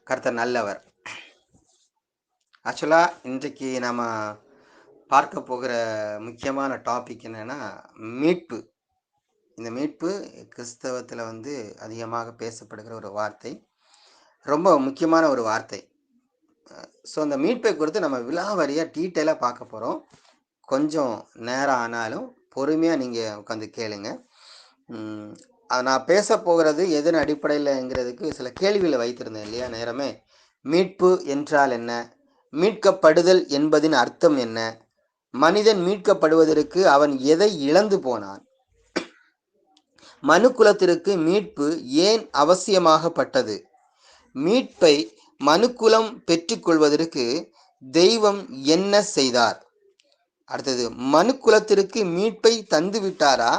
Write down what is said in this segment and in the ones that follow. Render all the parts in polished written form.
கர்த்தர் நல்லவர். ஆக்சுவலாக இன்றைக்கு நம்ம பார்க்க போகிற முக்கியமான டாபிக் என்னன்னா மீட்பு. இந்த மீட்பு கிறிஸ்தவத்தில் அதிகமாக பேசப்படுகிற ஒரு வார்த்தை, ரொம்ப முக்கியமான ஒரு வார்த்தை. ஸோ அந்த மீட்பை குறித்து நம்ம விலாவரியாக டீட்டெயிலாக பார்க்க போகிறோம். கொஞ்சம் நேரம் ஆனாலும் பொறுமையாக நீங்கள் உட்காந்து கேளுங்க. நான் பேச போகிறது எதன் அடிப்படையில்ங்கிறதுக்கு சில கேள்விகளை வைத்திருந்தேன் இல்லையா நேரமே. மீட்பு என்றால் என்ன? மீட்கப்படுதல் என்பதின் அர்த்தம் என்ன? மனிதன் மீட்கப்படுவதற்கு அவன் எதை இழந்து போனான்? மனுக்குலத்திற்கு மீட்பு ஏன் அவசியமாகப்பட்டது? மீட்பை மனுக்குலம் பெற்றுக்கொள்வதற்கு தெய்வம் என்ன செய்தார்? அடுத்தது, மனுக்குலத்திற்கு மீட்பை தந்து விட்டாரா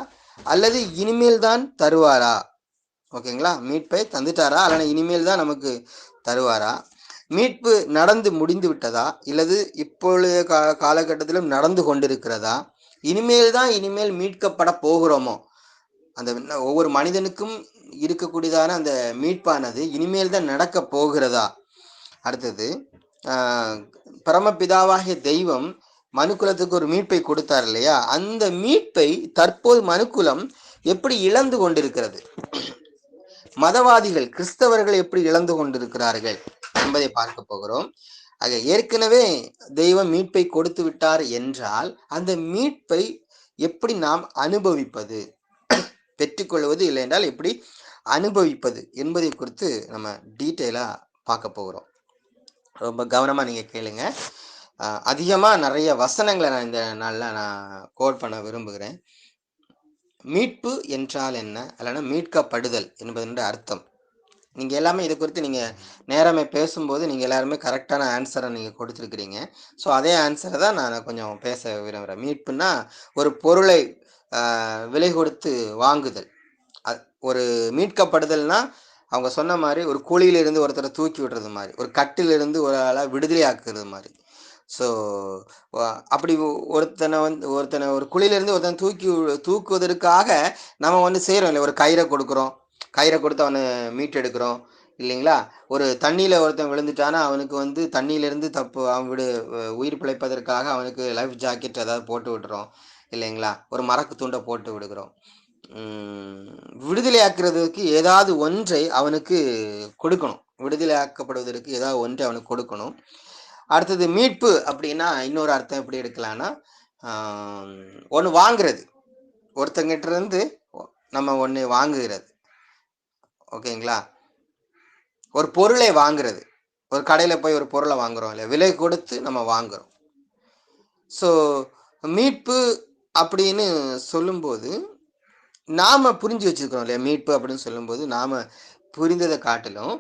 அல்லது இனிமேல் தான் தருவாரா? ஓகேங்களா, மீட்பை தந்துட்டாரா அல்லது இனிமேல் தான் நமக்கு தருவாரா? மீட்பு நடந்து முடிந்து விட்டதா இல்லது இப்பொழுது காலகட்டத்திலும் நடந்து கொண்டிருக்கிறதா? இனிமேல் மீட்கப்பட போகிறோமோ? அந்த ஒவ்வொரு மனிதனுக்கும் இருக்கக்கூடியதான அந்த மீட்பானது இனிமேல் தான் நடக்க போகிறதா? அடுத்தது, பரமபிதாவாகிய தெய்வம் மனுக்குலத்துக்கு ஒரு மீட்பை கொடுத்தார் இல்லையா, அந்த மீட்பை தற்போது மனுக்குலம் எப்படி இழந்து கொண்டிருக்கிறது? மதவாதிகள் கிறிஸ்தவர்கள் எப்படி இழந்து கொண்டிருக்கிறார்கள் என்பதை பார்க்க போகிறோம். ஆக ஏற்கனவே தெய்வம் மீட்பை கொடுத்து விட்டார் என்றால் அந்த மீட்பை எப்படி நாம் அனுபவிப்பது, பெற்றுக்கொள்வது இல்லை என்றால் எப்படி அனுபவிப்பது என்பதை குறித்து நம்ம டீட்டெயிலா பார்க்க போகிறோம். ரொம்ப கவனமா நீங்க கேளுங்க. அதிகமா நிறைய வசனங்களை நான் இந்த நாள்ல நான் கோட் பண்ண விரும்புகிறேன். மீட்பு என்றால் என்ன, அல்லனா மீட்கப்படுதல் என்பதனுடைய அர்த்தம். நீங்க எல்லாமே இது குறித்து நீங்க நேரமே பேசும்போது நீங்க எல்லாருமே கரெக்டான ஆன்சரை நீங்க கொடுத்துருக்கிறீங்க. ஸோ அதே ஆன்சரை தான் நான் கொஞ்சம் பேச விரும்புகிறேன். மீட்புன்னா ஒரு பொருளை விலை கொடுத்து வாங்குதல். ஒரு மீட்கப்படுதல்னா அவங்க சொன்ன மாதிரி ஒரு குழியிலிருந்து ஒருத்தரை தூக்கி விடுறது மாதிரி, ஒரு கட்டிலிருந்து ஒரு ஆளை விடுதலை ஆக்குறது மாதிரி. ஸோ அப்படி ஒருத்தனை ஒரு குழியிலிருந்து ஒருத்தனை தூக்குவதற்காக நம்ம செய்கிறோம் இல்லை, ஒரு கயிறை கொடுக்குறோம், கயிறை கொடுத்து அவனை மீட்டெடுக்கிறோம் இல்லைங்களா. ஒரு தண்ணியில் ஒருத்தன் விழுந்துட்டானா அவனுக்கு தண்ணியிலேருந்து அவன் உயிர் பிழைப்பதற்காக அவனுக்கு லைஃப் ஜாக்கெட் ஏதாவது போட்டு விடுறோம் இல்லைங்களா. ஒரு மரக்கு துண்டை போட்டு விடுகிறோம். விடுதலையாக்குறதுக்கு ஏதாவது ஒன்றை அவனுக்கு கொடுக்கணும், விடுதலையாக்கப்படுவதற்கு ஏதாவது ஒன்றை அவனுக்கு கொடுக்கணும். அடுத்தது, மீட்பு அப்படின்னா இன்னொரு அர்த்தம் எப்படி எடுக்கலாம்னா, ஒன்று வாங்குறது, ஒருத்தங்கிட்ட இருந்து நம்ம ஒன்று வாங்குகிறது. ஓகேங்களா, ஒரு பொருளை வாங்குறது, ஒரு கடையில் போய் ஒரு பொருளை வாங்குறோம் இல்லையா, விலை கொடுத்து நம்ம வாங்குறோம். ஸோ மீட்பு அப்படின்னு சொல்லும்போது நாம புரிஞ்சு வச்சிருக்கிறோம் இல்லையா. மீட்பு அப்படின்னு சொல்லும்போது நாம புரிந்ததை காட்டிலும்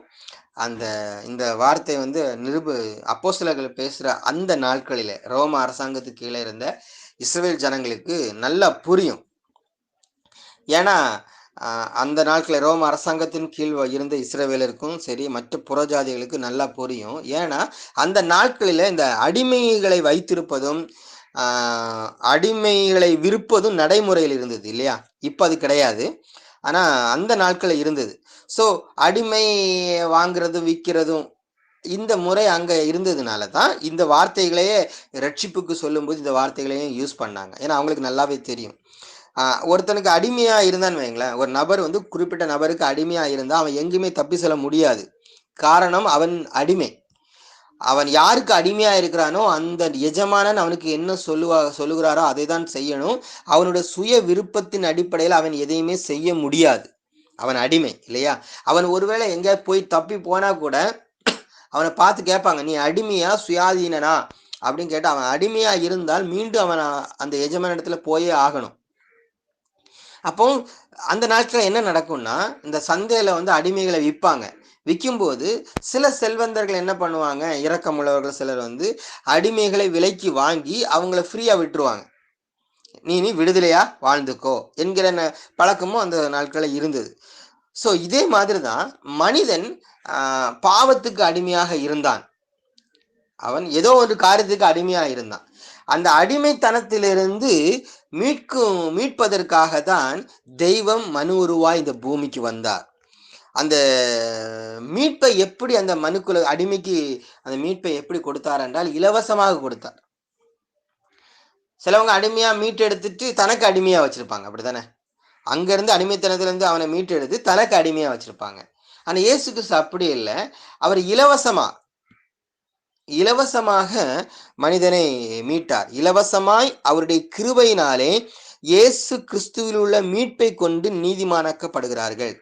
இந்த வார்த்தை அப்போஸ்தலர்கள் பேசுற அந்த நாட்களில ரோம அரசாங்கத்துக்கு கீழே இருந்த இஸ்ரவேல் ஜனங்களுக்கு நல்லா புரியும். ஏன்னா அந்த நாட்களில் ரோம அரசாங்கத்தின் கீழ் இருந்த இஸ்ரவேலருக்கும் சரி மற்ற புறஜாதிகளுக்கு நல்லா புரியும். ஏன்னா அந்த நாட்களில இந்த அடிமைகளை வைத்திருப்பதும் அடிமைகளை விற்பதும் நடைமுறையில் இருந்தது இல்லையா. இப்ப அது கிடையாது, ஆனா அந்த நாட்களில் இருந்தது. ஸோ அடிமை வாங்குறதும் விற்கிறதும் இந்த முறை அங்க இருந்ததுனால தான் இந்த வார்த்தைகளையே ரட்சிப்புக்கு சொல்லும்போது இந்த வார்த்தைகளையும் யூஸ் பண்ணாங்க. ஏன்னா அவங்களுக்கு நல்லாவே தெரியும். ஒருத்தனுக்கு அடிமையா இருந்தான்னு வைங்களேன், ஒரு நபர் குறிப்பிட்ட நபருக்கு அடிமையா இருந்தா அவன் எங்குமே தப்பி செல்ல முடியாது. காரணம், அவன் அடிமை. அவன் யாருக்கு அடிமையா இருக்கிறானோ அந்த எஜமானன் அவனுக்கு என்ன சொல்லுகிறாரோ அதை தான் செய்யணும். அவனுடைய சுய விருப்பத்தின் அடிப்படையில் அவன் எதையுமே செய்ய முடியாது. அவன் அடிமை இல்லையா. அவன் ஒருவேளை எங்கேயாவது போய் தப்பி போனா கூட அவனை பார்த்து கேட்பாங்க, நீ அடிமையா சுயாதீனனா அப்படின்னு கேட்டு, அவன் அடிமையா இருந்தால் மீண்டும் அவன் அந்த எஜமான இடத்துல போயே ஆகணும். அப்போ அந்த நாட்கள் என்ன நடக்கும்னா, இந்த சந்தையில அடிமைகளை விற்பாங்க. விற்கும்போது சில செல்வந்தர்கள் என்ன பண்ணுவாங்க, இரக்கமுள்ளவர்கள் சிலர் அடிமைகளை விலைக்கு வாங்கி அவங்கள ஃப்ரீயா விட்டுருவாங்க. நீ விடுதலையா வாழ்ந்துக்கோ என்கிற பழக்கமும் அந்த நாட்களில் இருந்தது. ஸோ இதே மாதிரி தான் மனிதன் பாவத்துக்கு அடிமையாக இருந்தான். அவன் ஏதோ ஒரு காரியத்துக்கு அடிமையாக இருந்தான். அந்த அடிமைத்தனத்திலிருந்து மீட்பதற்காக தான் தெய்வம் மனு உருவாய் இந்த பூமிக்கு வந்தார். அந்த மீட்பை எப்படி அந்த மனுக்குல அடிமைக்கு அந்த மீட்பை எப்படி கொடுத்தார் என்றால் இலவசமாக கொடுத்தார். சிலவங்க அடிமையா மீட்டு எடுத்துட்டு தனக்கு அடிமையா வச்சிருப்பாங்க, அப்படித்தானே? அங்கிருந்து அடிமைத்தனத்திலிருந்து அவனை மீட்டு எடுத்து தனக்கு அடிமையா வச்சிருப்பாங்க. ஆனா இயேசு கிறிஸ்து அப்படி இல்லை. அவர் இலவசமாக மனிதனை மீட்டார். இலவசமாய் அவருடைய கிருபையினாலே இயேசு கிறிஸ்துவில் உள்ள மீட்பை கொண்டு நீதிமானாக்கப்படுகிறார்கள்.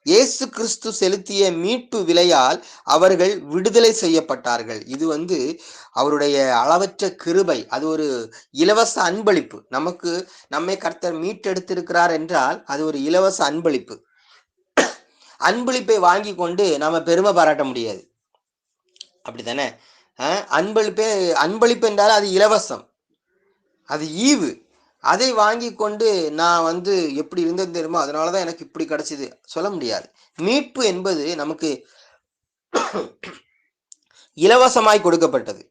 இயேசு கிறிஸ்து செலுத்திய மீட்பு விலையால் அவர்கள் விடுதலை செய்யப்பட்டார்கள். இது அவருடைய அளவற்ற கிருபை. அது ஒரு இலவச அன்பளிப்பு. நம்மை கர்த்தர் மீட்டெடுத்திருக்கிறார் என்றால் அது ஒரு இலவச அன்பளிப்பு. அன்பளிப்பை வாங்கி கொண்டு நாம பெருமை பாராட்ட முடியாது, அப்படித்தானே? அன்பளிப்பு என்றால் அது இலவசம், அது ஈவு. அதை வாங்கி கொண்டு நான் எப்படி இருந்தது தெரியுமோ அதனாலதான் எனக்கு இப்படி கிடைச்சது சொல்ல முடியாது. மீட்பு என்பது நமக்கு இலவசமாய் கொடுக்கப்பட்டது.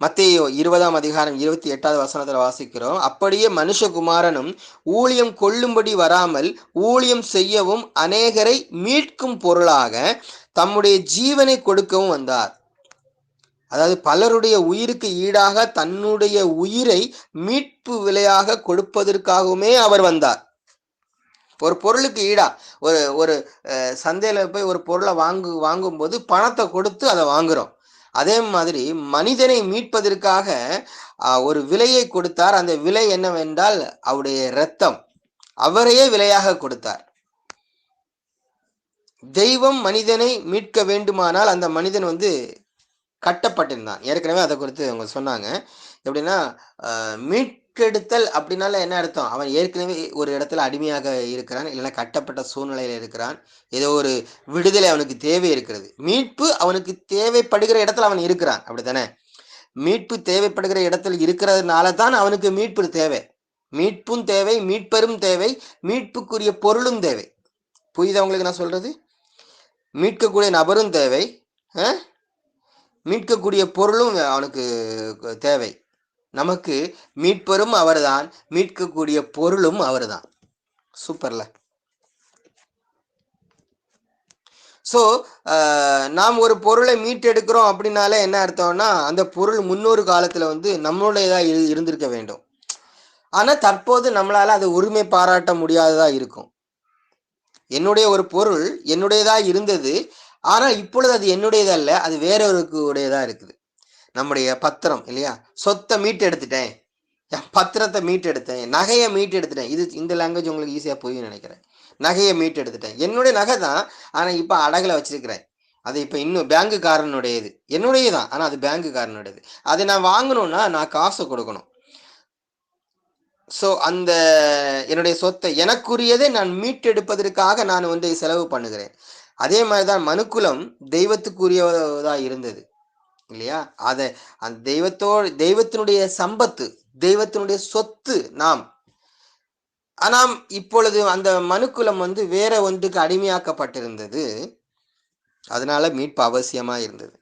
மத்தேயு 20:28 வாசிக்கிறோம், அப்படியே மனுஷகுமாரனும் ஊழியம் கொள்ளும்படி வராமல் ஊழியம் செய்யவும் அநேகரை மீட்கும் பொருளாக தம்முடைய ஜீவனை கொடுக்கவும் வந்தார். அதாவது பலருடைய உயிருக்கு ஈடாக தன்னுடைய உயிரை மீட்பு விலையாக கொடுப்பதற்காகவுமே அவர் வந்தார். ஒரு பொருளுக்கு ஈடா ஒரு சந்தையில போய் ஒரு பொருளை வாங்கும்போது பணத்தை கொடுத்து அதை வாங்குறோம். அதே மாதிரி மனிதனை மீட்பதற்காக ஒரு விலையை கொடுத்தார். அந்த விலை என்னவென்றால் அவருடைய இரத்தம். அவரையே விலையாக கொடுத்தார். தெய்வம் மனிதனை மீட்க வேண்டுமானால் அந்த மனிதன் கட்டப்பட்டிருந்தான். ஏற்கனவே அதை குறித்து அவங்க சொன்னாங்க. எப்படின்னா மீட்கெடுத்தல் அப்படின்னால என்ன அர்த்தம்? அவன் ஏற்கனவே ஒரு இடத்துல அடிமையாக இருக்கிறான், இல்லைன்னா கட்டப்பட்ட சூழ்நிலையில இருக்கிறான், ஏதோ ஒரு விடுதலை அவனுக்கு தேவை இருக்கிறது. மீட்பு அவனுக்கு தேவைப்படுகிற இடத்துல அவன் இருக்கிறான், அப்படித்தானே? மீட்பு தேவைப்படுகிற இடத்துல இருக்கிறதுனால தான் அவனுக்கு மீட்பு தேவை. மீட்பும் தேவை, மீட்பரும் தேவை, மீட்புக்குரிய பொருளும் தேவை. புரியுதா உங்களுக்கு நான் சொல்றது? மீட்கக்கூடிய நபரும் தேவை, மீட்கக்கூடிய பொருளும் அவனுக்கு தேவை. நமக்கு மீட்பரும் அவர்தான், மீட்கக்கூடிய பொருளும் அவர்தான். சூப்பர்ல. ஸோ நாம் ஒரு பொருளை மீட்டெடுக்கிறோம் அப்படின்னாலே என்ன அர்த்தம்னா அந்த பொருள் முன்னொரு காலத்துல நம்மளுடையதா இருந்திருக்க வேண்டும். ஆனா தற்போது நம்மளால அதை உரிமை பாராட்ட முடியாததா இருக்கும். என்னுடைய ஒரு பொருள் என்னுடையதா இருந்தது, ஆனா இப்பொழுது அது என்னுடையதல்ல, அது வேறொருக்கு உடையதா இருக்குது. நம்முடைய பத்திரம் இல்லையா, சொத்தை மீட்டு எடுத்துட்டேன், பத்திரத்தை மீட்டு எடுத்தேன், நகையை மீட்டு எடுத்துட்டேன். இந்த லாங்குவேஜ் உங்களுக்கு ஈஸியா புரியும் நினைக்கிறேன். நகையை மீட்டு எடுத்துட்டேன், என்னுடைய நகை தான், ஆனா இப்ப அடகுல வச்சிருக்கிறேன். அது இப்ப இன்னும் பேங்குக்காரனுடையது, என்னுடையதான், ஆனா அது பேங்குக்காரனுடையது. அதை நான் வாங்கணும்னா நான் காசை கொடுக்கணும். ஸோ அந்த என்னுடைய சொத்தை எனக்குரியதை நான் மீட்டெடுப்பதற்காக நான் செலவு பண்ணுகிறேன். அதே மாதிரிதான் மனுக்குலம் தெய்வத்துக்குரியதா இருந்தது இல்லையா? அதை அந்த தெய்வத்தினுடைய சம்பத்து, தெய்வத்தினுடைய சொத்து நாம். ஆனால் இப்பொழுது அந்த மனுக்குலம் வேற ஒன்றுக்கு அடிமையாக்கப்பட்டிருந்தது. அதனால மீட்பு அவசியமா இருந்தது.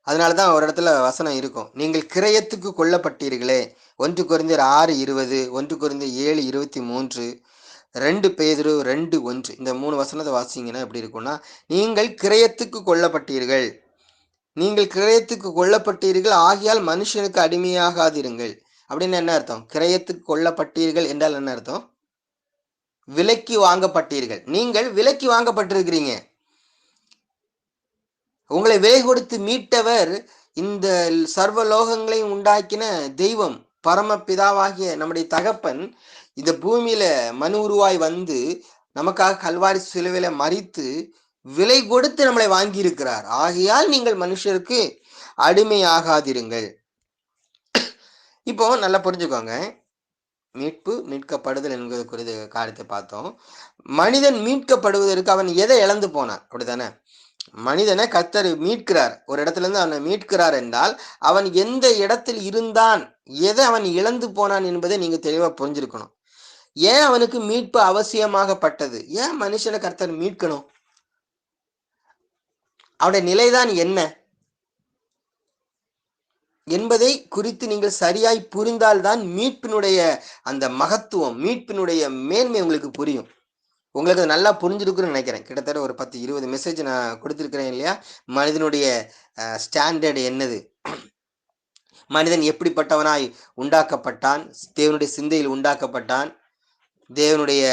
அதனாலதான் ஒரு இடத்துல வசனம் இருக்கும், நீங்கள் கிரயத்துக்கு கொல்லப்பட்டீர்களே. 1 கொரிந்தியர் 6:20, 1 கொரிந்தியர் 7:23, 2 பேதுரு 2:1, இந்த 3 வசனத்தை வாசிங்கன்னா எப்படி இருக்கும்னா, நீங்கள் கிரயத்துக்கு கொல்லப்பட்டீர்கள், நீங்கள் கிரயத்துக்கு கொல்லப்பட்டீர்கள், ஆகையால் மனுஷனுக்கு அடிமையாகாதிருங்கள். அப்படின்னு என்ன அர்த்தம்? கிரயத்துக்கு கொல்லப்பட்டீர்கள் என்றால் என்ன அர்த்தம்? விலைக்கு வாங்கப்பட்டீர்கள். நீங்கள் விலைக்கு வாங்கப்பட்டிருக்கிறீங்க. உங்களை விலை கொடுத்து மீட்டவர் இந்த சர்வலோகங்களையும் உண்டாக்கின தெய்வம், பரமபிதாவாகிய நம்முடைய தகப்பன் இந்த பூமியில மனு உருவாய் நமக்காக கல்வாரி சிலுவையில மரித்து விலை கொடுத்து நம்மளை வாங்கி இருக்கிறார். ஆகையால் நீங்கள் மனுஷருக்கு அடிமையாகாதிருங்கள். இப்போ நல்லா புரிஞ்சுக்கோங்க, மீட்கப்படுதல் என்பது குறித்த காரியத்தை பார்த்தோம். மனிதன் மீட்கப்படுவதற்கு அவன் எதை இழந்து போனான், அப்படித்தானே? மனிதனை கர்த்தர் மீட்கிறார், ஒரு இடத்துல இருந்து அவனை மீட்கிறார் என்றால் அவன் எந்த இடத்தில் இருந்தான், எதை அவன் இழந்து போனான் என்பதை நீங்க தெளிவா புரிஞ்சிருக்கணும். ஏன் அவனுக்கு மீட்பு அவசியமாகப்பட்டது? ஏன் மனுஷனை கர்த்தர் மீட்கணும்? அவனுடைய நிலைதான் என்ன? என்பதை குறித்து நீங்கள் சரியாய் புரிந்தால்தான் மீட்பினுடைய அந்த மகத்துவம், மீட்பினுடைய மேன்மை உங்களுக்கு புரியும். உங்களுக்கு அது நல்லா புரிஞ்சிருக்குன்னு நினைக்கிறேன். கிட்டத்தட்ட ஒரு 10-20 மெசேஜ் நான் கொடுத்துருக்கிறேன் இல்லையா? மனிதனுடைய ஸ்டாண்டர்டு என்னது, மனிதன் எப்படிப்பட்டவனாய் உண்டாக்கப்பட்டான், தேவனுடைய சிந்தையில் உண்டாக்கப்பட்டான், தேவனுடைய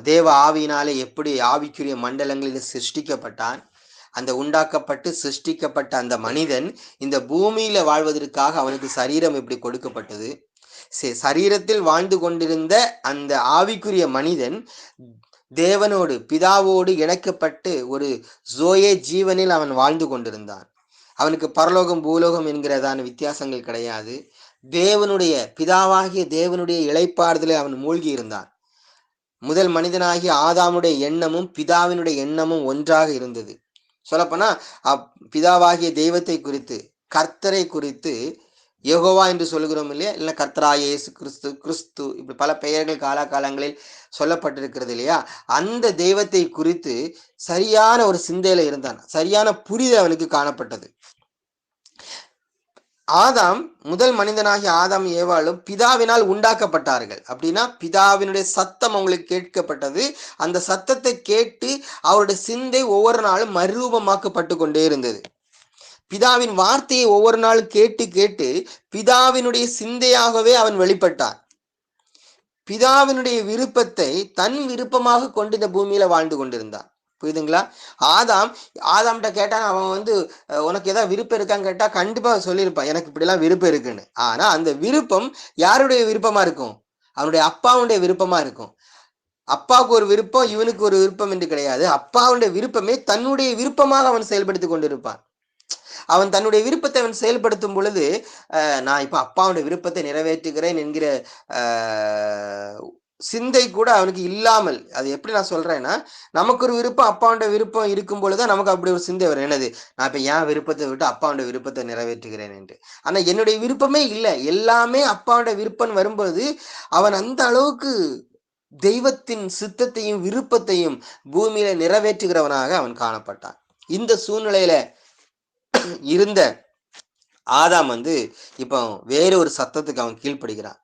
தேவ ஆவியினாலே எப்படி ஆவிக்குரிய மண்டலங்களில் சிருஷ்டிக்கப்பட்டான், அந்த உண்டாக்கப்பட்டு சிருஷ்டிக்கப்பட்ட அந்த மனிதன் இந்த பூமியில வாழ்வதற்காக அவனுக்கு சரீரம் எப்படி கொடுக்கப்பட்டது, சரீரத்தில் வாழ்ந்து கொண்டிருந்த அந்த ஆவிக்குரிய மனிதன் தேவனோடு பிதாவோடு இணைக்கப்பட்டு ஒரு ஜோயே ஜீவனில் அவன் வாழ்ந்து கொண்டிருந்தான். அவனுக்கு பரலோகம் பூலோகம் என்கிறதான வித்தியாசங்கள் கிடையாது. தேவனுடைய பிதாவாகிய தேவனுடைய இளைப்பாறுதலை அவன் மூழ்கி இருந்தான். முதல் மனிதனாகிய ஆதாமுடைய எண்ணமும் பிதாவினுடைய எண்ணமும் ஒன்றாக இருந்தது. சொல்லப்போனா பிதாவாகிய தெய்வத்தை குறித்து, கர்த்தரை குறித்து, யெகோவா என்று சொல்லுகிறோம் இல்லையா, இல்லை கர்த்தராகிய இயேசு கிறிஸ்து, கிறிஸ்து, இப்படி பல பெயர்கள் காலாகாலங்களில் சொல்லப்பட்டிருக்கிறது இல்லையா, அந்த தெய்வத்தை குறித்து சரியான ஒரு சிந்தையில இருந்தான். சரியான புரிதல் அவனுக்கு காணப்பட்டது. ஆதாம், முதல் மனிதனாகிய ஆதாம் ஏவாளும் பிதாவினால் உண்டாக்கப்பட்டார்கள். அப்படின்னா பிதாவினுடைய சத்தம் அவங்களுக்கு கேட்கப்பட்டது. அந்த சத்தத்தை கேட்டு அவருடைய சிந்தை ஒவ்வொரு நாளும் மறுரூபமாக்கப்பட்டு கொண்டே இருந்தது. பிதாவின் வார்த்தையை ஒவ்வொரு நாளும் கேட்டு கேட்டு பிதாவினுடைய சிந்தையாகவே அவன் வெளிப்பட்டான். பிதாவினுடைய விருப்பத்தை தன் விருப்பமாக கொண்டு இந்த பூமியில வாழ்ந்து கொண்டிருந்தான். புரியுதுங்களா? ஆதாம்கிட்ட கேட்டான், அவன் உனக்கு ஏதாவது விருப்பம் இருக்கான்னு கேட்டா கண்டிப்பா சொல்லியிருப்பான், எனக்கு இப்படிலாம் விருப்பம் இருக்குன்னு. ஆனா அந்த விருப்பம் யாருடைய விருப்பமா இருக்கும்? அவனுடைய அப்பாவுடைய விருப்பமா இருக்கும். அப்பாவுக்கு ஒரு விருப்பம், இவனுக்கு ஒரு விருப்பம் என்று கிடையாது. அப்பாவுடைய விருப்பமே தன்னுடைய விருப்பமாக அவன் செயல்படுத்தி கொண்டிருப்பான். அவன் தன்னுடைய விருப்பத்தை அவன் செயல்படுத்தும் பொழுது, நான் இப்ப அப்பாவுடைய விருப்பத்தை நிறைவேற்றுகிறேன் என்கிற சிந்தை கூட அவனுக்கு இல்லாமல், அது எப்படி நான் சொல்றேன்னா, நமக்கு ஒரு விருப்பம், அப்பாவுடைய விருப்பம் இருக்கும் பொழுதுதான் நமக்கு அப்படி ஒரு சிந்தை வரும். என்னது, நான் இப்ப என் விருப்பத்தை விட்டு அப்பாவுடைய விருப்பத்தை நிறைவேற்றுகிறேன் என்று. ஆனா என்னுடைய விருப்பமே இல்லை, எல்லாமே அப்பாவுடைய விருப்பம் வரும்போது அவன் அந்த அளவுக்கு தெய்வத்தின் சித்தத்தையும் விருப்பத்தையும் பூமியில நிறைவேற்றுகிறவனாக அவன் காணப்பட்டான். இந்த சூழ்நிலையில இருந்த ஆதாம் இப்போ வேறொரு சத்தத்துக்கு அவன் கீழ்ப்படுகிறான்.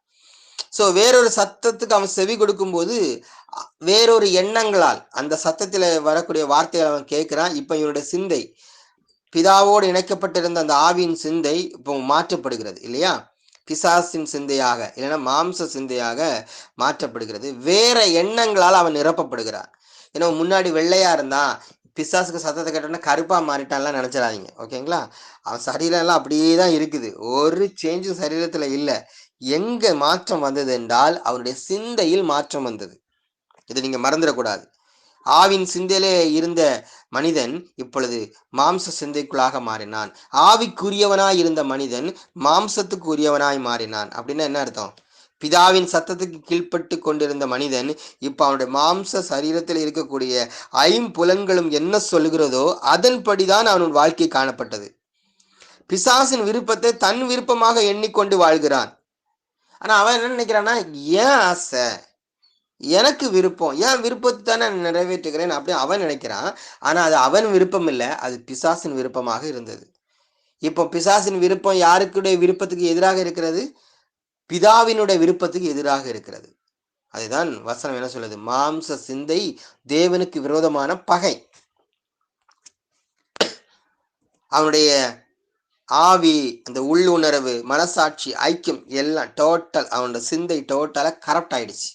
ஸோ வேறொரு சத்தத்துக்கு அவன் செவி கொடுக்கும் போது வேறொரு எண்ணங்களால் அந்த சத்தத்துல வரக்கூடிய வார்த்தைகளை அவன் கேட்கிறான். இப்ப இவனுடைய சிந்தை, பிதாவோடு இணைக்கப்பட்டிருந்த அந்த ஆவியின் சிந்தை இப்போ மாற்றப்படுகிறது இல்லையா? பிசாசின் சிந்தையாக, இல்லைன்னா மாம்ச சிந்தையாக மாற்றப்படுகிறது. வேற எண்ணங்களால் அவன் நிரப்பப்படுகிறான். ஏன்னா முன்னாடி வெள்ளையா இருந்தான், பிசாசுக்கு சத்தத்தை கேட்டோன்னா கருப்பா மாறிட்டான்லாம் நினைச்சிடாதீங்க, ஓகேங்களா? அவன் சரீரம் எல்லாம் அப்படியே தான் இருக்குது, ஒரு சேஞ்சும் சரீரத்துல இல்லை. எங்க மாற்றம் வந்தது என்றால் அவனுடைய சிந்தையில் மாற்றம் வந்தது. இதை நீங்க மறந்துடக்கூடாது. ஆவின் சிந்தையிலே இருந்த மனிதன் இப்பொழுது மாம்ச சிந்தைக்குள்ளாக மாறினான். ஆவிக்குரியவனாய் இருந்த மனிதன் மாம்சத்துக்கு உரியவனாய் மாறினான். அப்படின்னா என்ன அர்த்தம்? பிதாவின் சத்தத்துக்கு கீழ்ப்பட்டு கொண்டிருந்த மனிதன் இப்ப அவனுடைய மாம்ச சரீரத்தில் இருக்கக்கூடிய ஐம்புலன்களும் என்ன சொல்லுகிறதோ அதன்படிதான் அவன் வாழ்க்கை காணப்பட்டது. பிசாசின் விருப்பத்தை தன் விருப்பமாக எண்ணிக்கொண்டு வாழ்கிறான். ஆனா அவன் என்ன நினைக்கிறான்னா, ஏன் ஆசை, எனக்கு விருப்பம், ஏன் விருப்பத்தை தானே நிறைவேற்றுகிறேன் அப்படி அவன் நினைக்கிறான். ஆனா அது அவன் விருப்பம் இல்லை, அது பிசாசின் விருப்பமாக இருந்தது. இப்போ பிசாசின் விருப்பம் யாருக்குடைய விருப்பத்துக்கு எதிராக இருக்கிறது? பிதாவினுடைய விருப்பத்துக்கு எதிராக இருக்கிறது. அதுதான் வசனம் என்ன சொல்லுது? மாம்ச சிந்தை தேவனுக்கு விரோதமான பகை. அவனுடைய ஆவி, அந்த உள்ளுணர்வு, மனசாட்சி, ஐக்கியம் எல்லாம் டோட்டல், அவனோட சிந்தை டோட்டலா கரப்ட் ஆயிடுச்சு.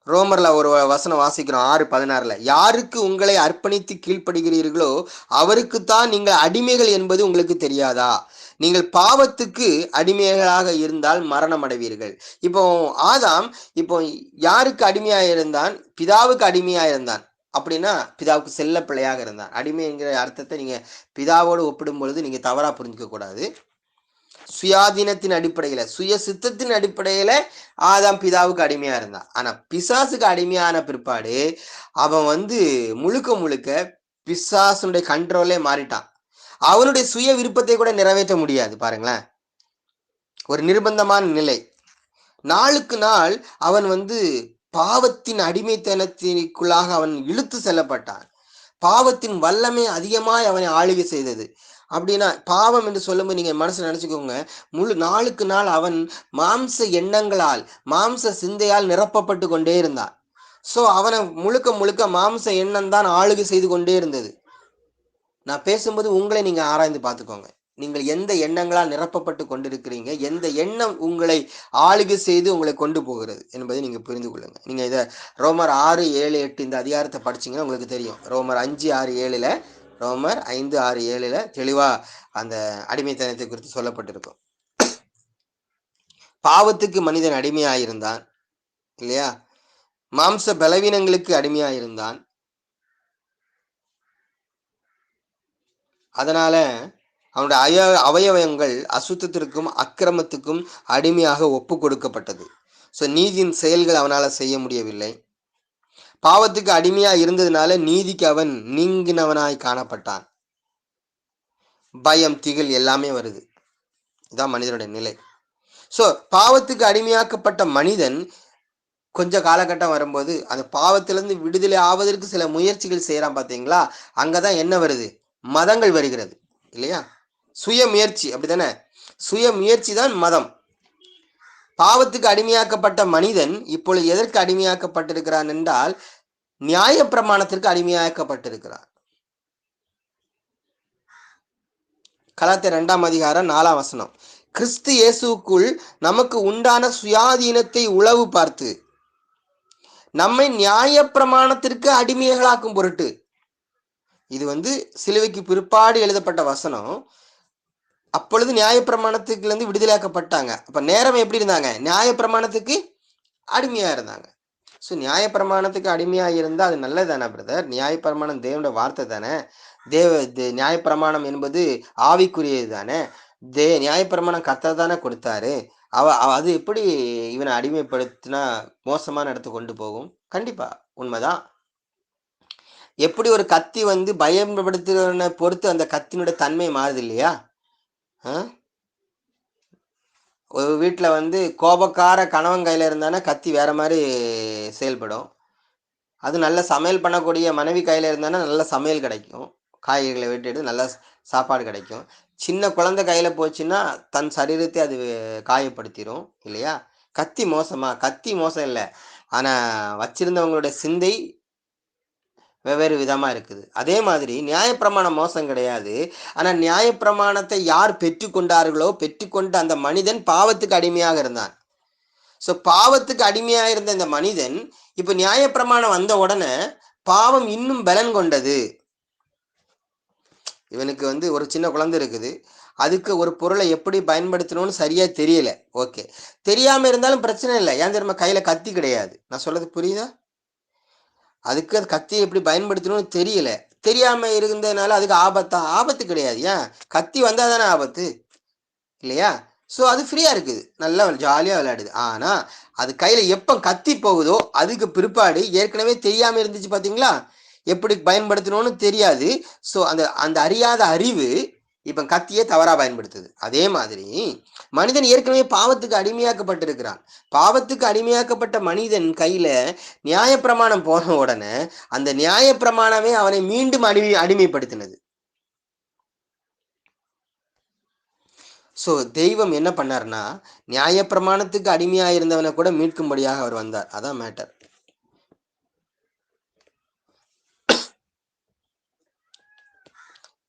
ரோமர்ல ஒரு வசனம் வாசிக்கிறோம் 6:16, யாருக்கு உங்களை அர்ப்பணித்து கீழ்ப்படுகிறீர்களோ அவருக்குத்தான் நீங்கள் அடிமைகள் என்பது உங்களுக்கு தெரியாதா? நீங்கள் பாவத்துக்கு அடிமைகளாக இருந்தால் மரணம் அடைவீர்கள். இப்போ ஆதாம் இப்போ யாருக்கு அடிமையா இருந்தான்? பிதாவுக்கு அடிமையா இருந்தான். அப்படின்னா பிதாவுக்கு செல்ல பிள்ளையாக இருந்தான். அடிமை என்கிற அர்த்தத்தை நீங்க பிதாவோடு ஒப்பிடும் பொழுது நீங்க தவறா புரிஞ்சுக்க கூடாது. சுயாதீனத்தின் அடிப்படையில, சுய சித்தத்தின் அடிப்படையில ஆதாம் பிதாவுக்கு அடிமையா இருந்தான். ஆனா பிசாசுக்கு அடிமையான பிற்பாடு அவன் முழுக்க முழுக்க பிசாசுடைய கண்ட்ரோலே மாறிட்டான். அவனுடைய சுய விருப்பத்தை கூட நிறைவேற்ற முடியாது. பாருங்களேன், ஒரு நிர்பந்தமான நிலை. நாளுக்கு நாள் அவன் பாவத்தின் அடிமைத்தனத்திற்குள்ளாக அவன் இழுத்து செல்லப்பட்டான். பாவத்தின் வல்லமை அதிகமாய் அவனை ஆளுகை செய்தது. அப்படின்னா பாவம் என்று சொல்லும்போது நீங்க மனசுல நினைச்சுக்கோங்க, நாளுக்கு நாள் அவன் மாம்ச எண்ணங்களால், மாம்ச சிந்தையால் நிரப்பப்பட்டு கொண்டே இருந்தான். சோ அவனை முழுக்க முழுக்க மாம்ச எண்ணம் தான் ஆளுகை செய்து கொண்டே இருந்தது. நான் பேசும்போது உங்களை நீங்க ஆராய்ந்து பார்த்துக்கோங்க. நீங்கள் எந்த எண்ணங்களால் நிரப்பப்பட்டு கொண்டிருக்கிறீங்க, எந்த எண்ணம் உங்களை ஆளுகை செய்து உங்களை கொண்டு போகிறது என்பதை நீங்க புரிந்து கொள்ளுங்க. நீங்க இதை ரோமர் 6, 7, 8 இந்த அதிகாரத்தை படிச்சீங்கன்னா உங்களுக்கு தெரியும். ரோமர் 5, 6, 7ல, ரோமர் 5, 6, 7ல தெளிவா அந்த அடிமைத்தனத்தை குறித்து சொல்லப்பட்டிருக்கும். பாவத்துக்கு மனிதன் அடிமையாயிருந்தான் இல்லையா? மாம்ச பலவீனங்களுக்கு அடிமையாயிருந்தான். அதனால அவனுடைய அவயவங்கள் அசுத்தத்திற்கும் அக்கிரமத்துக்கும் அடிமையாக ஒப்பு கொடுக்கப்பட்டது. ஸோ நீதியின் செயல்கள் அவனால செய்ய முடியவில்லை. பாவத்துக்கு அடிமையா இருந்ததுனால நீதிக்கு அவன் நீங்கினவனாய் காணப்பட்டான். பயம், திகில் எல்லாமே வருது. இதான் மனிதனுடைய நிலை. ஸோ பாவத்துக்கு அடிமையாக்கப்பட்ட மனிதன் கொஞ்ச காலகட்டம் வரும்போது அந்த பாவத்திலிருந்து விடுதலை ஆவதற்கு சில முயற்சிகள் செய்யறான். பார்த்தீங்களா? அங்கதான் என்ன வருது? மதங்கள் வருகிறது இல்லையா? சுய முயற்சி, அப்படித்தானே? சுய முயற்சி தான் மதம். பாவத்துக்கு அடிமையாக்கப்பட்ட மனிதன் இப்பொழுது எதற்கு அடிமையாக்கப்பட்டிருக்கிறான் என்றால் நியாய பிரமாணத்திற்கு அடிமையாக்கப்பட்டிருக்கிறான். கலாத்தியர் 2ஆம் அதிகாரம் 4ஆம் வசனம், கிறிஸ்து இயேசுக்குள் நமக்கு உண்டான சுயாதீனத்தை உளவு பார்த்து நம்மை நியாய பிரமாணத்திற்கு அடிமைகளாக்கும் பொருட்டு. இது சிலுவைக்கு பிற்பாடு எழுதப்பட்ட வசனம். அப்பொழுது நியாயப்பிரமாணத்துக்குல இருந்து விடுதலையாக்கப்பட்டாங்க. அப்ப நேரம் எப்படி இருந்தாங்க? நியாயப்பிரமாணத்துக்கு அடிமையா இருந்தாங்க. ஸோ நியாயப்பிரமாணத்துக்கு அடிமையா இருந்தா அது நல்லது தானே பிரதர்? நியாயப்பிரமாணம் தேவனுடைய வார்த்தை தானே. நியாயப்பிரமாணம் என்பது ஆவிக்குரியது தானே. நியாயப்பிரமாணம் கர்த்தர் தானே கொடுத்தாரு. அது எப்படி இவனை அடிமைப்படுத்தினா மோசமான இடத்தை கொண்டு போகும்? கண்டிப்பா உண்மைதான். எப்படி ஒரு கத்தி பயன்படுத்துறவனை பொறுத்து அந்த கத்தினுடைய தன்மை மாறுது இல்லையா? ஒரு வீட்டில் கோபக்கார கணவன் கையில் இருந்தானா கத்தி வேற மாதிரி செயல்படும். அது நல்ல சமையல் பண்ணக்கூடிய மனைவி கையில் இருந்தானா நல்ல சமையல் கிடைக்கும், காய்கறிகளை வெட்டிட்டு நல்ல சாப்பாடு கிடைக்கும். சின்ன குழந்தை கையில் போச்சுன்னா தன் சரீரத்தை அது காயப்படுத்திடும் இல்லையா? கத்தி மோசமா? கத்தி மோசம் இல்லை, ஆனால் வச்சிருந்தவங்களுடைய சிந்தை வெவ்வேறு விதமா இருக்குது. அதே மாதிரி நியாயப்பிரமாணம் மோசம் கிடையாது. ஆனா நியாயப்பிரமாணத்தை யார் பெற்றுக்கொண்டார்களோ பெற்றுக்கொண்ட அந்த மனிதன் பாவத்துக்கு அடிமையாக இருந்தான். ஸோ பாவத்துக்கு அடிமையாக இருந்த இந்த மனிதன் இப்ப நியாயப்பிரமாணம் வந்த உடனே பாவம் இன்னும் பலன் கொண்டது. இவனுக்கு ஒரு சின்ன குழந்தை இருக்குது, அதுக்கு ஒரு பொருளை எப்படி பயன்படுத்தணும்னு சரியா தெரியல. ஓகே, தெரியாம இருந்தாலும் பிரச்சனை இல்லை. ஏன் தெரியுமா? கையில கத்தி கிடையாது. நான் சொல்றது புரியுதா? அதுக்கு அது கத்தியை எப்படி பயன்படுத்தணும்னு தெரியல. தெரியாம இருந்ததுனால அதுக்கு ஆபத்து கிடையாது. ஏன்? கத்தி வந்தா தானே ஆபத்து இல்லையா? ஸோ அது ஃப்ரீயா இருக்குது, நல்லா ஜாலியா விளையாடுது. ஆனா அது கையில எப்ப கத்தி போகுதோ அதுக்கு பிற்பாடு ஏற்கனவே தெரியாம இருந்துச்சு பாத்தீங்களா, எப்படி பயன்படுத்தணும்னு தெரியாது. ஸோ அந்த அறியாத அறிவு இப்ப கத்தியே தவறா பயன்படுத்துது. அதே மாதிரி மனிதன் ஏற்கனவே பாவத்துக்கு அடிமையாக்கப்பட்டிருக்கிறான். பாவத்துக்கு அடிமையாக்கப்பட்ட மனிதன் கையில நியாயப்பிரமாணம் போன உடனே அந்த நியாயப்பிரமாணமே அவனை மீண்டும் அடிமைப்படுத்தினது. ஸோ தெய்வம் என்ன பண்ணார்னா நியாயப்பிரமாணத்துக்கு அடிமையா இருந்தவனை கூட மீட்கும்படியாக அவர் வந்தார். அதான் மேட்டர்.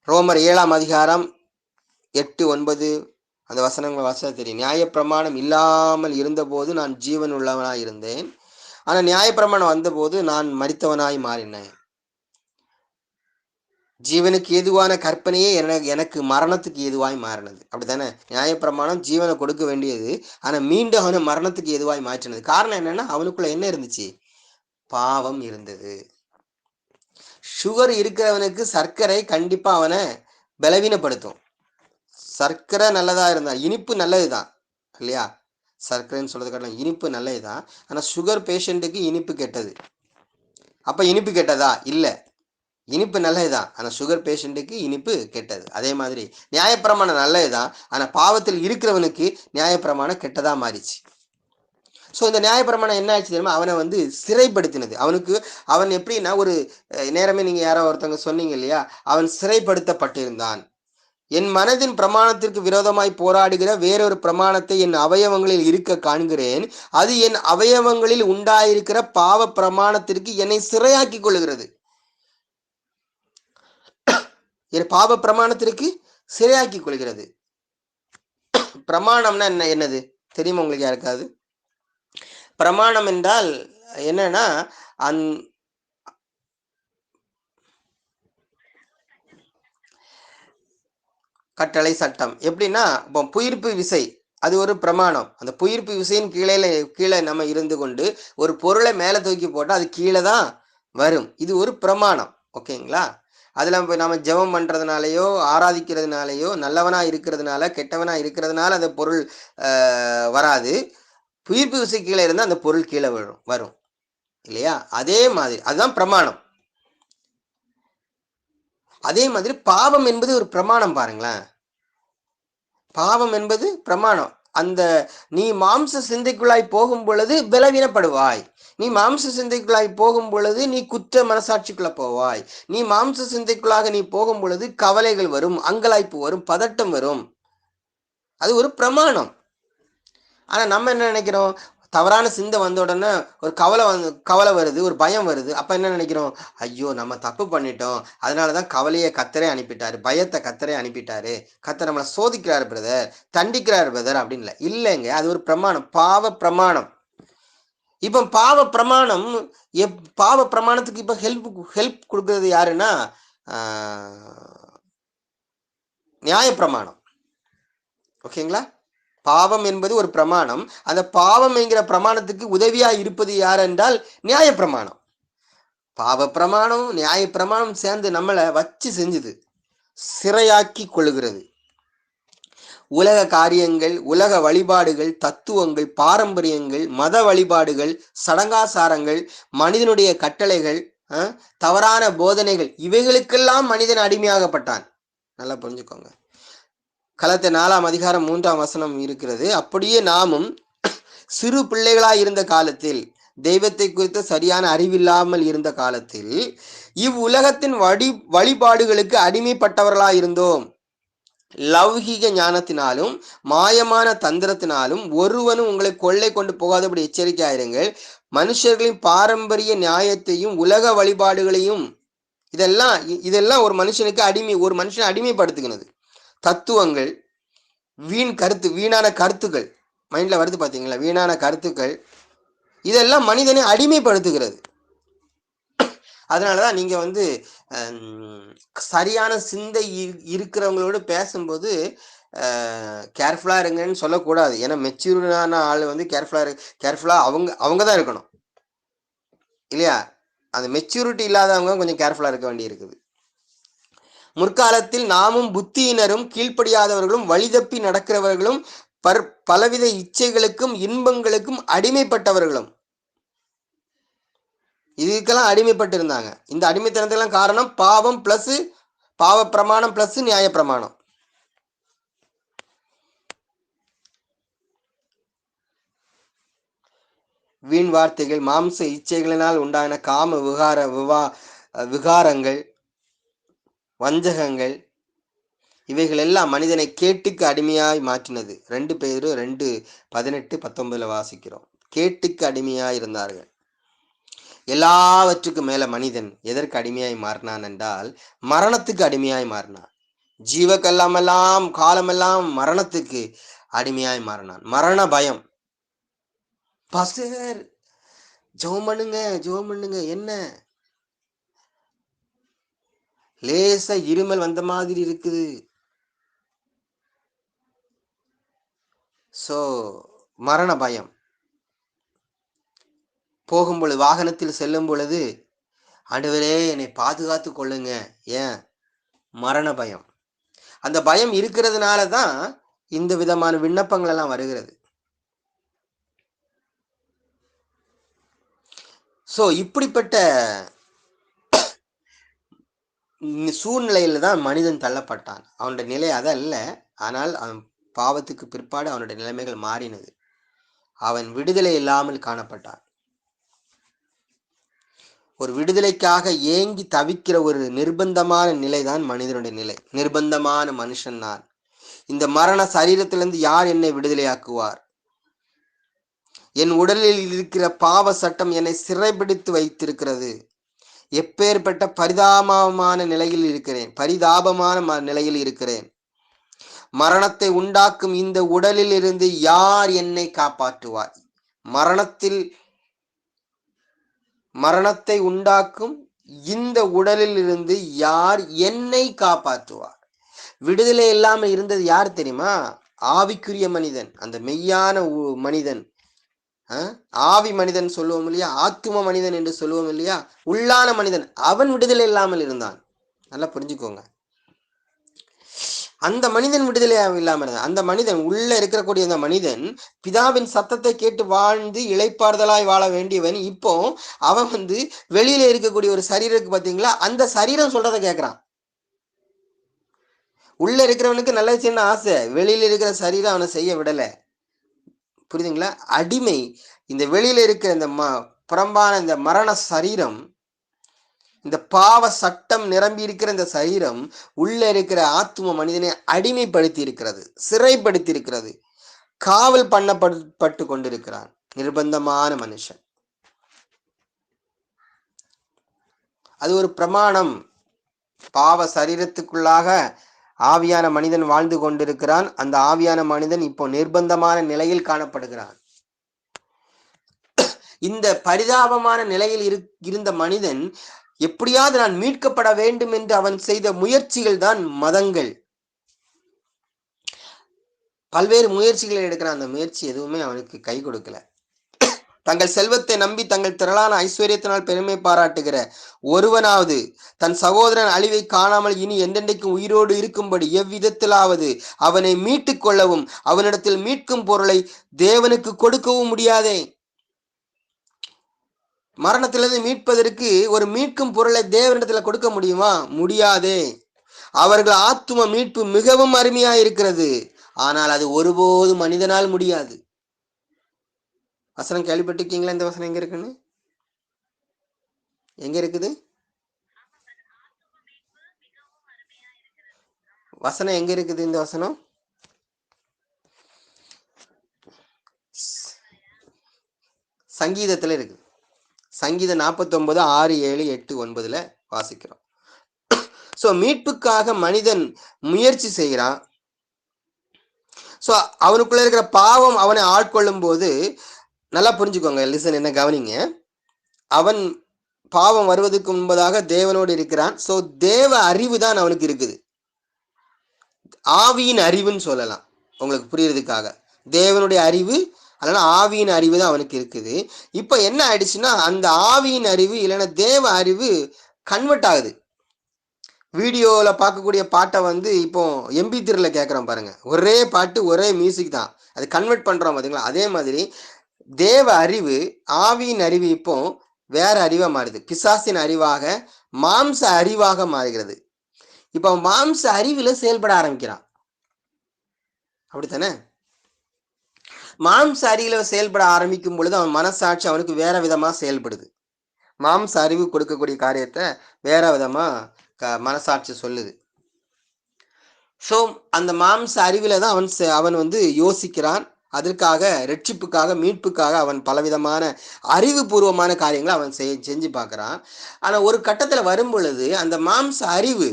ரோமர் 7ஆம் அதிகாரம் 8, 9 அந்த வசனங்கள் வாசா தெரியும். நியாயப்பிரமாணம் இல்லாமல் இருந்தபோது நான் ஜீவன் உள்ளவனாய் இருந்தேன், ஆனா நியாயப்பிரமாணம் வந்தபோது நான் மரித்தவனாய் மாறினேன். ஜீவனுக்கு ஏதுவான கற்பனையே எனக்கு மரணத்துக்கு ஏதுவாய் மாறினது. அப்படித்தானே? நியாயப்பிரமாணம் ஜீவனை கொடுக்க வேண்டியது, ஆனா மீண்டும் அவனை மரணத்துக்கு ஏதுவாய் மாற்றினது. காரணம் என்னன்னா அவனுக்குள்ள என்ன இருந்துச்சு? பாவம் இருந்தது. சுகர் இருக்கிறவனுக்கு சர்க்கரை கண்டிப்பா அவனை பலவீனப்படுத்தும். சர்க்கரை நல்லதா இருந்தா, இனிப்பு நல்லதுதான் இல்லையா? சர்க்கரைன்னு சொல்றது காரணம் இனிப்பு நல்லதுதான், ஆனா சுகர் பேஷண்ட்டுக்கு இனிப்பு கெட்டது. அப்ப இனிப்பு கெட்டதா? இல்லை, இனிப்பு நல்லதுதான், ஆனா சுகர் பேஷண்ட்டுக்கு இனிப்பு கெட்டது. அதே மாதிரி நியாயப்பிரமாணம் நல்லதுதான், ஆனா பாவத்தில் இருக்கிறவனுக்கு நியாயப்பிரமாணம் கெட்டதா மாறிச்சு. ஸோ இந்த நியாயப்பிரமாணம் என்ன ஆச்சு தெரியுமா? அவனை சிறைப்படுத்தினது. அவன் எப்படின்னா, ஒரு நேரமே நீங்க யாரோ ஒருத்தவங்க சொன்னீங்க இல்லையா, அவன் சிறைப்படுத்தப்பட்டிருந்தான். என் மனதின் பிரமாணத்திற்கு விரோதமாய் போராடுகிற வேறொரு பிரமாணத்தை என் அவயவங்களில் இருக்க காண்கிறேன். அது என் அவயவங்களில் உண்டாயிருக்கிற பாவ பிரமாணத்திற்கு என்னை சிறையாக்கி கொள்ளுகிறது. என் பாவ பிரமாணத்திற்கு சிறையாக்கி கொள்கிறது. பிரமாணம்னா என்னது தெரியுமா உங்களுக்கு யாருக்காவது? பிரமாணம் என்றால் என்னன்னா கட்டளை சட்டம். எப்படின்னா இப்போ புயிர்ப்பு விசை அது ஒரு பிரமாணம். அந்த புயிர்ப்பு விசையின் கீழே நம்ம இருந்து கொண்டு ஒரு பொருளை மேலே தூக்கி போட்டால் அது கீழே தான் வரும். இது ஒரு பிரமாணம். ஓகேங்களா? அதில் நம்ம ஜெபம் பண்ணுறதுனாலையோ ஆராதிக்கிறதுனாலையோ நல்லவனா இருக்கிறதுனால கெட்டவனா இருக்கிறதுனால அந்த பொருள் வராது. புயிர்ப்பு விசை கீழே இருந்தால் அந்த பொருள் கீழே வரும் இல்லையா? அதே மாதிரி அதுதான் பிரமாணம். அதே மாதிரி பாவம் என்பது ஒரு பிரமாணம். பாருங்களேன், பாவம் என்பது பிரமாணம். அந்த நீ மாம்ச சிந்தைக்குள்ளாய் போகும் பொழுது பலவீனப்படுவாய். நீ மாம்ச சிந்தைக்குள்ளாய் போகும் பொழுது நீ குற்ற மனசாட்சிக்குள்ள போவாய். நீ மாம்ச சிந்தைக்குள்ளாக நீ போகும் பொழுது கவலைகள் வரும், அங்கலாய்ப்பு வரும், பதட்டம் வரும். அது ஒரு பிரமாணம். ஆனா நம்ம என்ன நினைக்கிறோம்? தவறான சிந்தை வந்த உடனே ஒரு கவலை வருது, ஒரு பயம் வருது. அப்ப என்ன நினைக்கிறோம்? ஐயோ நம்ம தப்பு பண்ணிட்டோம், அதனாலதான் கவலையை கத்தரே அனுப்பிட்டாரு, பயத்தை கத்தரே அனுப்பிட்டாரு, கத்தர் நம்மளை சோதிக்கிறார் பிரதர், தண்டிக்கிறார் பிரதர் அப்படின்னு இல்லைங்க. அது ஒரு பிரமாணம், பாவ பிரமாணம். இப்ப பாவ பிரமாணத்துக்கு இப்ப ஹெல்ப் கொடுக்கறது யாருன்னா நியாய பிரமாணம். ஓகேங்களா? பாவம் என்பது ஒரு பிரமாணம். அந்த பாவம் என்கிற பிரமாணத்துக்கு உதவியா இருப்பது யார் என்றால் நியாய பிரமாணம். பாவ பிரமாணம் நியாய பிரமாணம் சேர்ந்து நம்மளை வச்சு செஞ்சுது, சிறையாக்கி கொள்ளுகிறது. உலக காரியங்கள், உலக வழிபாடுகள், தத்துவங்கள், பாரம்பரியங்கள், மத வழிபாடுகள், சடங்காசாரங்கள், மனிதனுடைய கட்டளைகள், தவறான போதனைகள், இவைகளுக்கெல்லாம் மனிதன் அடிமையாகப்பட்டான். நல்லா புரிஞ்சுக்கோங்க. கலத்தை 4ஆம் அதிகாரம் 3ஆம் வசனம் இருக்கிறது. அப்படியே நாமும் சிறு பிள்ளைகளாய் இருந்த காலத்தில், தெய்வத்தை குறித்த சரியான அறிவில்லாமல் இருந்த காலத்தில் இவ்வுலகத்தின் வழிபாடுகளுக்கு அடிமைப்பட்டவர்களாய் இருந்தோம். லௌகிக ஞானத்தினாலும் மாயமான தந்திரத்தினாலும் ஒருவனும் உங்களை கொள்ளை கொண்டு போகாதபடி எச்சரிக்கையாயிருங்கள். மனுஷர்களின் பாரம்பரிய நியாயத்தையும் உலக வழிபாடுகளையும் இதெல்லாம் ஒரு மனுஷனை அடிமைப்படுத்துகிறது. தத்துவங்கள், வீணான கருத்துக்கள் மைண்ட்ல வருது பாத்தீங்களா? வீணான கருத்துக்கள் இதெல்லாம் மனிதனை அடிமைப்படுத்துகிறது. அதனாலதான் நீங்க சரியான சிந்தை இருக்கிறவங்களோட பேசும்போது கேர்ஃபுல்லா இருங்கன்னு சொல்லக்கூடாது. ஏன்னா மெச்சூர்டான ஆள் கேர்ஃபுல்லா அவங்க தான் இருக்கணும் இல்லையா? அந்த மெச்சூரிட்டி இல்லாதவங்க கொஞ்சம் கேர்ஃபுல்லா இருக்க வேண்டி இருக்குது. முற்காலத்தில் நாமும் புத்தியினரும் கீழ்ப்படியாதவர்களும் வழிதப்பி நடக்கிறவர்களும் பலவித இச்சைகளுக்கும் இன்பங்களுக்கும் அடிமைப்பட்டவர்களும், இதுக்கெல்லாம் அடிமைப்பட்டு இருந்தாங்க. இந்த அடிமைத்தனத்துக்கெல்லாம் காரணம் பாவம் பிளஸ் பாவ பிரமாணம் பிளஸ் நியாய பிரமாணம். வீண் வார்த்தைகள், மாம்ச இச்சைகளினால் உண்டான காம விகாரங்கள், வஞ்சகங்கள், இவைகள் எல்லாம் மனிதனை கேட்டுக்கு அடிமையாய் மாற்றினது. 2 பேரு 2:18-19 வாசிக்கிறோம். கேட்டுக்கு அடிமையாய் இருந்தார்கள். எல்லாவற்றுக்கும் மேல மனிதன் எதற்கு அடிமையாய் மாறினான் என்றால் மரணத்துக்கு அடிமையாய் மாறினான். ஜீவக்கெல்லாமெல்லாம் காலமெல்லாம் மரணத்துக்கு அடிமையாய் மாறினான். மரண பயம். பாஸ்டர் ஜெபம் பண்ணுங்க, என்ன லேசா இருமல் வந்த மாதிரி இருக்குது. சோ மரண பயம். போகும் பொழுது, வாகனத்தில் செல்லும் பொழுது, ஆண்டவரே என்னை பாதுகாத்து கொள்ளுங்க. ஏன்? மரண பயம். அந்த பயம் இருக்கிறதுனால தான் இந்த விதமான விண்ணப்பங்கள் எல்லாம் வருகிறது. சோ இப்படிப்பட்ட சூழ்நிலையில தான் மனிதன் தள்ளப்பட்டான். அவனுடைய நிலை அதல்ல. ஆனால் அவன் பாவத்துக்கு பிற்பாடு அவனுடைய நிலைமைகள் மாறினது. அவன் விடுதலை இல்லாமல் காணப்பட்டான். ஒரு விடுதலைக்காக ஏங்கி தவிக்கிற ஒரு நிர்பந்தமான நிலைதான் மனிதனுடைய நிலை. நிர்பந்தமான மனுஷன் நான். இந்த மரண சரீரத்திலிருந்து யார் என்னை விடுதலையாக்குவார்? என் உடலில் இருக்கிற பாவ சட்டம் என்னை சிறைபிடித்து வைத்திருக்கிறது. எப்பேற்பட்ட பரிதாபமான நிலையில் இருக்கிறேன். மரணத்தை உண்டாக்கும் இந்த உடலில் இருந்து யார் என்னை காப்பாற்றுவார்? மரணத்தை உண்டாக்கும் இந்த உடலில் இருந்து யார் என்னை காப்பாற்றுவார்? விடுதலை இல்லாமல் இருந்தது யார் தெரியுமா? ஆவிக்குரிய மனிதன், அந்த மெய்யான மனிதன். ஆவி மனிதன் சொல்லுவோம் இல்லையா, ஆத்தும மனிதன் என்று சொல்லுவோம் இல்லையா, உள்ளான மனிதன். அவன் விடுதலை இல்லாமல் இருந்தான். நல்லா புரிஞ்சுக்கோங்க. அந்த மனிதன் விடுதலை இல்லாமல் இருந்தான். அந்த மனிதன் உள்ள இருக்கக்கூடிய அந்த மனிதன் பிதாவின் சத்தத்தை கேட்டு வாழ்ந்து இளைப்பாறுதலாய் வாழ வேண்டியவன். இப்போ அவன் வெளியில இருக்கக்கூடிய ஒரு சரீரத்துக்கு பார்த்தீங்களா, அந்த சரீரம் சொல்றதை கேட்கிறான். உள்ள இருக்கிறவனுக்கு நல்ல சின்ன ஆசை, வெளியில இருக்கிற சரீரம் அவனை செய்ய விடலை. புரியுதுங்களா? அடிமை இந்த வெளியில இருக்கிற இந்த புறம்பான இந்த மரண சரீரம், இந்த பாவ சட்டம் நிரம்பி இருக்கிற இந்த சரீரம் உள்ள இருக்கிற ஆத்தும மனிதனை அடிமைப்படுத்தி இருக்கிறது, சிறைப்படுத்தி இருக்கிறது, காவல் பண்ணப்பட்டு கொண்டிருக்கிறான். நிர்பந்தமான மனுஷன். அது ஒரு பிரமாணம். பாவ சரீரத்துக்குள்ளாக ஆவியான மனிதன் வாழ்ந்து கொண்டிருக்கிறான். அந்த ஆவியான மனிதன் இப்போ நிர்பந்தமான நிலையில் காணப்படுகிறான். இந்த பரிதாபமான நிலையில் இருந்த மனிதன் எப்படியாவது நான் மீட்கப்பட வேண்டும் என்று அவன் செய்த முயற்சிகள் தான் மதங்கள். பல்வேறு முயற்சிகளை எடுக்கிறான். அந்த முயற்சி எதுவுமே அவனுக்கு கை கொடுக்கல. தங்கள் செல்வத்தை நம்பி தங்கள் திரளான ஐஸ்வர்யத்தினால் பெருமை பாராட்டுகிற ஒருவனாவது தன் சகோதரன் அழிவை காணாமல் இனி என்றென்றைக்கும் உயிரோடு இருக்கும்படி எவ்விதத்திலாவது அவனை மீட்டுக் கொள்ளவும் அவனிடத்தில் மீட்கும் பொருளை தேவனுக்கு கொடுக்கவும் முடியாதே. மரணத்திலிருந்து மீட்பதற்கு ஒரு மீட்கும் பொருளை தேவனிடத்துல கொடுக்க முடியுமா? முடியாதே. அவர்கள் ஆத்தும மீட்பு மிகவும் அருமையா இருக்கிறது. ஆனால் அது ஒருபோது மனிதனால் முடியாது. வசனம் கேள்விப்பட்டிருக்கீங்களா? இந்த வசனம் எங்க இருக்குன்னு? எங்க இருக்குது வசனம்? எங்க இருக்குது இந்த வசனம்? சங்கீதத்துல இருக்குது. சங்கீதம் 49 6 7 8 9 வாசிக்கிறோம். சோ மீட்புக்காக மனிதன் முயற்சி செய்கிறான். சோ அவனுக்குள்ள இருக்கிற பாவம் அவனை ஆட்கொள்ளும் போது, நல்லா புரிஞ்சுக்கோங்க, லிசன், என்ன கவனிங்க. அவன் பாவம் வருவதற்கு முன்பதாக தேவனோடு இருக்கிறான். சோ தேவ அறிவு தான் அவனுக்கு இருக்குது. ஆவியின் அறிவுன்னு சொல்லலாம் உங்களுக்கு புரியறதுக்காக. தேவனுடைய அறிவு, அதனால ஆவியின் அறிவு தான் அவனுக்கு இருக்குது. இப்ப என்ன ஆயிடுச்சுன்னா, அந்த ஆவியின் அறிவு இல்லைன்னா தேவ அறிவு கன்வெர்ட் ஆகுது. வீடியோல பார்க்கக்கூடிய பாட்டை இப்போ MP3ல கேட்குறோம் பாருங்க, ஒரே பாட்டு ஒரே மியூசிக் தான், அது கன்வெர்ட் பண்றோம் பார்த்தீங்களா? அதே மாதிரி தேவ அறிவு, ஆவியின் அறிவு இப்போ வேற அறிவா மாறுது. பிசாசின் அறிவாக, மாம்ச அறிவாக மாறுகிறது. இப்ப மாம்ச அறிவுல செயல்பட ஆரம்பிக்கிறான். அப்படித்தானே? மாம்ச அறிவுல செயல்பட ஆரம்பிக்கும் பொழுது அவன் மனசாட்சி அவனுக்கு வேற விதமா செயல்படுது. மாம்ச அறிவு கொடுக்கக்கூடிய காரியத்தை வேற விதமா மனசாட்சி சொல்லுது. ஸோ அந்த மாம்ச அறிவுல தான் அவன் யோசிக்கிறான். அதற்காக ரட்சிப்புக்காக, மீட்புக்காக அவன் பலவிதமான அறிவுபூர்வமான காரியங்களை அவன் செஞ்சு பார்க்குறான். ஆனால் ஒரு கட்டத்தில் வரும் பொழுது அந்த மாம்ச அறிவை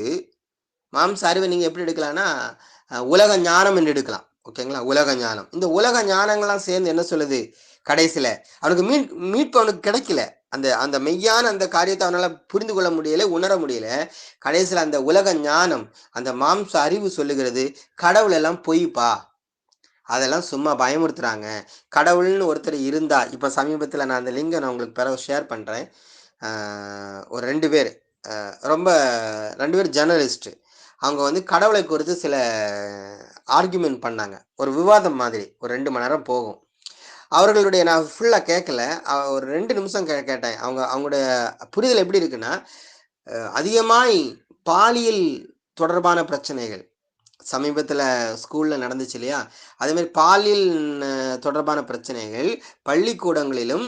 நீங்கள் எப்படி எடுக்கலாம்னா, உலக ஞானம் என்று எடுக்கலாம். ஓகேங்களா? உலக ஞானம். இந்த உலக ஞானங்கள்லாம் சேர்ந்து என்ன சொல்லுது? கடைசியில் அவனுக்கு மீட்பு அவனுக்கு கிடைக்கல. அந்த மெய்யான அந்த காரியத்தை அவனால் புரிந்து கொள்ள முடியல, உணர முடியல. கடைசியில் அந்த உலக ஞானம், அந்த மாம்ச அறிவு சொல்லுகிறது, கடவுள் எல்லாம் பொய்ப்பா, அதெல்லாம் சும்மா பயமுறுத்துறாங்க. கடவுள்னு ஒருத்தர் இருந்தா, இப்போ சமீபத்தில் நான் அந்த லிங்கை நான் உங்களுக்கு பிறகு ஷேர் பண்ணுறேன். ஒரு 2 பேர், ரொம்ப 2 பேர் ஜேர்னலிஸ்ட். அவங்க கடவுளை குறித்து சில ஆர்கியூமெண்ட் பண்ணாங்க. ஒரு விவாதம் மாதிரி ஒரு 2 மணி நேரம் போகும். அவர்களுடைய, நான் ஃபுல்லாக கேட்கல, ஒரு 2 நிமிஷம் கேட்டேன். அவங்களுடைய புரிதல் எப்படி இருக்குன்னா, அதிகமாய் பாலியல் தொடர்பான பிரச்சனைகள், சமீபத்தில் ஸ்கூலில் நடந்துச்சு இல்லையா? அதேமாதிரி பாலியல் தொடர்பான பிரச்சனைகள் பள்ளிக்கூடங்களிலும்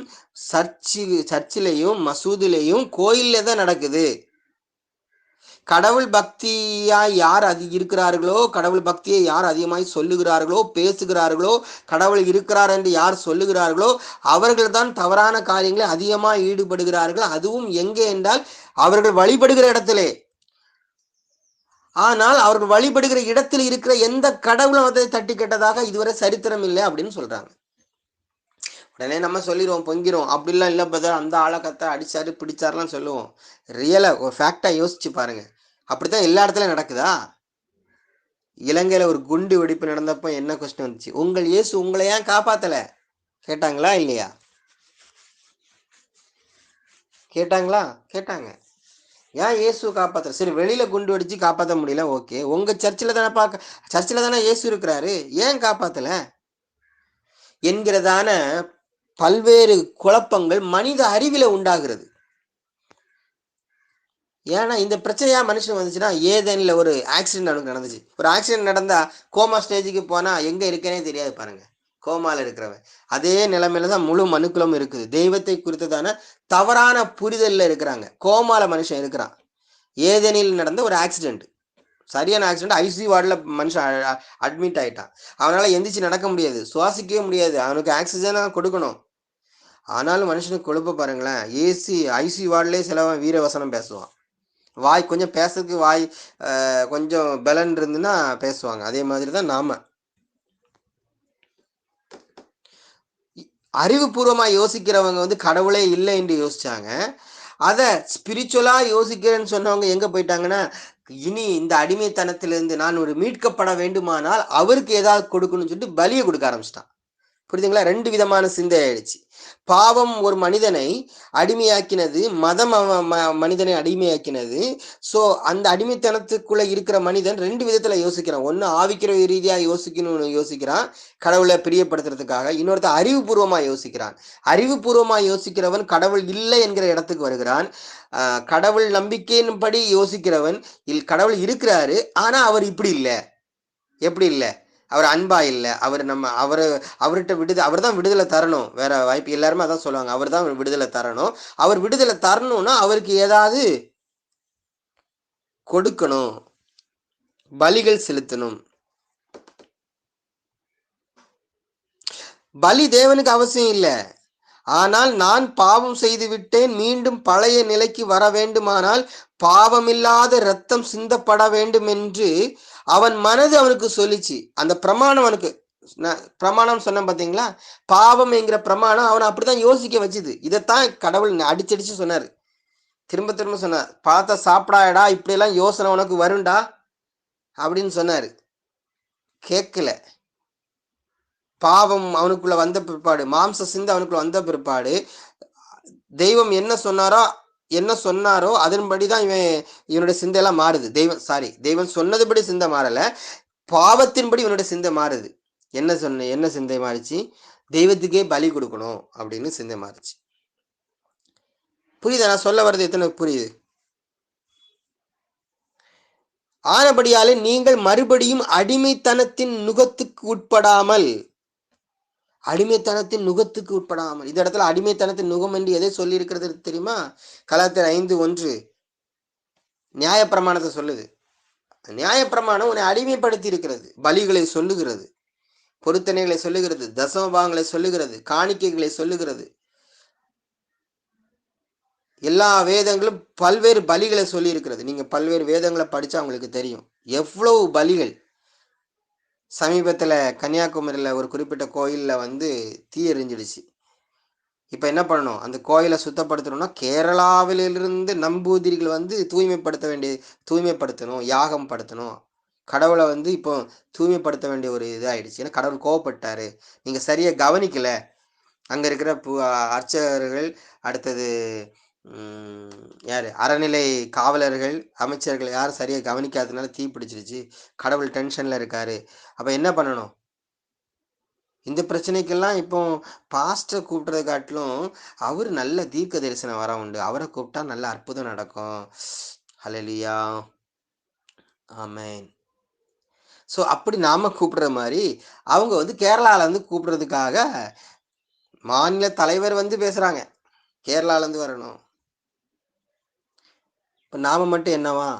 சர்ச்சிலையும் மசூதிலையும் கோயிலில் தான் நடக்குது. கடவுள் பக்தியாய் யார் இருக்கிறார்களோ, கடவுள் பக்தியை யார் அதிகமாய் சொல்லுகிறார்களோ, பேசுகிறார்களோ, கடவுள் இருக்கிறார் என்று யார் சொல்லுகிறார்களோ, அவர்கள் தான் தவறான காரியங்களை அதிகமாக ஈடுபடுகிறார்கள். அதுவும் எங்கே என்றால் அவர்கள் வழிபடுகிற இடத்திலே. ஆனால் அவர்கள் வழிபடுகிற இடத்தில் இருக்கிற எந்த கடவுளும் அதை தட்டி கேட்டதாக இதுவரை சரித்திரம் இல்லை அப்படின்னு சொல்றாங்க. உடனே நம்ம சொல்லிடுவோம், பொங்கிரும், அப்படிலாம் இல்லை பதர், அந்த ஆளை கத்த அடிச்சாரு பிடிச்சாருலாம் சொல்லுவோம். ரியலா ஒரு ஃபேக்டா யோசிச்சு பாருங்க. அப்படித்தான் எல்லா இடத்துலயும் நடக்குதா? இலங்கையில ஒரு குண்டு வெடிப்பு நடந்தப்ப என்ன கொஸ்டின் வந்துச்சு? உங்கள் இயேசு உங்களை ஏன் காப்பாத்தல கேட்டாங்களா இல்லையா? கேட்டாங்களா? கேட்டாங்க. ஏன் இயேசு காப்பாத்துற? சரி, வெளியில குண்டு வெடிச்சு காப்பாற்ற முடியல, ஓகே. உங்க சர்ச்சில் தானே சர்ச்சில் தானே இயேசு இருக்கிறாரு, ஏன் காப்பாத்தல என்கிறதான பல்வேறு குழப்பங்கள் மனித அறிவில உண்டாகிறது. ஏன்னா இந்த பிரச்சனையா மனுஷன் வந்துச்சுன்னா, ஏதேன்ல ஒரு ஆக்சிடென்ட் அவனுக்கு நடந்துச்சு. ஒரு ஆக்சிடென்ட் நடந்தா கோமா ஸ்டேஜுக்கு போனா எங்க இருக்கேனே தெரியாது பாருங்க, கோமால இருக்கிறவன். அதே நிலைமையில தான் முழு மனுக்குலம் இருக்குது. தெய்வத்தை குறித்ததான தவறான புரிதல்ல இருக்கிறாங்க. கோமால மனுஷன் இருக்கிறான். ஏதேனில் நடந்த ஒரு ஆக்சிடென்ட், சரியான ஆக்சிடென்ட். ஐசியூ வார்டில் மனுஷன் அட்மிட் ஆயிட்டான். அவனால எந்திரிச்சு நடக்க முடியாது, சுவாசிக்கவே முடியாது, அவனுக்கு ஆக்சிஜனா கொடுக்கணும். ஆனாலும் மனுஷனுக்கு கொழுப்ப பாருங்களேன். ஐசியூ வார்டிலே சிலவன் வீரவசனம் பேசுவான். வாய் கொஞ்சம் பேசுறதுக்கு வாய் கொஞ்சம் பலன் இருந்துன்னா பேசுவாங்க. அதே மாதிரி தான் நாம அறிவுபூர்வமாக யோசிக்கிறவங்க வந்து கடவுளே இல்லை என்று யோசிச்சாங்க. அதை ஸ்பிரிச்சுவலா யோசிக்கிறேன்னு சொன்னவங்க எங்க போயிட்டாங்கன்னா, இனி இந்த அடிமைத்தனத்திலிருந்து நான் ஒரு மீட்கப்பட வேண்டுமானால் அவருக்கு ஏதாவது கொடுக்கணும்னு சொல்லிட்டு பலியை கொடுக்க ஆரம்பிச்சிட்டான். புரியுதுங்களா? ரெண்டு விதமான சிந்தை ஆயிடுச்சு. பாவம் ஒரு மனிதனை அடிமையாக்கினது, மதம் மனிதனை அடிமையாக்கினது. ஸோ அந்த அடிமைத்தனத்துக்குள்ள இருக்கிற மனிதன் ரெண்டு விதத்துல யோசிக்கிறான். ஒன்று ஆவிக்கிற ரீதியா யோசிக்கணும்னு யோசிக்கிறான், கடவுளை பிரியப்படுத்துறதுக்காக. இன்னொருத்த அறிவுபூர்வமா யோசிக்கிறான். அறிவுபூர்வமா யோசிக்கிறவன் கடவுள் இல்லை என்கிற இடத்துக்கு வருகிறான். கடவுள் நம்பிக்கையின்படி யோசிக்கிறவன் கடவுள் இருக்கிறாரு, ஆனா அவர் இப்படி இல்லை. எப்படி இல்லை? அவர் அன்பா இல்லை. அவர் அவர்கிட்ட அவர் தான் விடுதலை தரணும், வேற வாய்ப்பு. எல்லாருமே அதான் சொல்லுவாங்க, அவர் தான் விடுதலை தரணும். அவர் விடுதலை தரணும்னா அவருக்கு ஏதாவது கொடுக்கணும், பலிகள் செலுத்தணும். பலி தேவனுக்கு அவசியம் இல்லை. ஆனால் நான் பாவம் செய்து விட்டேன், மீண்டும் பழைய நிலைக்கு வர வேண்டுமானால் பாவமில்லாத இரத்தம் சிந்தப்பட வேண்டும் என்று அவன் மனது அவனுக்கு சொல்லிச்சு. அந்த பிரமாணம் அவனுக்கு, பிரமாணம் சொன்ன பார்த்தீங்களா, பாவம் என்கிற பிரமாணம் அவனை அப்படித்தான் யோசிக்க வச்சுது. இதைத்தான் கடவுள் அடிச்சடிச்சு சொன்னார், திரும்ப திரும்ப சொன்னார். பழத்தை சாப்பிடாடா, இப்படியெல்லாம் யோசனை உனக்கு வருண்டா அப்படின்னு சொன்னாரு. கேட்கல. பாவம் அவனுக்குள்ள வந்த பிற்பாடு, மாம்ச சிந்தை அவனுக்குள்ள வந்த பிற்பாடு, தெய்வம் என்ன சொன்னாரோ அதன்படிதான் இவனுடைய சிந்தையெல்லாம் மாறுது. தெய்வம் சொன்னதுபடி சிந்தை மாறல, பாவத்தின்படி இவனுடைய சிந்தை மாறுது. என்ன சிந்தை மாறிச்சு? தெய்வத்துக்கே பலி கொடுக்கணும் அப்படின்னு சிந்தை மாறிச்சு. புரியுதா நான் சொல்ல வர்றது? எத்தனை புரியுது? ஆனபடியாலே நீங்கள் மறுபடியும் அடிமைத்தனத்தின் நுகத்துக்கு உட்படாமல், இந்த இடத்துல அடிமைத்தனத்தின் நுகம் என்று எதை சொல்லி இருக்கிறது தெரியுமா? கலாத்தியர் 5:1 நியாயப்பிரமாணத்தை சொல்லுது. நியாயப்பிரமாணம் உன்னை அடிமைப்படுத்தி இருக்கிறது. பலிகளை சொல்லுகிறது, பொருத்தனைகளை சொல்லுகிறது, தசமபாகங்களை சொல்லுகிறது, காணிக்கைகளை சொல்லுகிறது. எல்லா வேதங்களும் பல்வேறு பலிகளை சொல்லி இருக்கிறது. நீங்க பல்வேறு வேதங்களை படிச்சா உங்களுக்கு தெரியும் எவ்வளவு பலிகள். சமீபத்துல கன்னியாகுமரியில ஒரு குறிப்பிட்ட கோயில்ல வந்து தீ எரிஞ்சிடுச்சு. இப்ப என்ன பண்ணணும்? அந்த கோயிலை சுத்தப்படுத்தணும்னா கேரளாவிலிருந்து நம்பூதிரிகள் வந்து தூய்மைப்படுத்தணும், யாகம் படுத்தணும். கடவுளை வந்து இப்போ தூய்மைப்படுத்த வேண்டிய ஒரு இதாயிடுச்சு. ஏன்னா கடவுள் கோவப்பட்டாரு, நீங்க சரியா கவனிக்கல. அங்க இருக்கிற அர்ச்சகர்கள், அடுத்தது யாரு அறநிலை காவலர்கள், அமைச்சர்கள் யாரும் சரியா கவனிக்காததுனால தீ பிடிச்சிருச்சு. கடவுள் டென்ஷன்ல இருக்காரு. அப்ப என்ன பண்ணணும்? இந்த பிரச்சனைக்கெல்லாம் இப்போ பாஸ்டர் கூப்பிடுறத காட்டிலும் அவர் நல்ல தீர்க்க தரிசனம் வர உண்டு, அவரை கூப்பிட்டா நல்ல அற்புதம் நடக்கும். ஹல்லேலூயா, ஆமென். ஸோ அப்படி நாம கூப்பிடுற மாதிரி அவங்க வந்து கேரளால இருந்து கூப்பிடுறதுக்காக மாநில தலைவர் வந்து பேசுறாங்க, கேரளால இருந்து வரணும். இப்போ நாம மட்டும் என்னவா,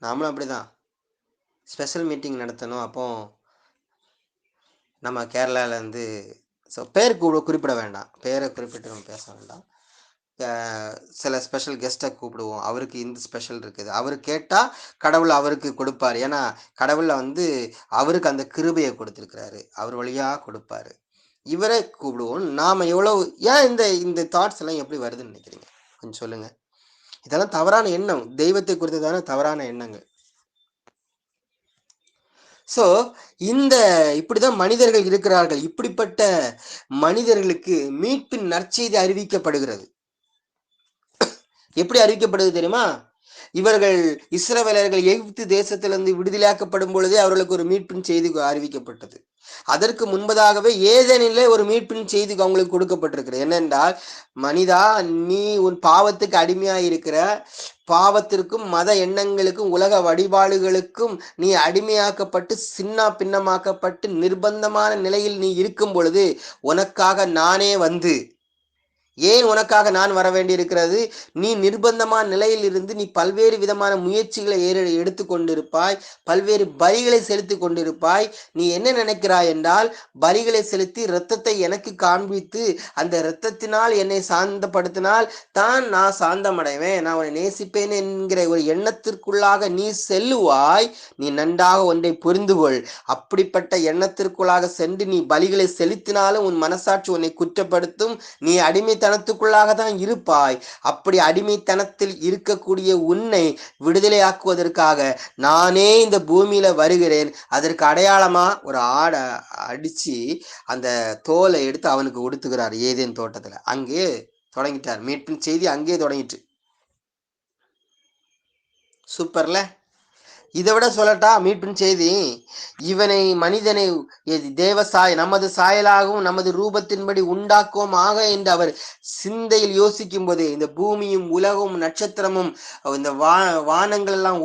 நாமளும் அப்படிதான் ஸ்பெஷல் மீட்டிங் நடத்தணும். அப்போ நம்ம கேரளாலேருந்து, ஸோ பேர் குறிப்பிட வேண்டாம், பேரை குறிப்பிட்டு நம்ம பேச வேண்டாம். சில ஸ்பெஷல் கெஸ்ட்டை கூப்பிடுவோம், அவருக்கு இந்த ஸ்பெஷல் இருக்குது, அவர் கேட்டால் கடவுள் அவருக்கு கொடுப்பார். ஏன்னா கடவுளை வந்து அவருக்கு அந்த கிருபையை கொடுத்துருக்கிறாரு, அவர் வழியாக கொடுப்பாரு. இவரை கூப்பிடுவோம். நாம் எவ்வளவு ஏன் இந்த இந்த தாட்ஸ் எல்லாம் எப்படி வருதுன்னு நினைக்கிறீங்க? கொஞ்சம் சொல்லுங்கள். இதெல்லாம் தவறான எண்ணம், தெய்வத்தை குறித்ததான தவறான எண்ணங்கள். ஸோ இந்த இப்படிதான் மனிதர்கள் இருக்கிறார்கள். இப்படிப்பட்ட மனிதர்களுக்கு மீட்பின் நற்செய்தி அறிவிக்கப்படுகிறது. எப்படி அறிவிக்கப்படுது தெரியுமா? இவர்கள் இஸ்ரவேலர்கள் எகிப்து தேசத்திலிருந்து விடுதலையாக்கப்படும் பொழுதே அவர்களுக்கு ஒரு மீட்பின் செய்தி அறிவிக்கப்பட்டது. அதற்கு முன்பதாகவே ஏதேனிலே ஒரு மீட்பின் செய்தி அவங்களுக்கு கொடுக்கப்பட்டிருக்கிறது. என்னென்றால், மனிதா, நீ உன் பாவத்துக்கு அடிமையா இருக்கிற, பாவத்திற்கும் மத எண்ணங்களுக்கும் உலக வழிபாடுகளுக்கும் நீ அடிமையாக்கப்பட்டு சின்ன பின்னமாக்கப்பட்டு நிர்பந்தமான நிலையில் நீ இருக்கும் பொழுது உனக்காக நானே வந்து, ஏன் உனக்காக நான் வர வேண்டி இருக்கிறது? நீ நிர்பந்தமான நிலையில் இருந்து நீ பல்வேறு விதமான முயற்சிகளை எடுத்து கொண்டிருப்பாய், பல்வேறு பலிகளை செலுத்தி கொண்டிருப்பாய். நீ என்ன நினைக்கிறாய் என்றால், பலிகளை செலுத்தி இரத்தத்தை எனக்கு காண்பித்து அந்த இரத்தத்தினால் என்னை சாந்தப்படுத்தினால் தான் நான் சாந்தமடைவேன், நான் உன்னை நேசிப்பேன் என்கிற ஒரு எண்ணத்திற்குள்ளாக நீ செல்லுவாய். நீ நன்றாக ஒன்றை புரிந்து கொள், அப்படிப்பட்ட எண்ணத்திற்குள்ளாக சென்று நீ பலிகளை செலுத்தினாலும் உன் மனசாட்சி உன்னை குற்றப்படுத்தும், நீ அடிமைத்தனத்துக்குள்ளாக தான் இருப்பாய். அப்படி அடிமைத்தனத்தில் இருக்கக்கூடிய உன்னை விடுதலையாக்குவதற்காக நானே இந்த பூமியில வருகிறேன். அதற்கு அடையாளமா ஒரு ஆடை அடிச்சு அந்த தோலை எடுத்து அவனுக்கு உடுத்துகிறார் ஏதேன் தோட்டத்துல. அங்கே தொடங்கிட்டார் மீட்பின் செய்தி, அங்கே தொடங்கிட்டு. சூப்பர்ல. இதை விட சொல்லட்டா மீட்பின் செய்தி? இவனை மனிதனை தேவசாய் நமது சாயலாகவும் நமது ரூபத்தின்படி உண்டாக்குவோம் ஆக என்று அவர் சிந்தையில் யோசிக்கும் போதே, இந்த பூமியும் உலகமும் நட்சத்திரமும் இந்த வானங்கள் எல்லாம்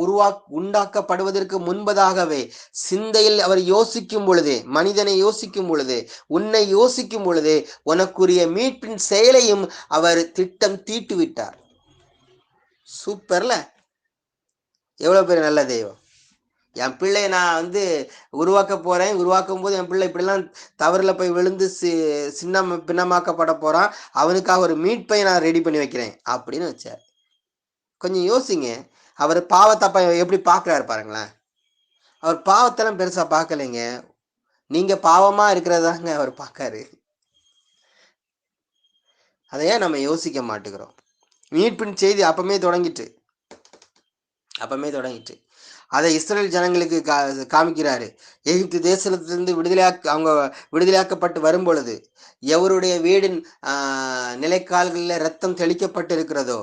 உண்டாக்கப்படுவதற்கு முன்பதாகவே சிந்தையில் அவர் யோசிக்கும் பொழுதே, மனிதனை யோசிக்கும் பொழுதே, உன்னை யோசிக்கும் பொழுதே உனக்குரிய மீட்பின் செயலையும் அவர் திட்டம் தீட்டு விட்டார். சூப்பர்ல. எவ்வளவு பேர் நல்ல தெய்வம். என் பிள்ளைய நான் வந்து உருவாக்க போறேன், உருவாக்கும் போது என் பிள்ளை இப்படிலாம் தவறுல போய் விழுந்து சின்ன பின்னமாக்கப்பட போறான், அவனுக்காக ஒரு மீட்பை நான் ரெடி பண்ணி வைக்கிறேன் அப்படின்னு வச்சார். கொஞ்சம் யோசிங்க, அவர் பாவத்தை எப்படி பார்க்கிறாரு பாருங்களேன். அவர் பாவத்தெல்லாம் பெருசா பார்க்கலைங்க, நீங்க பாவமா இருக்கிறதாங்க அவர் பார்க்காரு. அதையே நம்ம யோசிக்க மாட்டேங்கிறோம். மீட்பின் செய்தி அப்பமே தொடங்கிட்டு அதை இஸ்ரேல் ஜனங்களுக்கு காமிக்கிறாரு. எகிப்து தேசத்திலிருந்து அவங்க விடுதலையாக்கப்பட்டு வரும் பொழுது எவருடைய வீடின் நிலைக்கால்களில் ரத்தம் தெளிக்கப்பட்டு இருக்கிறதோ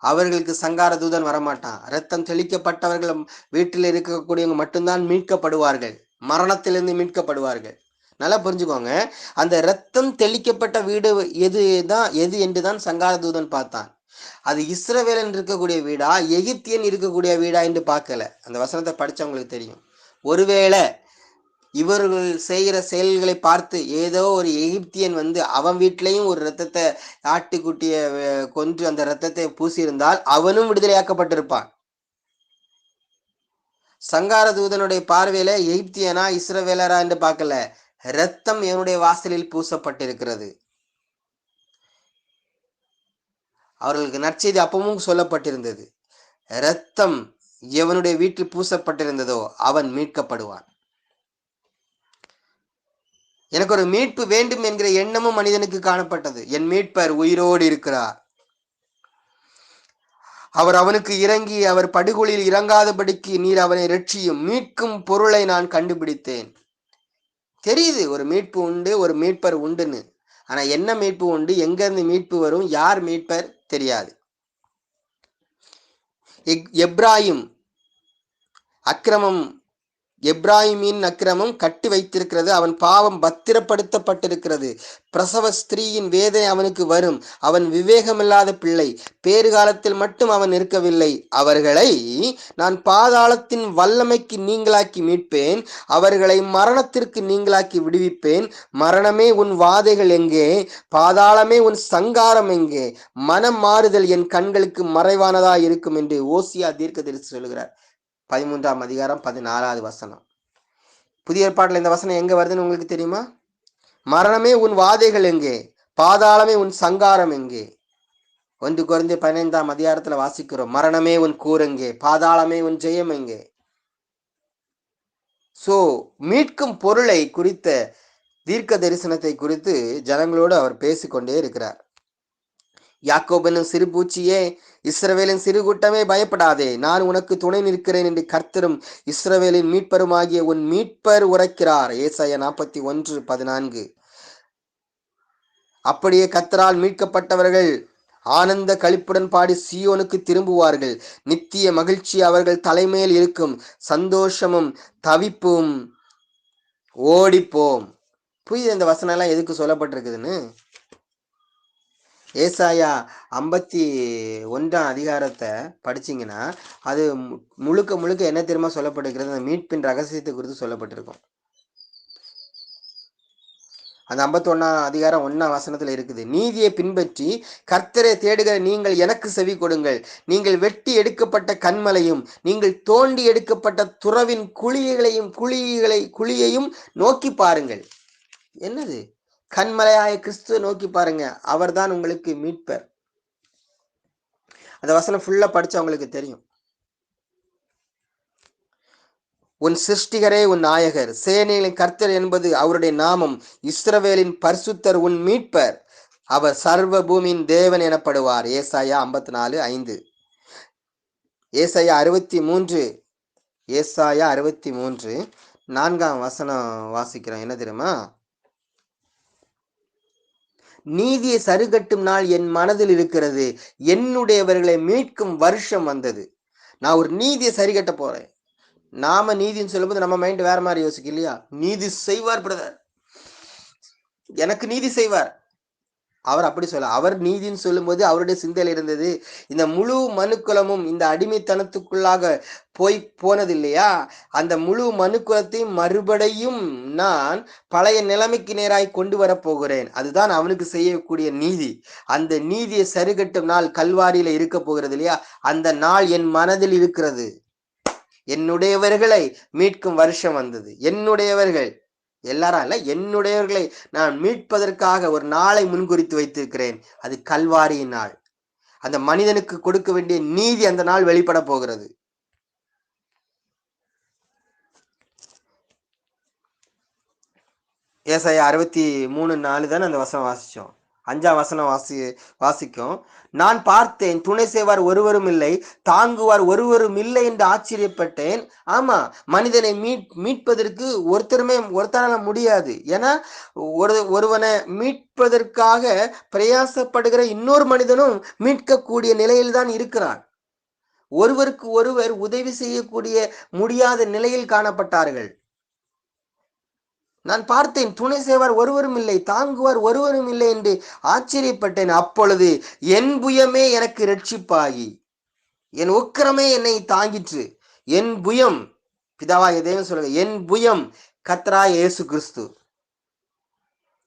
அவர்களுக்கு சங்கார தூதன் வரமாட்டான். ரத்தம் தெளிக்கப்பட்டவர்கள் வீட்டில் இருக்கக்கூடியவங்க மட்டும்தான் மீட்கப்படுவார்கள், மரணத்திலிருந்து மீட்கப்படுவார்கள். நல்லா புரிஞ்சுக்கோங்க. அந்த ரத்தம் தெளிக்கப்பட்ட வீடு எது என்றுதான் சங்கார தூதன் பார்த்தான். அது இஸ்ரவேலன் இருக்கக்கூடிய வீடா எகிப்தியன் இருக்கக்கூடிய வீடா என்று பார்க்கல. அந்த வசனத்தை படிச்சவங்களுக்கு தெரியும். ஒருவேளை இவர்கள் செய்கிற செயல்களை பார்த்து ஏதோ ஒரு எகிப்தியன் வந்து அவன் வீட்டிலையும் ஒரு ரத்தத்தை ஆட்டுக்குட்டிய கொன்று அந்த ரத்தத்தை பூசியிருந்தால் அவனும் விடுதலையாக்கப்பட்டிருப்பான். சங்கார தூதனுடைய பார்வையில எகிப்தியனா இஸ்ரவேலரா என்று பார்க்கல, ரத்தம் என்னுடைய வாசலில் பூசப்பட்டிருக்கிறது. அவர்களுக்கு நற்செய்தி அப்பவும் சொல்லப்பட்டிருந்தது, இரத்தம் எவனுடைய வீட்டில் பூசப்பட்டிருந்ததோ அவன் மீட்கப்படுவான். எனக்கு ஒரு மீட்பு வேண்டும் என்கிற எண்ணமும் மனிதனுக்கு காணப்பட்டது. என் மீட்பர் உயிரோடு இருக்கிறார், அவர் அவனுக்கு இறங்கி அவர் படுகொலியில் இறங்காதபடிக்கு நீர் அவனை ரட்சியும், மீட்கும் பொருளை நான் கண்டுபிடித்தேன். தெரியுது ஒரு மீட்பு உண்டு, ஒரு மீட்பர் உண்டுன்னு. ஆனா என்ன மீட்பு உண்டு, எங்க இருந்து மீட்பு வரும், யார் மீட்பர் தெரியாது. எப்ராயிம் அக்கிரமம் எப்ராஹிமின் அக்கிரமம் கட்டி வைத்திருக்கிறது, அவன் பாவம் பத்திரப்படுத்தப்பட்டிருக்கிறது. பிரசவ ஸ்திரீயின் வேதனை அவனுக்கு வரும். அவன் விவேகமில்லாத பிள்ளை. பேறு காலத்தில் மட்டும் அவன் இருக்கவில்லை. அவர்களை நான் பாதாளத்தின் வல்லமைக்கு நீங்களாக்கி மீட்பேன், அவர்களை மரணத்திற்கு நீங்களாக்கி விடுவிப்பேன். மரணமே உன் வாதைகள் எங்கே? பாதாளமே உன் சங்காரம் எங்கே? மனம் மாறுதல் என் கண்களுக்கு மறைவானதா இருக்கும் என்று ஓசியா தீர்க்கதரிசி சொல்கிறார். 13ஆம் அதிகாரம் 14வது வசனம். புதிய ஏற்பாட்டில் இந்த வசனம் எங்க வருதுன்னு உங்களுக்கு தெரியுமா? மரணமே உன் வாதைகள் எங்கே? பாதாளமே உன் சங்காரம் எங்கே? 1 கொரிந்தியர் 15ஆம் அதிகாரத்துல வாசிக்கிறோம், மரணமே உன் கூரெங்கே? பாதாளமே உன் ஜெயம் எங்கே? சோ மீட்கும் பொருளை குறித்த தீர்க்க தரிசனத்தை குறித்து ஜனங்களோடு அவர் பேசிக்கொண்டே இருக்கிறார். யாக்கோபெனும் சிறு பூச்சியே, இஸ்ரவேலின் சிறு கூட்டமே, பயப்படாதே, நான் உனக்கு துணை நிற்கிறேன் என்று கர்த்தரும் இஸ்ரவேலின் மீட்பருமாகிய உன் மீட்பர் உரைக்கிறார். ஏசாயா 41:14. அப்படியே கர்த்தரால் மீட்கப்பட்டவர்கள் ஆனந்த களிப்புடன் பாடி சீயோனுக்கு திரும்புவார்கள். நித்திய மகிழ்ச்சி அவர்கள் தலைமையில் இருக்கும். சந்தோஷமும் தவிப்பும் ஓடிப்போம். புரியுது இந்த வசனம் எல்லாம் எதுக்கு சொல்லப்பட்டிருக்குதுன்னு? ஏசாயா 51ஆம் அதிகாரத்தை படிச்சீங்கன்னா அது முழுக்க முழுக்க என்ன தெரியுமா சொல்லப்பட்டிருக்கிறது? அந்த மீட்பின் ரகசியத்தை குறித்து சொல்லப்பட்டிருக்கும். அந்த 51ஆம் அதிகாரம் 1ஆம் வசனத்துல இருக்குது, நீதியை பின்பற்றி கர்த்தரை தேடுகிற நீங்கள் எனக்கு செவி கொடுங்கள். நீங்கள் வெட்டி எடுக்கப்பட்ட கன்மலையும் நீங்கள் தோண்டி எடுக்கப்பட்ட துறவின் குழியையும் நோக்கி பாருங்கள். என்னது? கண்மலையாய கிறிஸ்துவை நோக்கி பாருங்க, அவர்தான் உங்களுக்கு மீட்பர். அந்த வசனம் ஃபுல்லா படிச்சா உங்களுக்கு தெரியும். உன் சிருஷ்டிகரே உன் நாயகர், சேனைகளின் கர்த்தர் என்பது அவருடைய நாமம். இஸ்ரவேலின் பரிசுத்தர் உன் மீட்பர், அவர் சர்வ பூமியின் தேவன் எனப்படுவார். ஏசாயா 54:5. ஏசாயா 63 4ஆம் வசனம் வாசிக்கிறோம். என்ன தெரியுமா? நீதியை சரிகட்டும் நாள் என் மனதில் இருக்கிறது, என்னுடையவர்களை மீட்கும் வருஷம் வந்தது. நான் ஒரு நீதியை சரிகட்ட போறேன். நாம நீதின்னு சொல்லும்போது நம்ம மைண்ட் வேற மாதிரி யோசிக்க இல்லையா? நீதி செய்வார் பிரதர், எனக்கு நீதி செய்வார். அவர் அப்படி சொல்ல, அவர் நீதின்னு சொல்லும்போது அவருடைய சிந்தையில் இருந்தது இந்த முழு மனுக்குலமும் இந்த அடிமைத்தனத்துக்குள்ளாக போனது இல்லையா? அந்த முழு மனுக்குலத்தையும் மறுபடியும் நான் பழைய நிலைமைக்கு நேராய் கொண்டு வர போகிறேன். அதுதான் அவனுக்கு செய்யக்கூடிய நீதி. அந்த நீதியை சரிகட்டும் நாள் கல்வாரியில இருக்க போகிறது இல்லையா? அந்த நாள் என் மனதில் இருக்கிறது. என்னுடையவர்களை மீட்கும் வருஷம் வந்தது. என்னுடையவர்கள் எல்லாரும் அல்ல, என்னுடையவர்களை நான் மீட்பதற்காக ஒரு நாளை முன்குறித்து வைத்திருக்கிறேன். அது கல்வாரியின் நாள். அந்த மனிதனுக்கு கொடுக்க வேண்டிய நீதி அந்த நாள் வெளிப்பட போகிறது. ஏசாயா 63:4 தானே அந்த வசனம் வாசிச்சோம். 5ஆம் வசனம் வாசிக்கும், நான் பார்த்தேன், துணை செய்வார் ஒருவரும் இல்லை, தாங்குவார் ஒருவரும் இல்லை என்று ஆச்சரியப்பட்டேன். ஆமா, மனிதனை மீட்பதற்கு ஒருத்தரால முடியாது. ஏன்னா ஒருவனை மீட்பதற்காக பிரயாசப்படுகிற இன்னொரு மனிதனும் மீட்கக்கூடிய நிலையில் தான் இருக்கிறான். ஒருவருக்கு ஒருவர் உதவி செய்யக்கூடிய முடியாத நிலையில் காணப்பட்டார்கள். நான் பார்த்தேன், துணை செய்வார் ஒருவரும் இல்லை, தாங்குவார் ஒருவரும் இல்லை என்று ஆச்சரியப்பட்டேன். அப்பொழுது என் புயமே எனக்கு இரட்சிப்பாகி என் உக்கிரமே என்னை தாங்கிற்று. என் புயம், பிதாவாகிய தேவன் சொல்லுங்க, என் புயம் கர்த்தராகிய இயேசு கிறிஸ்து.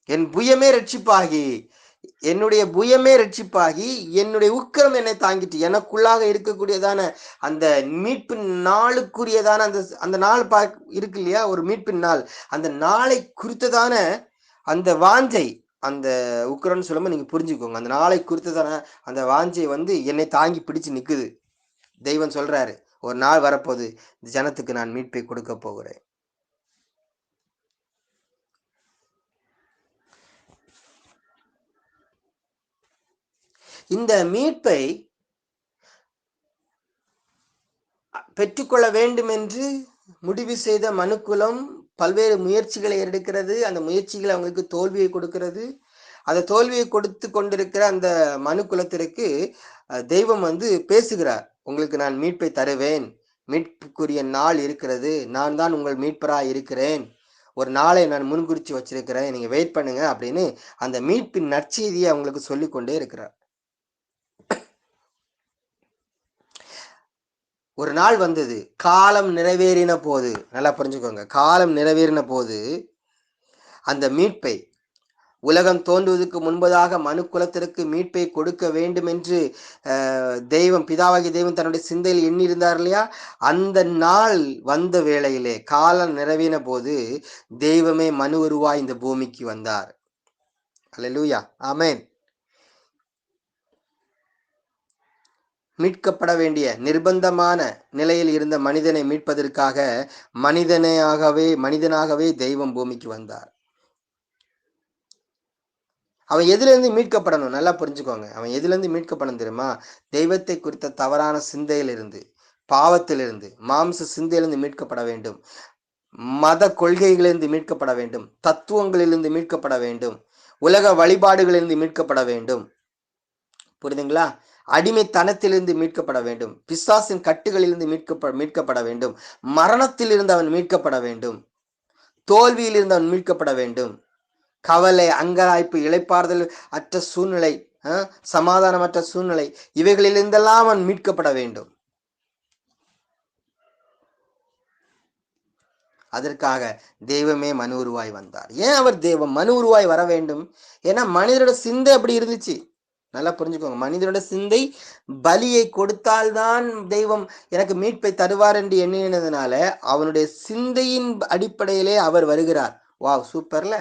என் புயமே இரட்சிப்பாகி, என்னுடைய புயமே இரட்சிப்பாகி என்னுடைய உக்கிரம் என்னை தாங்கிட்டு, எனக்குள்ளாக இருக்கக்கூடியதான அந்த மீட்பின் நாளுக்குரியதான அந்த நாள் இருக்கு இல்லையா? ஒரு மீட்பின் நாள், அந்த நாளை குறித்ததான அந்த வாஞ்சை, அந்த உக்கிரம்னு சொல்லும்போது நீங்க புரிஞ்சுக்கோங்க, அந்த நாளை குறித்ததான அந்த வாஞ்சை என்னை தாங்கி பிடிச்சு நிக்குது. தெய்வம் சொல்றாரு, ஒரு நாள் வரப்போது ஜனத்துக்கு நான் மீட்பை கொடுக்க போகிறேன். இந்த மீட்பை பெற்றுக்கொள்ள வேண்டும் என்று முடிவு செய்த மனுக்குலம் பல்வேறு முயற்சிகளை எடுக்கிறது. அந்த முயற்சிகளை அவங்களுக்கு தோல்வியை கொடுக்கிறது. அந்த தோல்வியை கொடுத்து கொண்டிருக்கிற அந்த மனுக்குலத்திற்கு தெய்வம் பேசுகிறார், உங்களுக்கு நான் மீட்பை தருவேன், மீட்புக்குரிய நாள் இருக்கிறது, நான் தான் உங்கள் மீட்பராக இருக்கிறேன், ஒரு நாளை நான் முன்குறிச்சு வச்சிருக்கிறேன், நீங்க வெயிட் பண்ணுங்க அப்படின்னு அந்த மீட்பின் நற்செய்தியை அவங்களுக்கு சொல்லிக் கொண்டே இருக்கிறார். ஒரு நாள் வந்தது, காலம் நிறைவேறின போது, நல்லா புரிஞ்சுக்கோங்க, காலம் நிறைவேறின போது அந்த மீட்பை, உலகம் தோன்றுவதற்கு முன்பதாக மனு குலத்திற்கு மீட்பை கொடுக்க வேண்டும் என்று தெய்வம், பிதாவாகிய தெய்வம் தன்னுடைய சிந்தையில் எண்ணியிருந்தார் இல்லையா, அந்த நாள் வந்த வேளையிலே, காலம் நிறைவேறின போது தெய்வமே மனு உருவாய் இந்த பூமிக்கு வந்தார். அல்லேலூயா, ஆமென். மீட்கப்பட வேண்டிய நிர்பந்தமான நிலையில் இருந்த மனிதனை மீட்பதற்காக மனிதனாகவே தெய்வம் பூமிக்கு வந்தார். அவன் எதுல இருந்து மீட்கப்படணும், நல்லா புரிஞ்சுக்கோங்க. அவன் எதுல இருந்து மீட்கப்படணும் தெரியுமா? தெய்வத்தை குறித்த தவறான சிந்தையிலிருந்து, பாவத்திலிருந்து, மாம்ச சிந்தையிலிருந்து மீட்கப்பட வேண்டும், மத கொள்கைகளிலிருந்து மீட்கப்பட வேண்டும், தத்துவங்களிலிருந்து மீட்கப்பட வேண்டும், உலக வழிபாடுகளிலிருந்து மீட்கப்பட வேண்டும். புரியுதுங்களா? அடிமைத்தனத்திலிருந்து மீட்கப்பட வேண்டும், பிசாசின் கட்டுகளிலிருந்து மீட்கப்பட வேண்டும், மரணத்திலிருந்து அவன் மீட்கப்பட வேண்டும், தோல்வியிலிருந்து அவன் மீட்கப்பட வேண்டும், கவலை, அங்கலாய்ப்பு, இளைப்பாறுதல் அற்ற சூழ்நிலை, சமாதானமற்ற சூழ்நிலை, இவைகளிலிருந்தெல்லாம் அவன் மீட்கப்பட வேண்டும். அதற்காக தெய்வமே மனு உருவாய் வந்தார். ஏன் அவர் தெய்வம் மனு உருவாய் வர வேண்டும்? ஏன்னா மனிதனோட சிந்தை அப்படி இருந்துச்சு. நல்லா புரிஞ்சுக்கோங்க, மனிதனோட சிந்தை பலியை கொடுத்தால்தான் தெய்வம் எனக்கு மீட்பை தருவார் என்று எண்ணினதுனால அவனுடைய சிந்தையின் அடிப்படையிலே அவர் வருகிறார். வாவ், சூப்பர்ல,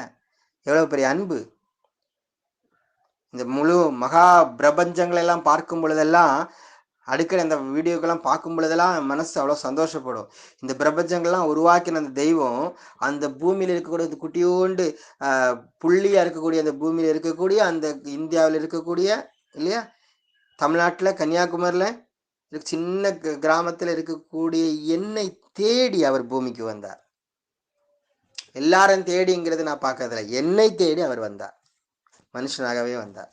எவ்வளவு பெரிய அன்பு! இந்த முழு மகா பிரபஞ்சங்கள் எல்லாம் பார்க்கும் பொழுதெல்லாம், அடிக்கடி அந்த வீடியோக்கெல்லாம் பார்க்கும் பொழுதெல்லாம் மனசு அவ்வளோ சந்தோஷப்படும். இந்த பிரபஞ்சங்கள்லாம் உருவாக்கின அந்த தெய்வம் அந்த பூமியில் இருக்கக்கூடிய குட்டியோண்டு புள்ளியா இருக்கக்கூடிய அந்த பூமியில இருக்கக்கூடிய அந்த இந்தியாவில் இருக்கக்கூடிய இல்லையா, தமிழ்நாட்டில் கன்னியாகுமரியில் சின்ன கிராமத்தில் இருக்கக்கூடிய என்னை தேடி அவர் பூமிக்கு வந்தார். எல்லாரும் தேடிங்கிறது நான் பார்க்கறதில்ல, என்னை தேடி அவர் வந்தார், மனுஷனாகவே வந்தார்.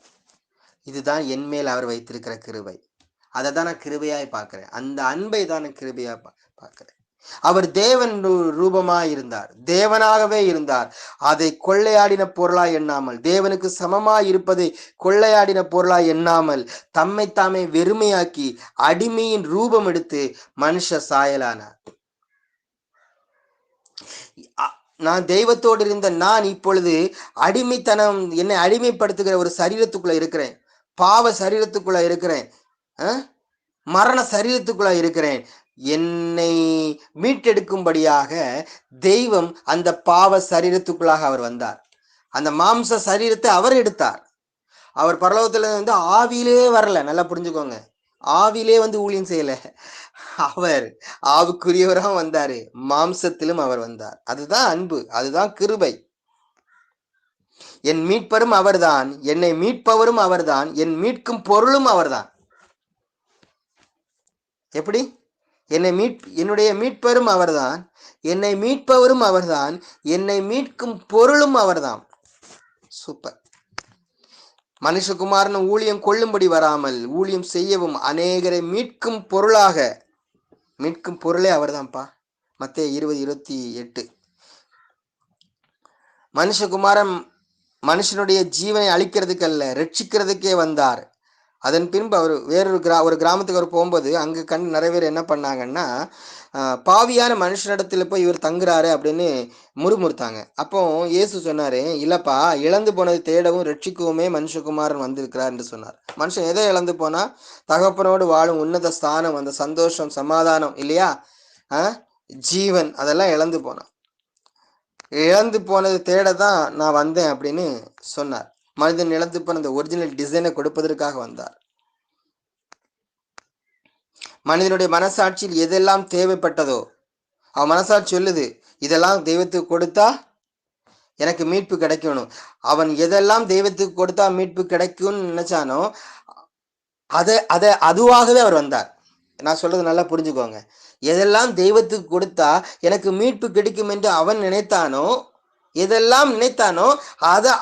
இதுதான் என் மேல் அவர் வைத்திருக்கிற கிருபை. அதை தான் நான் கிருபையாய் பார்க்கிறேன், அந்த அன்பை தான் நான் கிருபையா பார்க்கிறேன். அவர் தேவன் ரூபமாய் இருந்தார், தேவனாகவே இருந்தார். அதை கொள்ளையாடின பொருளாய் எண்ணாமல், தேவனுக்கு சமமாய் இருப்பதை கொள்ளையாடின பொருளாய் எண்ணாமல் தம்மை தாமே வெறுமையாக்கி அடிமையின் ரூபம் எடுத்து மனுஷ சாயலானார். நான் தெய்வத்தோடு இருந்த நான் இப்பொழுது அடிமைத்தனம், என்னை அடிமைப்படுத்துகிற ஒரு சரீரத்துக்குள்ள இருக்கிறேன், பாவ சரீரத்துக்குள்ள இருக்கிறேன், மரண சரீரத்துக்குள்ள இருக்கிறேன். என்னை மீட்டெடுக்கும்படியாக தெய்வம் அந்த பாவ சரீரத்துக்குள்ளாக அவர் வந்தார். அந்த மாம்ச சரீரத்தை அவர் எடுத்தார். அவர் பரலோகத்துல வந்து ஆவியிலே வரல, நல்லா புரிஞ்சுக்கோங்க, ஆவியிலே வந்து ஊழியம் செய்யல, அவர் ஆவுக்குரியவராக வந்தாரு, மாம்சத்திலும் அவர் வந்தார். அதுதான் அன்பு, அதுதான் கிருபை. என் மீட்பரும் அவர்தான், என்னை மீட்பவரும் அவர்தான், என் மீட்கும் பொருளும் அவர்தான். எப்படி? என்னுடைய மீட்பரும் அவர்தான், என்னை மீட்பவரும் அவர்தான், என்னை மீட்கும் பொருளும் அவர்தான். சூப்பர். மனுஷகுமாரன் ஊழியம் கொள்ளும்படி வராமல் ஊழியம் செய்யவும் அநேகரை மீட்கும் பொருளாக, மீட்கும் பொருளே அவர்தான்ப்பா. மத்தேயு 20:28. மனுஷகுமாரன் மனுஷனுடைய ஜீவனை அழிக்கிறதுக்கு அல்ல, ரட்சிக்கிறதுக்கே வந்தார். அதன் பின்பு அவர் ஒரு கிராமத்துக்கு அவர் போகும்போது அங்கே நிறைய பேர் என்ன பண்ணாங்கன்னா, பாவியான மனுஷனிடத்துல போய் இவர் தங்குறாரு அப்படின்னு முறுமுறுத்தாங்க. அப்போ இயேசு சொன்னாரு, இல்லப்பா, இழந்து போனது தேடவும் ரட்சிக்கவுமே மனுஷகுமாரன் வந்திருக்கிறார் என்று சொன்னார். மனுஷன் எதை இழந்து போனா? தகப்பனோடு வாழும் உன்னத ஸ்தானம், அந்த சந்தோஷம், சமாதானம் இல்லையா, ஜீவன், அதெல்லாம் இழந்து போனான். இழந்து போனது தேட தான் நான் வந்தேன் அப்படின்னு சொன்னார். மனிதன் இழந்து போன அந்த ஒரிஜினல் டிசைனை கொடுப்பதற்காக வந்தார். மனிதனுடைய மனசாட்சியில் எதெல்லாம் தேவைப்பட்டதோ, அவன் மனசாட்சி சொல்லுது, இதெல்லாம் தெய்வத்துக்கு கொடுத்தா எனக்கு மீட்பு கிடைக்கணும். அவன் எதெல்லாம் தெய்வத்துக்கு கொடுத்தா மீட்பு கிடைக்கும்னு நினைச்சானோ அதுவாகவே அவர் வந்தார். நான் சொல்றது நல்லா புரிஞ்சுக்கோங்க. எதெல்லாம் தெய்வத்துக்கு கொடுத்தா எனக்கு மீட்பு கிடைக்கும் என்று அவன் நினைத்தானோ, எதெல்லாம் நினைத்தானோ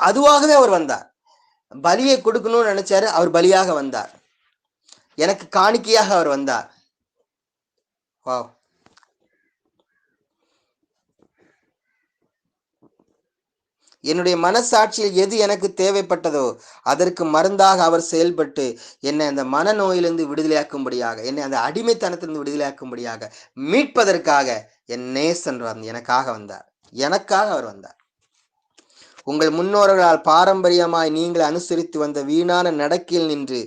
அதுவாகவே அவர் வந்தார். பலியை கொடுக்கணும்னு நினைச்சாரு, அவர் பலியாக வந்தார். எனக்கு காணிக்கையாக அவர் வந்தார். வாவ், என்னுடைய மனசாட்சியில் எது எனக்கு தேவைப்பட்டதோ அதற்கு மருந்தாக அவர் செயல்பட்டு என்னை அந்த மனநோயிலிருந்து விடுதலையாக்கும்படியாக, என்னை அந்த அடிமைத்தனத்திலிருந்து விடுதலையாக்கும்படியாக, மீட்பதற்காக என் நேசன் எனக்காக வந்தார். எனக்காக அவர் வந்தார். உங்கள் முன்னோர்களால் பாரம்பரியமாய் நீங்கள் அனுசரித்து வந்த வீணான நடக்கையில் நின்று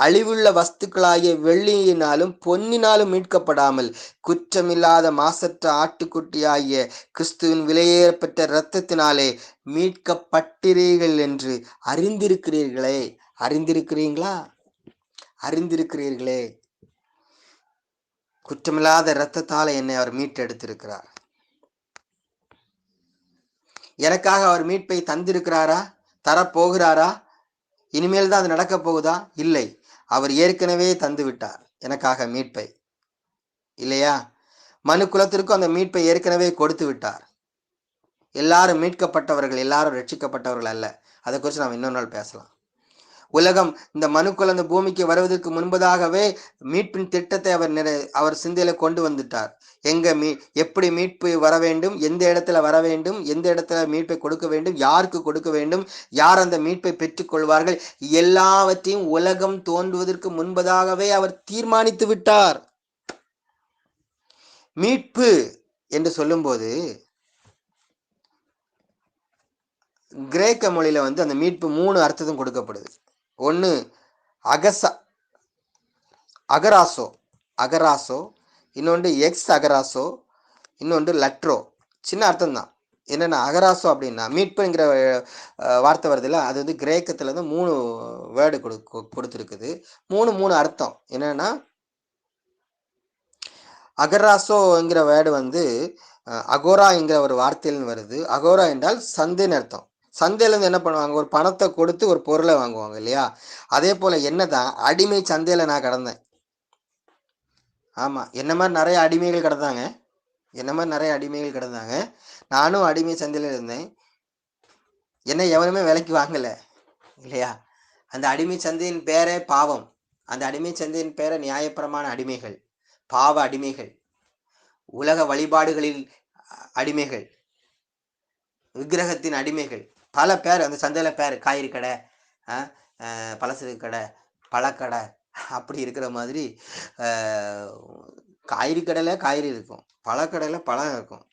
அழிவுள்ள வஸ்துக்களாகிய வெள்ளியினாலும் பொன்னினாலும் மீட்கப்படாமல் குற்றமில்லாத மாசற்ற ஆட்டுக்குட்டியாகிய கிறிஸ்துவின் விலையேறப்பட்ட இரத்தத்தினாலே மீட்கப்பட்டீர்கள் என்று அறிந்திருக்கிறீர்களே. அறிந்திருக்கிறீங்களா? அறிந்திருக்கிறீர்களே. குற்றமில்லாத இரத்தத்தால என்னை அவர் மீட்டெடுத்திருக்கிறார். எனக்காக அவர் மீட்பை தந்திருக்கிறாரா? தரப்போகிறாரா? இனிமேல் தான் அது நடக்க போகுதா? இல்லை, அவர் ஏற்கனவே தந்து விட்டார் எனக்காக மீட்பை, இல்லையா? மனு குலத்திற்கும் அந்த மீட்பை ஏற்கனவே கொடுத்து விட்டார். எல்லாரும் மீட்கப்பட்டவர்கள், எல்லாரும் ரட்சிக்கப்பட்டவர்கள் அல்ல. அதை குறித்து நாம் இன்னொரு நாள் பேசலாம். உலகம், இந்த மனுக்குள் அந்த பூமிக்கு வருவதற்கு முன்பதாகவே மீட்பின் திட்டத்தை அவர் சிந்தையில கொண்டு வந்துட்டார். எப்படி மீட்பு வர வேண்டும், எந்த இடத்துல வர வேண்டும், எந்த இடத்துல மீட்பை கொடுக்க வேண்டும், யாருக்கு கொடுக்க வேண்டும், யார் அந்த மீட்பை பெற்றுக் கொள்வார்கள், எல்லாவற்றையும் உலகம் தோன்றுவதற்கு முன்பதாகவே அவர் தீர்மானித்து விட்டார். மீட்பு என்று சொல்லும்போது கிரேக்க மொழியில அந்த மீட்பு 3 அர்த்தத்தும் கொடுக்கப்படுது. ஒன்று அகராசோ, அகராசோ, இன்னொன்று எக்ஸ் அகராசோ, இன்னொன்று லட்ரோ. சின்ன அர்த்தம் தான். என்னென்ன அகராசோ அப்படின்னா மீட்புங்கிற வார்த்தை வருதுல்ல, அது கிரேக்கத்துல 3 வேர்டு கொடுத்துருக்குது. 3 அர்த்தம். என்னன்னா அகராசோங்கிற வேர்டு அகோரா என்கிற ஒரு வார்த்தையில வருது. அகோரா என்றால் சந்தைன்னு அர்த்தம். சந்தையிலேருந்து என்ன பண்ணுவாங்க, ஒரு பணத்தை கொடுத்து ஒரு பொருளை வாங்குவாங்க இல்லையா? அதே போல என்னதான் அடிமை சந்தையில நான் கிடந்தேன். ஆமா, என்ன மாதிரி நிறைய அடிமைகள் கிடந்தாங்க, என்ன மாதிரி நிறைய அடிமைகள் கிடந்தாங்க. நானும் அடிமை சந்தையில இருந்தேன். என்ன எவனுமே விலைக்கு வாங்கல இல்லையா? அந்த அடிமை சந்தையின் பேரே பாவம். அந்த அடிமை சந்தையின் பேரை நியாயப்பிரமாண அடிமைகள், பாவ அடிமைகள், உலக வழிபாடுகளில் அடிமைகள், விக்கிரகத்தின் அடிமைகள், பல பேர் அந்த சந்தையில பேர். காய்கறி கடை, பலசர கடை, பழக்கடை, அப்படி இருக்கிற மாதிரி காய்கறி கடையில் காய்கறி இருக்கும், பழக்கடையில் பழம் இருக்கும்.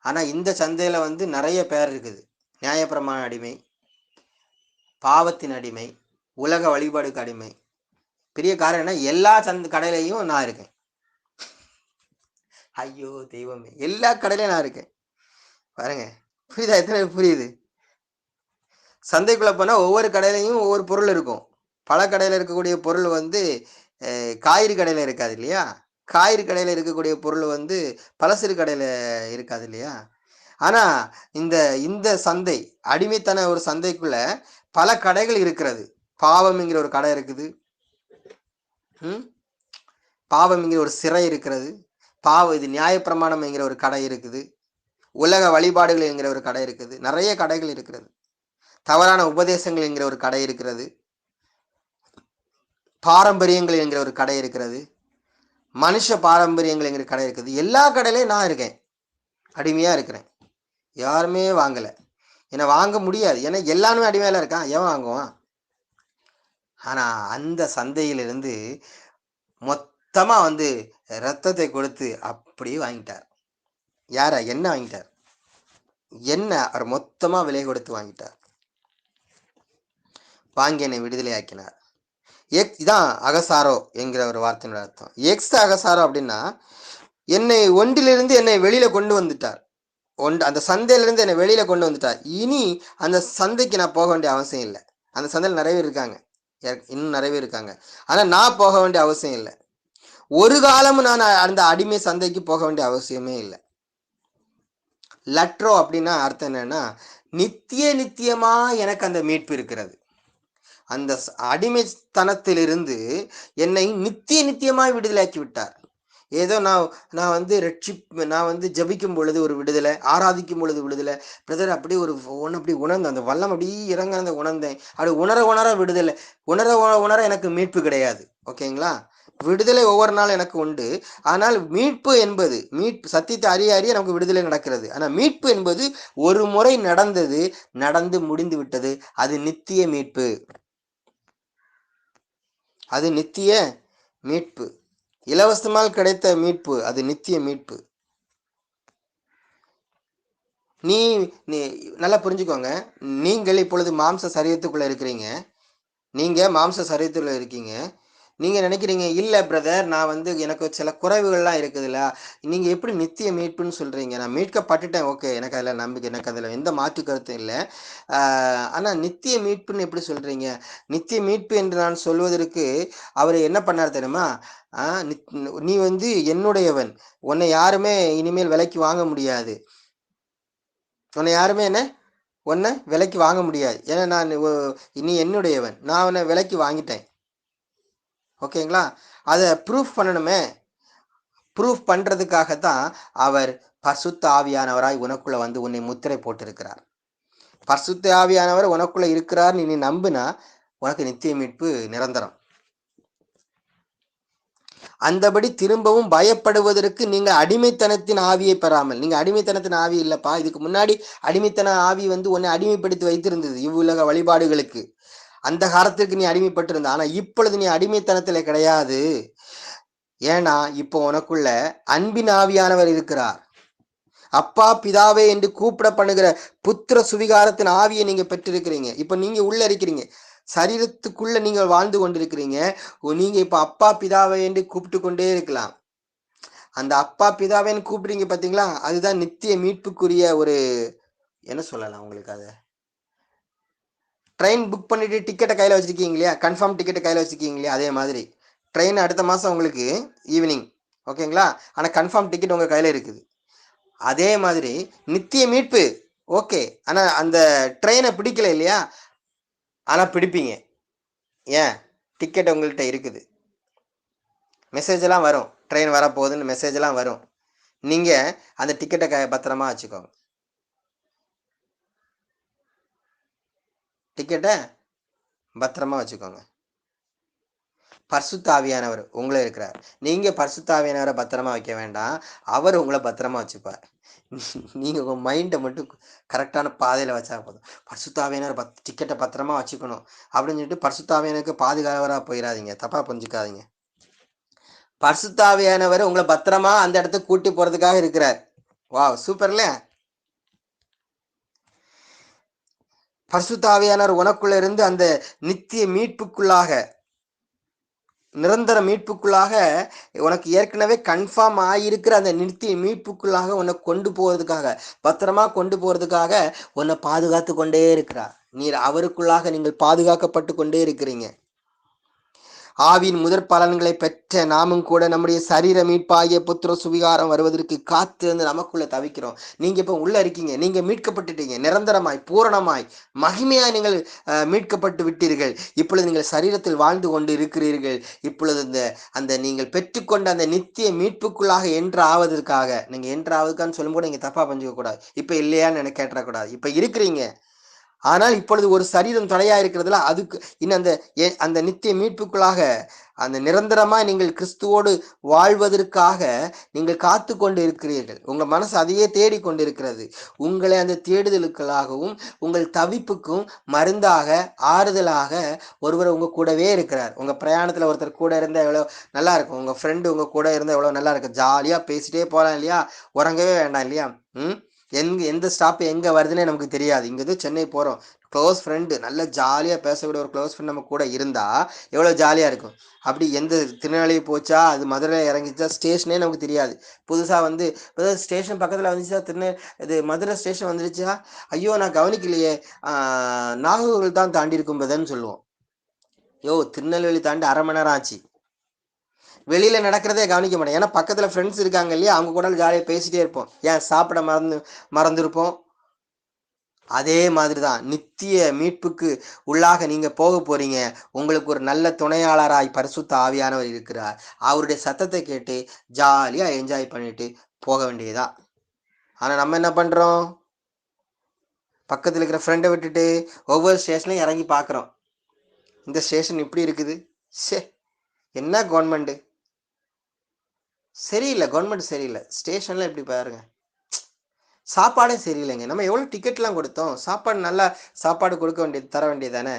ஆனால் இந்த சந்தையில் நிறைய பேர் இருக்குது. நியாயப்பிரமாண அடிமை, பாவத்தின் அடிமை, உலக வழிபாடுக்கு அடிமை. பெரிய காரணம் என்ன, எல்லா கடையிலையும் நான் இருக்கேன். ஐயோ தெய்வமே, எல்லா கடையிலையும் நான் இருக்கேன். பாருங்க, புரியுதா? எத்தனை புரியுது? சந்தைக்குள்ள போனா ஒவ்வொரு கடையிலையும் ஒவ்வொரு பொருள் இருக்கும். பல கடையில இருக்கக்கூடிய பொருள் காய்கறி கடையில இருக்காது இல்லையா? காய்கறி கடையில இருக்கக்கூடிய பொருள் பலசர கடையில இருக்காது இல்லையா? ஆனா இந்த சந்தை, அடிமைத்தன ஒரு சந்தைக்குள்ள பல கடைகள் இருக்கிறது. பாவம்ங்கிற ஒரு கடை இருக்குது, பாவம்ங்கிற ஒரு சிறை இருக்கிறது, இது நியாயப்பிரமாணம் என்கிற ஒரு கடை இருக்குது, உலக வழிபாடுகள் என்கிற ஒரு கடை இருக்குது, நிறைய கடைகள் இருக்கிறது. தவறான உபதேசங்கள் என்கிற ஒரு கடை இருக்கிறது, பாரம்பரியங்கள் என்கிற ஒரு கடை இருக்கிறது, மனுஷ பாரம்பரியங்கள் என்கிற கடை இருக்குது. எல்லா கடையிலையும் நான் இருக்கேன், அடிமையா இருக்கிறேன். யாருமே வாங்கலை, என்னை வாங்க முடியாது. ஏன்னா எல்லாருமே அடிமையில இருக்கான், எவன் வாங்குவான்? ஆனா அந்த சந்தையிலிருந்து மொத்தமா ரத்தத்தை கொடுத்து அப்படியே வாங்கிட்டார். யார? என்ன வாங்கிட்டார்? என்ன அவர் மொத்தமா விலை கொடுத்து வாங்கிட்டார். வாங்கி என்னை விடுதலை ஆக்கினார். இதான் அகசாரோ என்கிற ஒரு வார்த்தையோட அர்த்தம். எக்ஸ் அகசாரோ அப்படின்னா என்னை ஒன்றிலிருந்து என்னை வெளியில கொண்டு வந்துட்டார். அந்த சந்தையிலிருந்து என்னை வெளியில கொண்டு வந்துட்டார். இனி அந்த சந்தைக்கு நான் போக வேண்டிய அவசியம் இல்லை. அந்த சந்தையில் நிறைய பேர் இருக்காங்க, இன்னும் நிறைய பேர் இருக்காங்க. ஆனா நான் போக வேண்டிய அவசியம் இல்லை. ஒரு காலமும் நான் அந்த அடிமை சந்தைக்கு போக வேண்டிய அவசியமே இல்லை. லட்ரோ அப்படின்னா அர்த்தம் என்னன்னா, நித்தியமா எனக்கு அந்த மீட்பு இருக்கிறது. அந்த அடிமைத்தனத்திலிருந்து என்னை நித்தியமாய் விடுதலையாக்கி விட்டார். ஏதோ நான் ஜபிக்கும் பொழுது ஒரு விடுதலை, ஆராதிக்கும் பொழுது விடுதலை, பிரதர் அப்படி அப்படி உணர்ந்தேன், அந்த வல்லம் அப்படி இறங்க உணர்ந்தேன். அப்படி உணர விடுதலை, உணர எனக்கு மீட்பு கிடையாது. ஓகேங்களா? விடுதலை ஒவ்வொரு நாள் எனக்கு உண்டு. ஆனால் மீட்பு என்பது சத்தியத்தை அறிய அறிய நமக்கு விடுதலை நடக்கிறது. ஆனால் மீட்பு என்பது ஒரு முறை நடந்தது, நடந்து முடிந்து விட்டது. அது நித்திய மீட்பு. அது நித்திய மீட்பு. இலவசமாக கிடைத்த மீட்பு அது நித்திய மீட்பு. நீ நல்லா புரிஞ்சுக்கோங்க. நீங்கள் இப்பொழுது மாம்ச சரீரத்துக்குள்ள இருக்கிறீங்க. நீங்க மாம்ச சரீரத்துல இருக்கீங்க. நீங்க நினைக்கிறீங்க, இல்ல பிரதர், நான் வந்து எனக்கு சில குறைவுகள்லாம் இருக்குதுல்ல, நீங்க எப்படி நித்திய மீட்புன்னு சொல்றீங்க? நான் மீட்கப்பட்டுட்டேன், ஓகே, எனக்கு அதில் நம்பிக்கை, எனக்கு அதில் எந்த மாற்று கருத்தும் இல்லை. ஆனால் நித்திய மீட்புன்னு எப்படி சொல்றீங்க? நித்திய மீட்பு என்று நான் சொல்வதற்கு அவர் என்ன பண்ணார் தெரியுமா? நீ வந்து என்னுடையவன், உன்னை யாருமே இனிமேல் விலைக்கு வாங்க முடியாது. உன்னை யாருமே உன்னை விலைக்கு வாங்க முடியாது. ஏன்னா நான் நீ என்னுடையவன், நான் உன்னை விலைக்கு வாங்கிட்டேன். ஓகேங்களா? அதை ப்ரூஃப் பண்ணணுமே. ப்ரூஃப் பண்ணுறதுக்காகத்தான் அவர் பரிசுத்த ஆவியானவராய் உனக்குள்ள வந்து உன்னை முத்திரை போட்டிருக்கிறார். பரிசுத்த ஆவியானவர் உனக்குள்ள இருக்கிறார் நீ நம்பினா உனக்கு நித்திய மீட்பு நிரந்தரம். அந்தபடி திரும்பவும் பயப்படுவதற்கு நீங்க அடிமைத்தனத்தின் ஆவியை பெறாமல், நீங்க அடிமைத்தனத்தின் ஆவி இல்லப்பா. இதுக்கு முன்னாடி அடிமைத்தன ஆவி வந்து உன்னை அடிமைப்படுத்தி வைத்திருந்தது இவ்வுலக வழிபாடுகளுக்கு. அந்த காலத்துக்கு நீ அடிமைப்பட்டிருந்த. ஆனா இப்பொழுது நீ அடிமைத்தனத்துல கிடையாது. ஏன்னா இப்போ உனக்குள்ள அன்பின் ஆவியானவர் இருக்கிறார். அப்பா பிதாவே என்று கூப்பிட பண்ணுகிற புத்திர சுவிகாரத்தின் ஆவியை நீங்க பெற்றிருக்கிறீங்க. இப்ப நீங்க உள்ள இருக்கிறீங்க, சரீரத்துக்குள்ள நீங்க வாழ்ந்து கொண்டிருக்கிறீங்க. நீங்க இப்ப அப்பா பிதாவை என்று கூப்பிட்டு கொண்டே இருக்கலாம். அந்த அப்பா பிதாவேன்னு கூப்பிடுறீங்க பாத்தீங்களா, அதுதான் நித்திய மீட்புக்குரிய ஒரு என்ன சொல்லலாம் உங்களுக்கு. அதை ட்ரெயின் புக் பண்ணிட்டு டிக்கெட்டை கையில வச்சிருக்கீங்க இல்லையா, கன்ஃபார்ம் டிக்கெட்டை கையில வச்சிருக்கீங்க இல்லையா, அதே மாதிரி ட்ரெயின் அடுத்த மாசம் உங்களுக்கு ஈவினிங், ஓகேங்களா, ஆனா கன்ஃபார்ம் டிக்கெட் உங்க கையில இருக்குது. அதே மாதிரி நித்திய மீட்பு ஓகே, ஆனா அந்த ட்ரெயினை பிடிக்கல இல்லையா, ஆனா பிடிப்பீங்க. ஏன்? டிக்கெட் உங்கள்கிட்ட இருக்குது, மெசேஜ் எல்லாம் வரும், ட்ரெயின் வரப்போகுதுன்னு மெசேஜ் எல்லாம் வரும். நீங்க அந்த டிக்கெட்டை பத்திரமா வச்சுக்கோங்க. டிக்கெட்டை பத்திரமா வச்சுக்கோங்க. பரிசுத்த ஆவியானவர் உங்களை இருக்கிறார். நீங்க பரிசுத்த ஆவியானவரை பத்திரமா வைக்க வேண்டாம், அவர் உங்களை பத்திரமா வச்சுப்பார். நீங்க உங்க மைண்டை மட்டும் கரெக்டான பாதையில வச்சா போதும். பரிசுத்த ஆவியானவர் டிக்கெட்டை பத்திரமா வச்சுக்கணும் அப்படின்னு சொல்லிட்டு பரிசுத்த ஆவியானவருக்கு பாதுகாவலரா போயிடாதீங்க, தப்பா புரிஞ்சுக்காதீங்க. பரிசுத்த ஆவியானவர் உங்களை பத்திரமா அந்த இடத்துக்கு கூட்டி போறதுக்காக இருக்கிறார். வாவ், சூப்பர்ல. பரிசுத்த ஆவியானவர் உனக்குள்ள இருந்து அந்த நித்திய மீட்புக்குள்ளாக, நிரந்தர மீட்புக்குள்ளாக, உனக்கு ஏற்கனவே கன்ஃபார்ம் ஆகியிருக்கிற அந்த நித்திய மீட்புக்குள்ளாக உன்னை கொண்டு போவதுக்காக, பத்திரமா கொண்டு போறதுக்காக உன்னை பாதுகாத்து கொண்டே இருக்கிறார். நீர் அவருக்குள்ளாக நீங்கள் பாதுகாக்கப்பட்டு கொண்டே இருக்கிறீங்க. ஆவியின் முதற் பலன்களை பெற்ற நாமும் கூட நம்முடைய சரீர மீட்பாகிய புத்திர சுவிகாரம் வருவதற்கு காத்திருந்து நமக்குள்ள தவிக்கிறோம். நீங்க இப்ப உள்ள இருக்கீங்க, நீங்க மீட்கப்பட்டுட்டீங்க, நிரந்தரமாய் பூரணமாய் மகிமையாய் நீங்கள் மீட்கப்பட்டு விட்டீர்கள். இப்பொழுது நீங்கள் சரீரத்தில் வாழ்ந்து கொண்டு இருக்கிறீர்கள். இப்பொழுது அந்த நீங்கள் பெற்றுக்கொண்ட அந்த நித்திய மீட்புக்குள்ளாக என்று ஆவதற்காக, நீங்க என்று ஆவதுக்கான்னு சொல்லும் கூட நீங்க தப்பா பஞ்சுக்க கூடாது. இப்ப இல்லையான்னு எனக்கு கேட்டக்கூடாது, இப்ப இருக்கிறீங்க. ஆனால் இப்பொழுது ஒரு சரீரம் தடையா இருக்கிறதுல அதுக்கு இன்னும் அந்த நித்திய மீட்புக்குள்ளாக அந்த நிரந்தரமா நீங்கள் கிறிஸ்துவோடு வாழ்வதற்காக நீங்கள் காத்து கொண்டு இருக்கிறீர்கள். உங்க மனசு அதையே தேடி கொண்டிருக்கிறது. உங்களை அந்த தேடுதலுக்களாகவும் உங்கள் தவிப்புக்கும் மருந்தாக ஆறுதலாக ஒருவர் உங்க கூடவே இருக்கிறார். உங்க பிரயாணத்துல ஒருத்தர் கூட இருந்தா எவ்வளவு நல்லா இருக்கும். உங்க ஃப்ரெண்டு உங்க கூட இருந்தா எவ்வளவு நல்லா இருக்கும். ஜாலியா பேசிட்டே போகலாம் இல்லையா, உறங்கவே வேண்டாம் இல்லையா. எந்த ஸ்டாப் எங்கே வருதுன்னே நமக்கு தெரியாது. இங்கே சென்னை போகிறோம், க்ளோஸ் ஃப்ரெண்டு நல்ல ஜாலியாக பேசக்கூடிய ஒரு க்ளோஸ் ஃப்ரெண்ட் நம்ம கூட இருந்தால் எவ்வளோ ஜாலியாக இருக்கும். அப்படி எந்த திருநெல்வேலி போச்சா, அது மதுரையில் இறங்கிச்சா, ஸ்டேஷனே நமக்கு தெரியாது. புதுசாக வந்து ஸ்டேஷன் பக்கத்தில் வந்துச்சா, இது மதுரை ஸ்டேஷன் வந்துருச்சா, ஐயோ நான் கவனிக்கலையே, நாகூர் தான் தாண்டி இருக்கும் பதன்னு சொல்லுவோம். திருநெல்வேலி தாண்டி 1/2 மணி நேரம் ஆச்சு. வெளியில நடக்கிறதே கவனிக்க மாட்டேன். ஏன்னா பக்கத்துல ஃப்ரெண்ட்ஸ் இருக்காங்க இல்லையா, அவங்க கூட ஜாலியாக பேசிட்டே இருப்போம். ஏன் சாப்பிட மறந்துருப்போம். அதே மாதிரிதான் நித்திய மீட்புக்கு உள்ளாக நீங்க போக போறீங்க. உங்களுக்கு ஒரு நல்ல துணையாளராய் பரிசுத்த ஆவியானவர் இருக்கிறார். அவருடைய சத்தத்தை கேட்டு ஜாலியா என்ஜாய் பண்ணிட்டு போக வேண்டியதா. ஆனா நம்ம என்ன பண்றோம், பக்கத்துல இருக்கிற ஃப்ரெண்டை விட்டுட்டு ஒவ்வொரு ஸ்டேஷன்லையும் இறங்கி பார்க்குறோம். இந்த ஸ்டேஷன் இப்படி இருக்குது, சே என்ன கவர்மெண்ட், சரியில்லை, கவர்மெண்ட் சரியில்லை. ஸ்டேஷன்ல எப்படி பாருங்க, சாப்பாடே சரியில்லைங்க. நம்ம எவ்வளோ டிக்கெட்லாம் கொடுத்தோம், சாப்பாடு நல்லா சாப்பாடு கொடுக்க வேண்டியது, தர வேண்டியது தானே.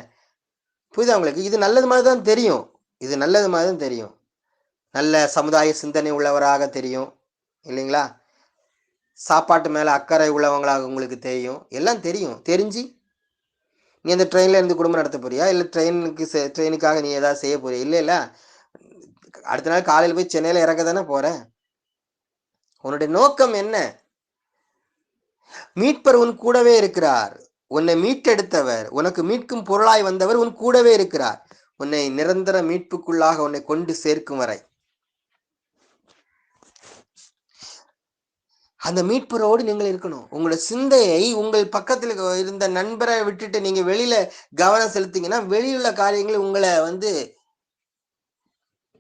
புரியுதா உங்களுக்கு? இது நல்லது மாதிரி தான் தெரியும், இது நல்லது மாதிரி தான் தெரியும், நல்ல சமுதாய சிந்தனை உள்ளவராக தெரியும் இல்லைங்களா, சாப்பாட்டு மேலே அக்கறை உள்ளவங்களாக உங்களுக்கு தெரியும், எல்லாம் தெரியும். தெரிஞ்சு நீ அந்த ட்ரெயினில் இருந்து குடும்பம் நடத்த போறியா, இல்லை ட்ரெயினுக்காக நீ ஏதாவது செய்ய போறியா? இல்லை இல்லை, அடுத்த நாள் காலையில் போய் சென்னையில் இறங்க தானே போற. உன்னுடைய நோக்கம் என்ன? மீட்பர் உன் கூடவே இருக்கிறார். உன்னை மீட்டெடுத்தவர், உனக்கு மீட்கும் பொருளாய் வந்தவர் உன் கூடவே இருக்கிறார், உன்னை நிரந்தர மீட்புக்குள்ளாக உன்னை கொண்டு சேர்க்கும் வரை. அந்த மீட்பரோடு நீங்கள் இருக்கணும். உங்களோட சிந்தையை உங்கள் பக்கத்தில் இருந்த நண்பரை விட்டுட்டு நீங்க வெளியில கவனம் செலுத்திங்கன்னா, வெளியுள்ள காரியங்கள் உங்களை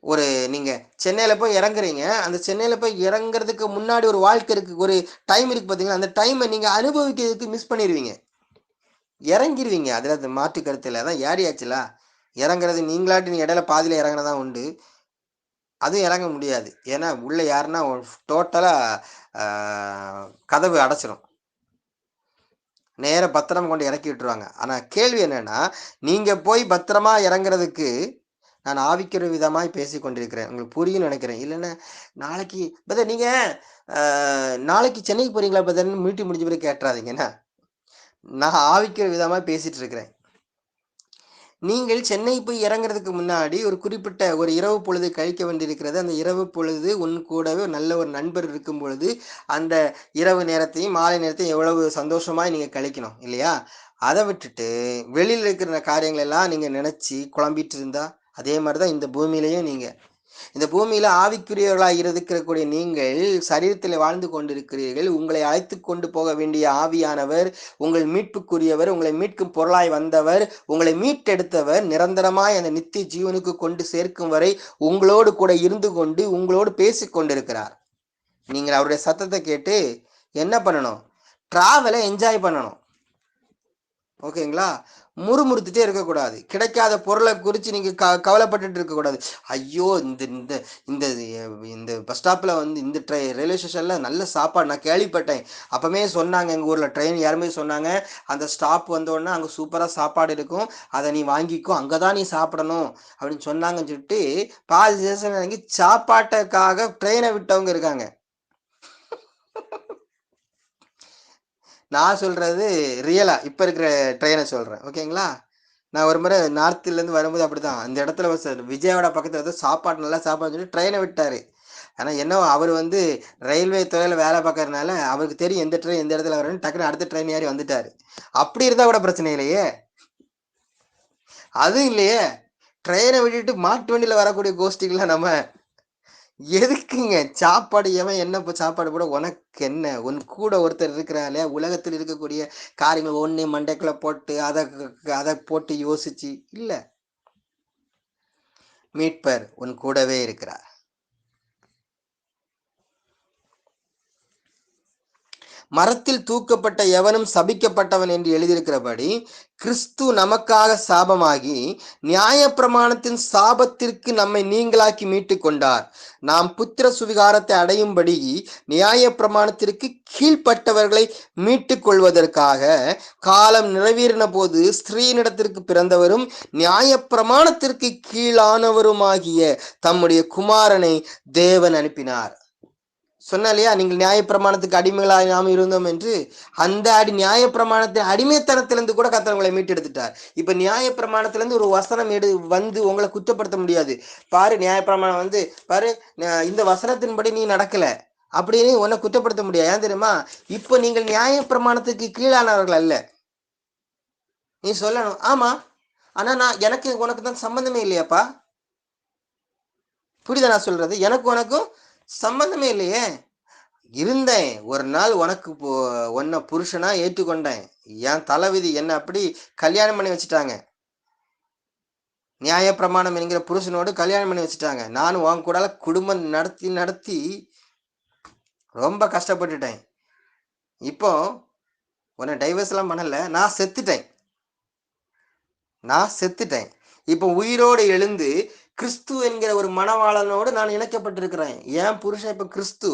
ஒரு நீங்க சென்னையில போய் இறங்குறீங்க, அந்த சென்னையில போய் இறங்குறதுக்கு முன்னாடி ஒரு வாழ்க்கை இருக்கு, ஒரு டைம் இருக்கு பாத்தீங்களா, அந்த டைமை நீங்க அனுபவிக்கிறதுக்கு மிஸ் பண்ணிடுவீங்க, இறங்கிடுவீங்க. அதுல அது மாற்று கருத்து இல்லை. அதான் ஏறியாச்சுல, இறங்குறது நீங்களாட்டி நீ இடையில பாதியில இறங்கினதான் உண்டு, அதுவும் இறங்க முடியாது. ஏன்னா உள்ள யாருன்னா டோட்டலா கதவு அடைச்சிடும், நேர பத்திரம் கொண்டு இறக்கி விட்டுருவாங்க. ஆனா கேள்வி என்னன்னா, நீங்க போய் பத்திரமா இறங்குறதுக்கு நான் ஆவிக்கிற விதமாய் பேசி கொண்டிருக்கிறேன், உங்களுக்கு புரியும் நினைக்கிறேன். இல்லைன்னா நாளைக்கு பதர் நீங்க நாளைக்கு சென்னைக்கு போறீங்களா பதர்ன்னு மீட்டிங் முடிஞ்ச பிறகு கேட்டுறாதீங்கன்னா, நான் ஆவிக்கிற விதமாய் பேசிட்டு இருக்கிறேன். நீங்கள் சென்னை போய் இறங்குறதுக்கு முன்னாடி ஒரு குறிப்பிட்ட ஒரு இரவு பொழுது கழிக்க வேண்டியிருக்கிறது. அந்த இரவு பொழுது உன் கூடவே நல்ல ஒரு நண்பர் இருக்கும் பொழுது அந்த இரவு நேரத்தையும் மாலை நேரத்தையும் எவ்வளவு சந்தோஷமாய் நீங்கள் கழிக்கணும் இல்லையா? அதை விட்டுட்டு வெளியில் இருக்கிற காரியங்கள் எல்லாம் நீங்கள் நினச்சி குழம்பிட்டு இருந்தா அதே மாதிரி தான் இந்த பூமியிலையும் நீங்கள் இந்த பூமியில ஆவிக்குரியவர்களாக இருக்கக்கூடிய நீங்கள் சரீரத்தில் வாழ்ந்து கொண்டிருக்கிறீர்கள். உங்களை அழைத்து கொண்டு போக வேண்டிய ஆவியானவர், உங்கள் மீட்புக்குரியவர், உங்களை மீட்கும் பொருளாய் வந்தவர், உங்களை மீட்டெடுத்தவர், நிரந்தரமாய் அந்த நித்திய ஜீவனுக்கு கொண்டு சேர்க்கும் வரை உங்களோடு கூட இருந்து கொண்டு உங்களோடு பேசி கொண்டிருக்கிறார். நீங்கள் அவருடைய சத்தத்தை கேட்டு என்ன பண்ணணும்? டிராவலை என்ஜாய் பண்ணணும். ஓகேங்களா? முறுமுறுத்துட்டே இருக்கக்கூடாது, கிடைக்காத பொருளை குறித்து நீங்கள் கவலைப்பட்டுட்டு இருக்கக்கூடாது. ஐயோ இந்த இந்த இந்த இந்த பஸ் ஸ்டாப்பில் இந்த ரயில்வே ஸ்டேஷனில் நல்ல சாப்பாடு நான் கேள்விப்பட்டேன், அப்போமே சொன்னாங்க எங்கள் ஊரில் ட்ரெயின் யாருமே சொன்னாங்க, அந்த ஸ்டாப் வந்தோடனே அங்கே சூப்பராக சாப்பாடு இருக்கும், அதை நீ வாங்கிக்கோ, அங்கே தான் நீ சாப்பிடணும் அப்படின்னு சொன்னாங்கன்னு சொல்லிட்டு பாதி ஸ்டேஷன் வாங்கி சாப்பாட்டுக்காக ட்ரெயினை விட்டவங்க இருக்காங்க. நான் சொல்கிறது ரியலாக இப்போ இருக்கிற ட்ரெயினை சொல்கிறேன். ஓகேங்களா? நான் ஒரு முறை நார்த்துலேருந்து வரும்போது அப்படி தான் அந்த இடத்துல விஜயவாடா பக்கத்தில் வந்து சாப்பாடு நல்லா சாப்பாடு சொல்லி ட்ரெயினை விட்டார். ஆனால் என்ன அவர் ரயில்வே துறையில் வேலை பார்க்கறதுனால அவருக்கு தெரியும் எந்த ட்ரெயின் எந்த இடத்துல வரணும்னு, டக்குன்னு அடுத்த ட்ரெயின் ஏறி வந்துட்டார். அப்படி இருந்தால் கூட பிரச்சனை இல்லையே. அதுவும் இல்லையே, ட்ரெயினை விட்டுட்டு மாட்டு வண்டியில் வரக்கூடிய கோஷ்டிகள்லாம் நம்ம எதுக்குங்க? சாப்பாடு எவன் என்ன சாப்பாடு போட உனக்கு என்ன? உன் கூட ஒருத்தர் இருக்கிறாலே, உலகத்தில் இருக்கக்கூடிய காரியங்கள் ஒன்று மண்டைக்குள்ள போட்டு அதை போட்டு யோசிச்சு இல்லை. மீட்பர் உன் கூடவே இருக்கிறார். மரத்தில் தூக்கப்பட்ட எவனும் சபிக்கப்பட்டவன் என்று எழுதியிருக்கிறபடி கிறிஸ்து நமக்காக சாபமாகி நியாயப்பிரமாணத்தின் சாபத்திற்கு நம்மை நீங்களாக்கி மீட்டு கொண்டார். நாம் புத்திர சுவிகாரத்தை அடையும்படி நியாயப்பிரமாணத்திற்கு கீழ்ப்பட்டவர்களை மீட்டு கொள்வதற்காக காலம் நிறைவேறின போது ஸ்திரீனிடத்திற்கு பிறந்தவரும் நியாயப்பிரமாணத்திற்கு கீழானவருமாகிய தம்முடைய குமாரனை தேவன் அனுப்பினார். சொன்ன இல்லையா, நீங்கள் நியாயப்பிரமாணத்துக்கு அடிமைகளாக நாம் இருந்தோம் என்று. அந்த நியாயப்பிரமாணத்தின் அடிமைத்தனத்திலிருந்து கூட கர்த்தர் உங்களை மீட்டெடுத்துட்டார். இப்ப நியாயப்பிரமாணத்திலிருந்து ஒரு வசனம் வந்து உங்களை குற்றப்படுத்த முடியாது. பாரு நியாயப்பிரமாணம் பாரு இந்த வசனத்தின்படி நீ நடக்கல அப்படின்னு உன்னை குற்றப்படுத்த முடியாது. ஏன் தெரியுமா? இப்போ நீங்கள் நியாயப்பிரமாணத்துக்கு கீழானவர்கள் அல்ல. நீ சொல்லணும், ஆமா ஆனா நான் எனக்கு உனக்கு தான் சம்பந்தமே இல்லையாப்பா. புரியுதா நான் சொல்றது? எனக்கு உனக்கும் சம்பந்தமே இல்லையே. இருந்தேன் ஒரு நாள், உனக்கு உன்னை புருஷனா ஏற்றுக்கொண்டேன், என் தலைவிதி என்ன அப்படி கல்யாணம் பண்ணி வச்சுட்டாங்க. நியாயப்பிரமாணம் என்கிற புருஷனோடு கல்யாணம் பண்ணி வச்சுட்டாங்க. நானும் உன் கூட குடும்பம் நடத்தி நடத்தி ரொம்ப கஷ்டப்பட்டுட்டேன். இப்போ உன்னை டைவர்ஸ் எல்லாம் பண்ணல, நான் செத்துட்டேன். இப்போ உயிரோடு எழுந்து கிறிஸ்து என்கிற ஒரு மணவாளனோடு நான் இணைக்கப்பட்டிருக்கிறேன். என் புருஷன் இப்ப கிறிஸ்து.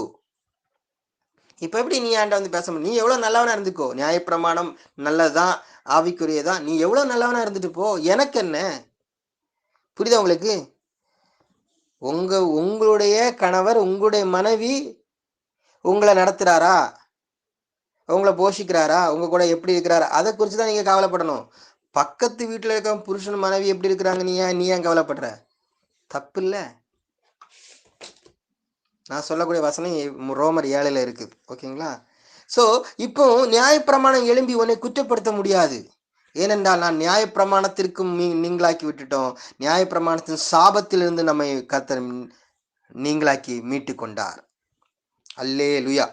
இப்ப எப்படி நீ ஆண்ட வந்து பேச முடியும்? நீ எவ்வளவு நல்லவனா இருந்துக்கோ, நியாயப்பிரமாணம் நல்லதுதான், ஆவிக்குரியதான், நீ எவ்வளவு நல்லவனா இருந்துட்டு போ, எனக்கு என்ன? புரியுதா உங்களுக்கு? உங்களுடைய கணவர், உங்களுடைய மனைவி உங்களை நடத்துறாரா, உங்களை போஷிக்கிறாரா, உங்க கூட எப்படி இருக்கிறாரா, அதை குறிச்சுதான் நீங்க கவலைப்படணும். பக்கத்து வீட்டுல இருக்க புருஷன் மனைவி எப்படி இருக்கிறாங்க, நீ ஏன் கவலைப்படுற? தப்பு இல்ல. நான் சொல்லக்கூடிய வசனம் ரோமர் 7 இருக்கு. ஓகேங்களா? சோ இப்போ நியாயப்பிரமாணம் எழும்பி உன்னை குற்றப்படுத்த முடியாது. ஏனென்றால் நான் நியாயப்பிரமாணத்திற்கும் நீங்களாக்கி விட்டுட்டோம். நியாயப்பிரமாணத்தின் சாபத்திலிருந்து நம்மை கர்த்தர் நீங்களாக்கி மீட்டு கொண்டார். அல்லேலூயா.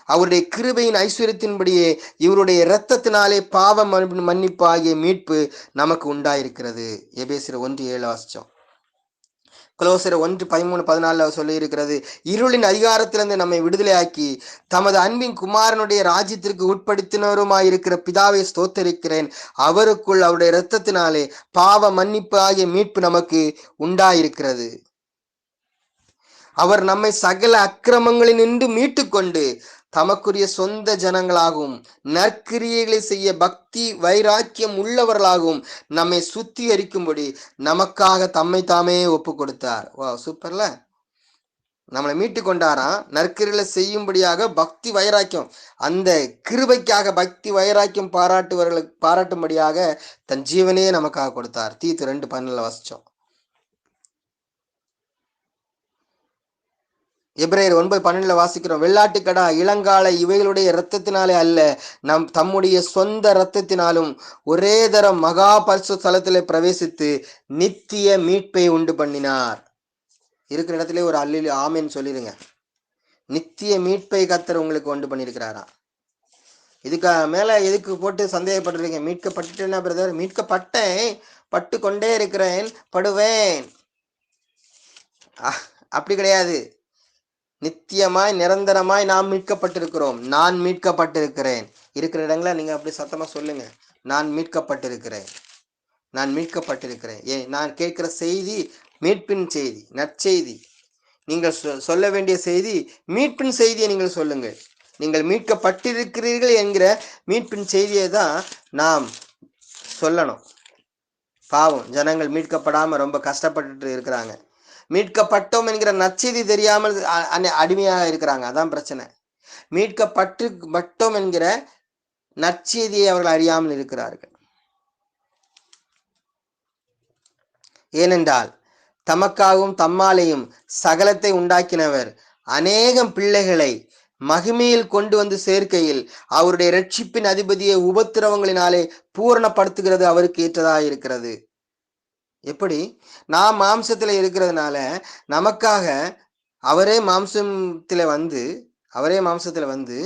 அவருடைய கிருபையின் ஐஸ்வர்யத்தின்படியே இவருடைய இரத்தத்தினாலே பாவ மன்னிப்பு ஆகிய மீட்பு நமக்கு உண்டாயிருக்கிறது. எபேசியர் 1:7 வாசிச்சோம். கொலோசியர் 1:13-14 சொல்லி இருக்கிறது, இருளின் அதிகாரத்திலிருந்து நம்மை விடுதலையாக்கி தமது அன்பின் குமாரனுடைய ராஜ்யத்திற்கு உட்படுத்தினருமாயிருக்கிற பிதாவை ஸ்தோத்தரிக்கிறேன். அவருக்குள் அவருடைய இரத்தத்தினாலே பாவ மன்னிப்பு ஆகிய மீட்பு நமக்கு உண்டாயிருக்கிறது. அவர் நம்மை சகல அக்கிரமங்களில் நின்று மீட்டு கொண்டு தமக்குரிய சொந்த ஜனங்களாகவும் நற்கிரியைகளை செய்ய பக்தி வைராக்கியம் உள்ளவர்களாகவும் நம்மை சுத்திகரிக்கும்படி நமக்காக தம்மை தாமே ஒப்பு கொடுத்தார். வா, சூப்பர்ல. நம்மளை மீட்டு கொண்டாராம், நற்கிரிகளை செய்யும்படியாக பக்தி வைராக்கியம், அந்த கிருபைக்காக பக்தி வைராக்கியம் பாராட்டும்படியாக தன் ஜீவனையே நமக்காக கொடுத்தார். தீத்து 2:12 வாசிச்சோம். எபிரேயர் 9:12 வாசிக்கிறோம், வெள்ளாட்டுக்கடா இளங்கால இவைகளுடைய இரத்தத்தினாலே அல்ல, தம்முடைய சொந்த இரத்தத்தினாலும் ஒரே தரம் மகா பரிசுத்த ஸ்தலத்திலே பிரவேசித்து நித்திய மீட்பை உண்டு பண்ணினார். இருக்கிற இடத்துல ஒரு அல்லி ஆமேன்னு சொல்லிருங்க. நித்திய மீட்பை கர்த்தர் உங்களுக்கு உண்டு பண்ணியிருக்கிறாரா? இதுக்கு மேல எதுக்கு போட்டு சந்தேகப்படுறீங்க? மீட்கப்பட்டுட்டேன்னா பிரதர், மீட்கப்பட்டேன், பட்டு கொண்டே இருக்கிறேன், படுவேன், அப்படி கிடையாது. நித்தியமாய் நிரந்தரமாய் நாம் மீட்கப்பட்டிருக்கிறோம். நான் மீட்கப்பட்டிருக்கிறேன். இருக்கிற இடங்கள நீங்க அப்படி சத்தமா சொல்லுங்க, நான் மீட்கப்பட்டிருக்கிறேன், நான் மீட்கப்பட்டிருக்கிறேன். நான் கேட்கிற செய்தி மீட்பின் செய்தி, நற்செய்தி. நீங்கள் சொல்ல வேண்டிய செய்தி மீட்பின் செய்தியை நீங்கள் சொல்லுங்கள். நீங்கள் மீட்கப்பட்டிருக்கிறீர்கள் என்கிற மீட்பின் செய்தியை தான் நாம் சொல்லணும். பாவம், ஜனங்கள் மீட்கப்படாம ரொம்ப கஷ்டப்பட்டுட்டு இருக்கிறாங்க. மீட்கப்பட்டோம் என்கிற நற்செய்தி தெரியாமல் அடிமையாக இருக்கிறாங்க. அதான் பிரச்சனை. மீட்கப்பட்டோம் என்கிற நற்செய்தியை அவர்கள் அறியாமல் இருக்கிறார்கள். ஏனென்றால் தமக்காகவும் தம்மாலேயும் சகலத்தை உண்டாக்கினவர் அநேகம் பிள்ளைகளை மகிமையில் கொண்டு வந்து சேர்க்கையில் அவருடைய இரட்சிப்பின் அதிபதியை உபத்திரவங்களினாலே பூரணப்படுத்துகிறது அவருக்கு ஏற்றதாக இருக்கிறது. எப்படி? நாம் மாம்சத்துல இருக்கிறதுனால நமக்காக அவரே மாம்சத்துல வந்து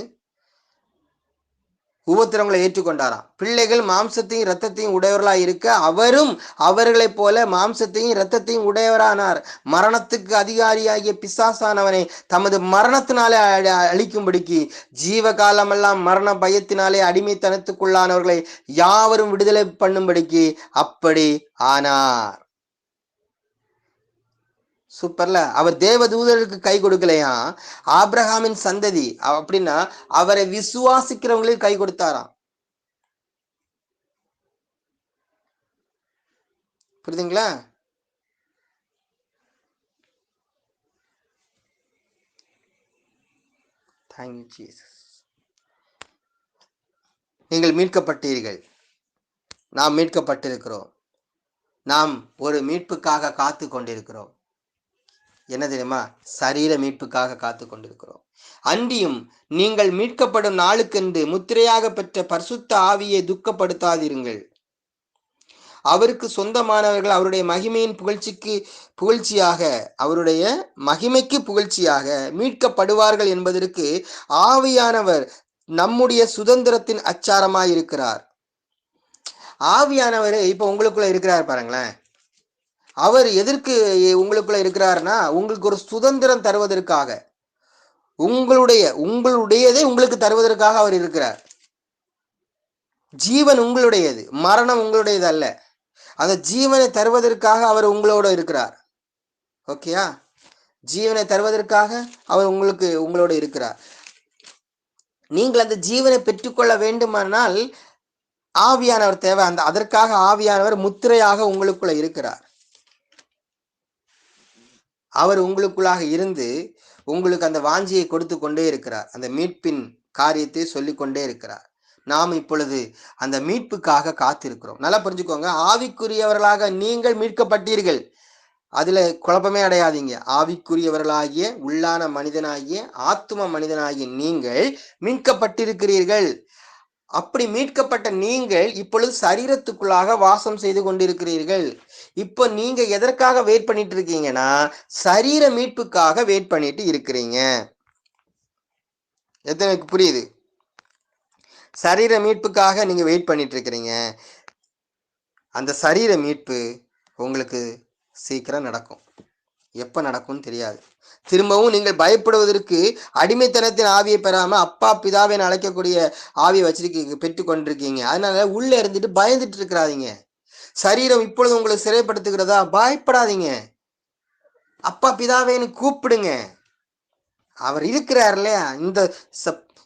உபத்திரங்களை ஏற்றுக்கொண்டாராம். பிள்ளைகள் மாம்சத்தையும் இரத்தத்தையும் உடையவர்களாய் இருக்க அவரும் அவர்களைப் போல மாம்சத்தையும் இரத்தத்தையும் உடையவரானார். மரணத்துக்கு அதிகாரியாகிய பிசாசானவனை தமது மரணத்தினாலே அழிக்கும்படிக்கு ஜீவகாலமெல்லாம் மரண பயத்தினாலே அடிமைத்தனத்துக்குள்ளானவர்களை யாவரும் விடுதலை பண்ணும்படிக்கு அப்படி ஆனார். சூப்பர்ல. அவர் தேவதூதருக்கு கை கொடுக்கலையா, ஆபிரகாமின் சந்ததி அப்படின்னா அவரை விசுவாசிக்கிறவங்களுக்கு கை கொடுத்தாராம். புரியுதுங்களா? Thank you Jesus. நீங்கள் மீட்கப்பட்டீர்கள், நாம் மீட்கப்பட்டிருக்கிறோம். நாம் ஒரு மீட்புக்காக காத்து கொண்டிருக்கிறோம். என்ன தெரியுமா? சரீர மீட்புக்காக காத்து கொண்டிருக்கிறோம். அன்றியும் நீங்கள் மீட்கப்படும் நாளுக்கென்று முத்திரையாக பெற்ற பரிசுத்த ஆவியை துக்கப்படுத்தாதிருங்கள். அவருக்கு சொந்தமானவர்கள் அவருடைய மகிமையின் புகழ்ச்சியாக மீட்கப்படுவார்கள் என்பதற்கு ஆவியானவர் நம்முடைய சுதந்திரத்தின் அச்சாரமாயிருக்கிறார். ஆவியானவர் இப்ப உங்களுக்குள்ள இருக்கிறார் பாருங்களேன். அவர் எதற்கு உங்களுக்குள்ள இருக்கிறாருன்னா உங்களுக்கு ஒரு சுதந்திரம் தருவதற்காக, உங்களுடையதை உங்களுக்கு தருவதற்காக அவர் இருக்கிறார். ஜீவன் உங்களுடையது, மரணம் உங்களுடையது அல்ல. அந்த ஜீவனை தருவதற்காக அவர் உங்களோட இருக்கிறார். ஓகேயா? ஜீவனை தருவதற்காக அவர் உங்களோட இருக்கிறார். நீங்கள் அந்த ஜீவனை பெற்றுக்கொள்ள வேண்டுமானால் ஆவியானவர் தேவை. அதற்காக ஆவியானவர் முத்திரையாக உங்களுக்குள்ள இருக்கிறார். அவர் உங்களுக்குள்ளாக இருந்து உங்களுக்கு அந்த வாஞ்சியை கொடுத்து கொண்டே இருக்கிறார். அந்த மீட்பின் காரியத்தை சொல்லிக் கொண்டே இருக்கிறார். நாம் இப்பொழுது அந்த மீட்புக்காக காத்திருக்கிறோம். நல்லா புரிஞ்சுக்கோங்க. ஆவிக்குரியவர்களாக நீங்கள் மீட்கப்பட்டீர்கள். அதுல குழப்பமே அடையாதீங்க. ஆவிக்குரியவர்களாகிய உள்ளான மனிதனாகிய ஆத்தும மனிதனாகிய நீங்கள் மீட்கப்பட்டிருக்கிறீர்கள். அப்படி மீட்கப்பட்ட நீங்கள் இப்பொழுது சரீரத்துக்குள்ளாக வாசம் செய்து கொண்டிருக்கிறீர்கள். இப்போ நீங்க எதற்காக வெயிட் பண்ணிட்டு இருக்கீங்கன்னா சரீர மீட்புக்காக வெயிட் பண்ணிட்டு இருக்கிறீங்க. எத்தனைக்கு புரியுது? சரீர மீட்புக்காக நீங்க வெயிட் பண்ணிட்டு இருக்கிறீங்க. அந்த சரீர மீட்பு உங்களுக்கு சீக்கிரம் நடக்கும். எப்ப நடக்கும்னு தெரியாது. திரும்பவும் நீங்கள் பயப்படுவதற்கு அடிமைத்தனத்தின் ஆவியை பெறாம அப்பா பிதாவின் அழைக்கக்கூடிய ஆவியை பெற்றுக் கொண்டிருக்கீங்க. அதனால உள்ள இருந்துட்டு பயந்துட்டு இருக்கிறாதீங்க. சரீரம் இப்பொழுது உங்களை சிறைப்படுத்துகிறதா? பயப்படாதீங்க. அப்பா பிதாவேன்னு கூப்பிடுங்க. அவர் இருக்கிறார் இல்லையா?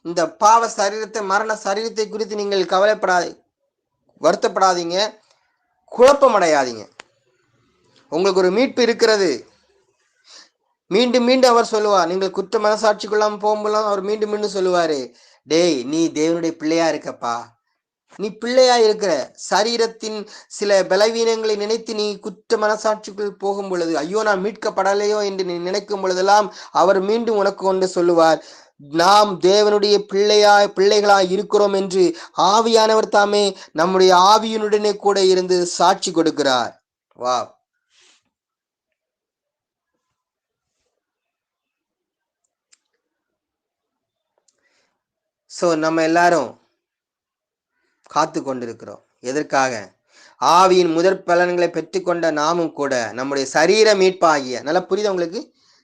இந்த பாவ சரீரத்தை, மரண சரீரத்தை குறித்து நீங்கள் வருத்தப்படாதீங்க, குழப்பம் அடையாதீங்க. உங்களுக்கு ஒரு மீட்பு இருக்கிறது. மீண்டும் மீண்டும் அவர் சொல்லுவார். நீங்கள் குற்ற மனசாட்சிக்குள்ளாம போகும்போது அவர் மீண்டும் மீண்டும் சொல்லுவாரு, டேய் நீ தேவனுடைய பிள்ளையா இருக்கப்பா, நீ பிள்ளையா இருக்கிற. சரீரத்தின் சில பலவீனங்களை நினைத்து நீ குற்ற மனசாட்சிக்குள் போகும் பொழுது, ஐயோ நான் மீட்கப்படலையோ என்று நீ நினைக்கும் பொழுதெல்லாம் அவர் மீண்டும் உனக்கு கொண்டு சொல்லுவார், நாம் தேவனுடைய பிள்ளைகளாய் இருக்கிறோம் என்று ஆவியானவர் தாமே நம்முடைய ஆவியினுடனே கூட இருந்து சாட்சி கொடுக்கிறார். வா, ஸோ நம்ம எல்லாரும் காத்து கொண்டிருக்கிறோம். எதற்காக? ஆவியின் முதற் பலன்களை பெற்றுக்கொண்ட நாமும் கூட நம்முடைய சரீர மீட்பாகிய, நல்லா புரியுதா உங்களுக்கு?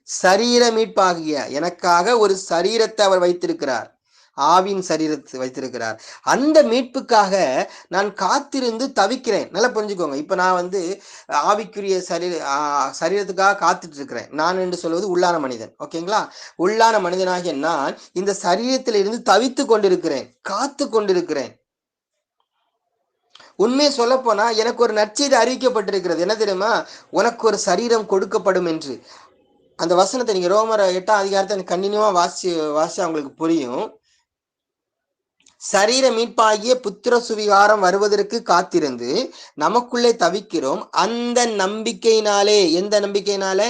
சரீர மீட்பாகிய எனக்காக ஒரு சரீரத்தை அவர் வைத்திருக்கிறார். ஆவியின் சரீரத்தை வைத்திருக்கிறார். அந்த மீட்புக்காக நான் காத்திருந்து தவிக்கிறேன். நல்லா புரிஞ்சுக்கோங்க. இப்ப நான் ஆவிக்குரிய சரீரத்துக்காக காத்துட்டு இருக்கிறேன். நான் என்று சொல்வது உள்ளான மனிதன். ஓகேங்களா? உள்ளான மனிதனாகிய நான் இந்த சரீரத்தில் இருந்து தவித்து கொண்டிருக்கிறேன், காத்து கொண்டிருக்கிறேன். உண்மையை சொல்ல போனா எனக்கு ஒரு நற்செய்தி அறிவிக்கப்பட்டிருக்கிறது. என்ன தெரியுமா? உனக்கு ஒரு சரீரம் கொடுக்கப்படும் என்று. அந்த வசனத்தை நீங்க ரோமர் 8ஆம் அதிகாரத்தை கண்டினியூவா வாசி அவங்களுக்கு புரியும். சரீர மீட்பாகிய புத்திர சுவிகாரம் வருவதற்கு காத்திருந்து நமக்குள்ளே தவிக்கிறோம். அந்த நம்பிக்கையினாலே, எந்த நம்பிக்கையினால?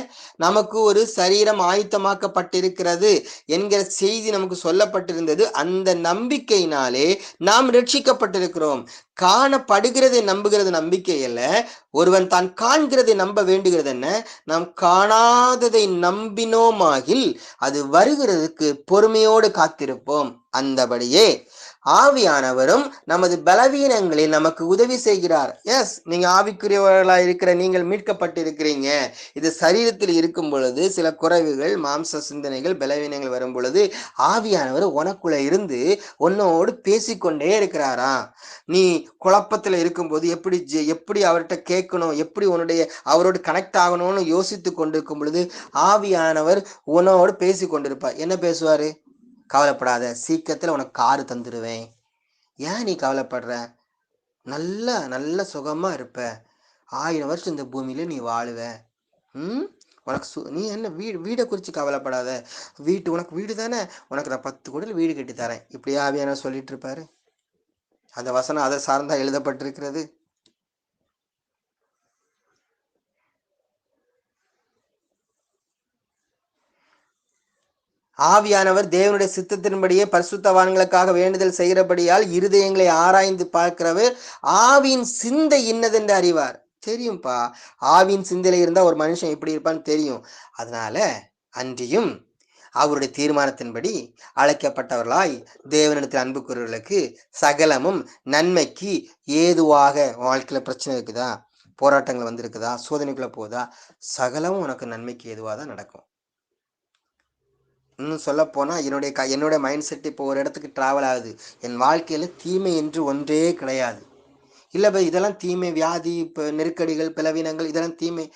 நமக்கு ஒரு சரீரம் ஆயத்தமாக்கப்பட்டிருக்கிறது என்கிற செய்தி நமக்கு சொல்லப்பட்டிருந்தது. அந்த நம்பிக்கையினாலே நாம் ரட்சிக்கப்பட்டிருக்கிறோம். காணப்படுகிறதை நம்புகிறது நம்பிக்கை அல்ல. ஒருவன் தான் காண்கிறதை நம்ப வேண்டுகிறது என்ன? நாம் காணாததை நம்பினோமாகில் அது வருகிறதுக்கு பொறுமையோடு காத்திருப்போம். அந்தபடியே ஆவியானவரும் நமது பலவீனங்களில் நமக்கு உதவி செய்கிறார். எஸ், நீங்க ஆவிக்குரியவர்களாக இருக்கிற நீங்கள் மீட்கப்பட்டிருக்கிறீங்க. இது சரீரத்தில் இருக்கும் பொழுது சில குறைவுகள், மாம்ச சிந்தனைகள், பலவீனங்கள் வரும் பொழுது ஆவியானவர் உனக்குள்ள இருந்து உன்னோடு பேசிக்கொண்டே இருக்கிறாரா. நீ குழப்பத்துல இருக்கும்போது எப்படி அவர்கிட்ட கேட்கணும், எப்படி அவரோடு கனெக்ட் ஆகணும்னு யோசித்து கொண்டிருக்கும் பொழுது ஆவியானவர் உன்னோடு பேசி கொண்டிருப்பார். என்ன பேசுவாரு? கவலைப்படாத, சீக்கிரத்துல உனக்கு காரு தந்துடுவேன். ஏன் நீ கவலைப்படுற? நல்ல சுகமா இருப்ப. 1000 வருஷம் இந்த பூமியில நீ வாழுவ. உனக்கு நீ என்ன வீடை குறிச்சு கவலைப்படாத. உனக்கு வீடு தானே, உனக்கு நான் 10 கோடியில் வீடு கட்டி தரேன். இப்படி ஆவியான சொல்லிட்டு இருப்பாரு. அந்த வசனம் அதை சார்ந்தா எழுதப்பட்டிருக்கிறது. ஆவியானவர் தேவனுடைய சித்தத்தின்படியே பரிசுத்தவான்களுக்காக வேண்டுதல் செய்கிறபடியால் இருதயங்களை ஆராய்ந்து பார்க்கிறவர் ஆவியின் சிந்தை இன்னதென்று அறிவார். தெரியும்பா, ஆவியின் சிந்தையில இருந்தா ஒரு மனுஷன் எப்படி இருப்பான்னு தெரியும். அதனால அன்றியும் அவருடைய தீர்மானத்தின்படி அழைக்கப்பட்டவர்களாய் தேவனிடத்தில் அன்பு கூறுவர்களுக்கு சகலமும் நன்மைக்கு ஏதுவாக. வாழ்க்கையில பிரச்சனை இருக்குதா, போராட்டங்கள் வந்திருக்குதா, சோதனைக்குள்ள போதா, சகலமும் உனக்கு நன்மைக்கு ஏதுவாக தான் நடக்கும். இன்னும் சொல்ல போனா என்னுடைய மைண்ட் செட் இப்போ ஒரு இடத்துக்கு டிராவல் ஆகுது. என் வாழ்க்கையில தீமை என்று ஒன்றே கிடையாது. இல்ல பை இதெல்லாம் தீமை, வியாதி, நெருக்கடிகள், பலவீனங்கள் இதெல்லாம் தீமை.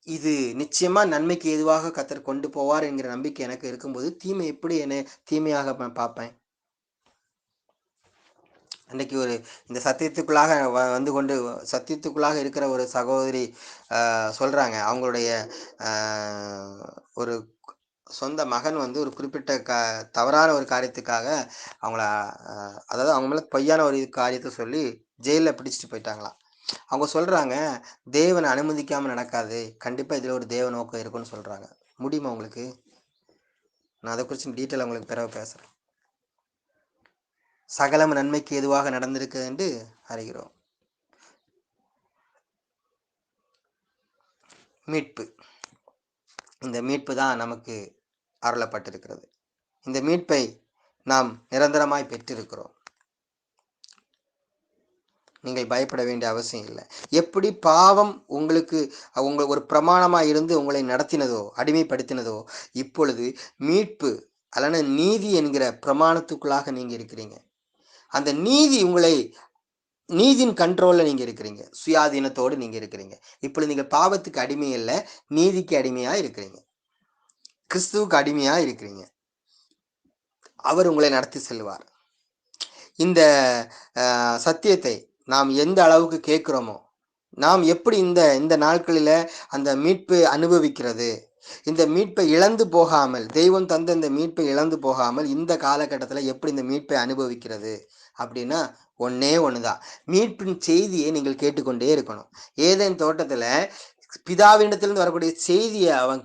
இது நிச்சயமா நன்மைக்கு எதுவாக கத்தர் கொண்டு போவார் என்கிற நம்பிக்கை எனக்கு இருக்கும்போது தீமை எப்படி என்ன தீமையாக பார்ப்பேன்? அன்னைக்கு ஒரு இந்த சத்தியத்துக்குள்ளாக வந்து கொண்டு சத்தியத்துக்குள்ளாக இருக்கிற ஒரு சகோதரி சொல்றாங்க, அவங்களுடைய ஒரு சொந்த மகன் வந்து ஒரு குறிப்பிட்ட தவறான ஒரு காரியத்துக்காக அவங்கள அதாவது அவங்க மேல பொய்யான ஒரு காரியத்தை சொல்லி ஜெயிலில் பிடிச்சிட்டு போயிட்டாங்களாம். அவங்க சொல்றாங்க, தேவனை அனுமதிக்காம நடக்காது, கண்டிப்பா இதுல ஒரு தேவ நோக்கம் இருக்குன்னு சொல்றாங்க. முடியுமா உங்களுக்கு? நான் அதை குறித்து டீட்டெயில் உங்களுக்கு பிறகு பேசுறேன். சகலம் நன்மைக்கு எதுவாக நடந்திருக்கு என்று அறிகிறோம். மீட்பு, இந்த மீட்பு தான் நமக்கு அருளப்பட்டிருக்கிறது. இந்த மீட்பை நாம் நிரந்தரமாய் பெற்றிருக்கிறோம். நீங்கள் பயப்பட வேண்டிய அவசியம் இல்லை. எப்படி பாவம் உங்களுக்கு ஒரு பிரமாணமாக இருந்து உங்களை நடத்தினதோ, அடிமைப்படுத்தினதோ, இப்பொழுது மீட்பு அல்லது நீதி என்கிற பிரமாணத்துக்குள்ளாக நீங்க இருக்கிறீங்க. அந்த நீதி உங்களை நீதியின் கண்ட்ரோல்ல நீங்க இருக்கிறீங்க, சுயாதீனத்தோடு நீங்க இருக்கிறீங்க. இப்பொழுது நீங்க பாவத்துக்கு அடிமை இல்லை, நீதிக்கு அடிமையா இருக்கிறீங்க, கிறிஸ்துவுக்கு அடிமையா இருக்கிறீங்க. அவர் உங்களை நடத்தி செல்வார். இந்த சத்தியத்தை நாம் எந்த அளவுக்கு கேட்கிறோமோ, நாம் எப்படி இந்த நாட்களில் அந்த மீட்பை அனுபவிக்கிறது, இந்த மீட்பை இழந்து போகாமல், தெய்வம் தந்த இந்த மீட்பை இழந்து போகாமல் இந்த காலகட்டத்தில் எப்படி இந்த மீட்பை அனுபவிக்கிறது அப்படின்னா ஒன்னே ஒண்ணுதான், மீட்பின் செய்தியை நீங்கள் கேட்டுக்கொண்டே இருக்கணும். ஏதேன் தோட்டத்துல பிதாவினிடத்திலிருந்து வரக்கூடிய செய்தியை அவன்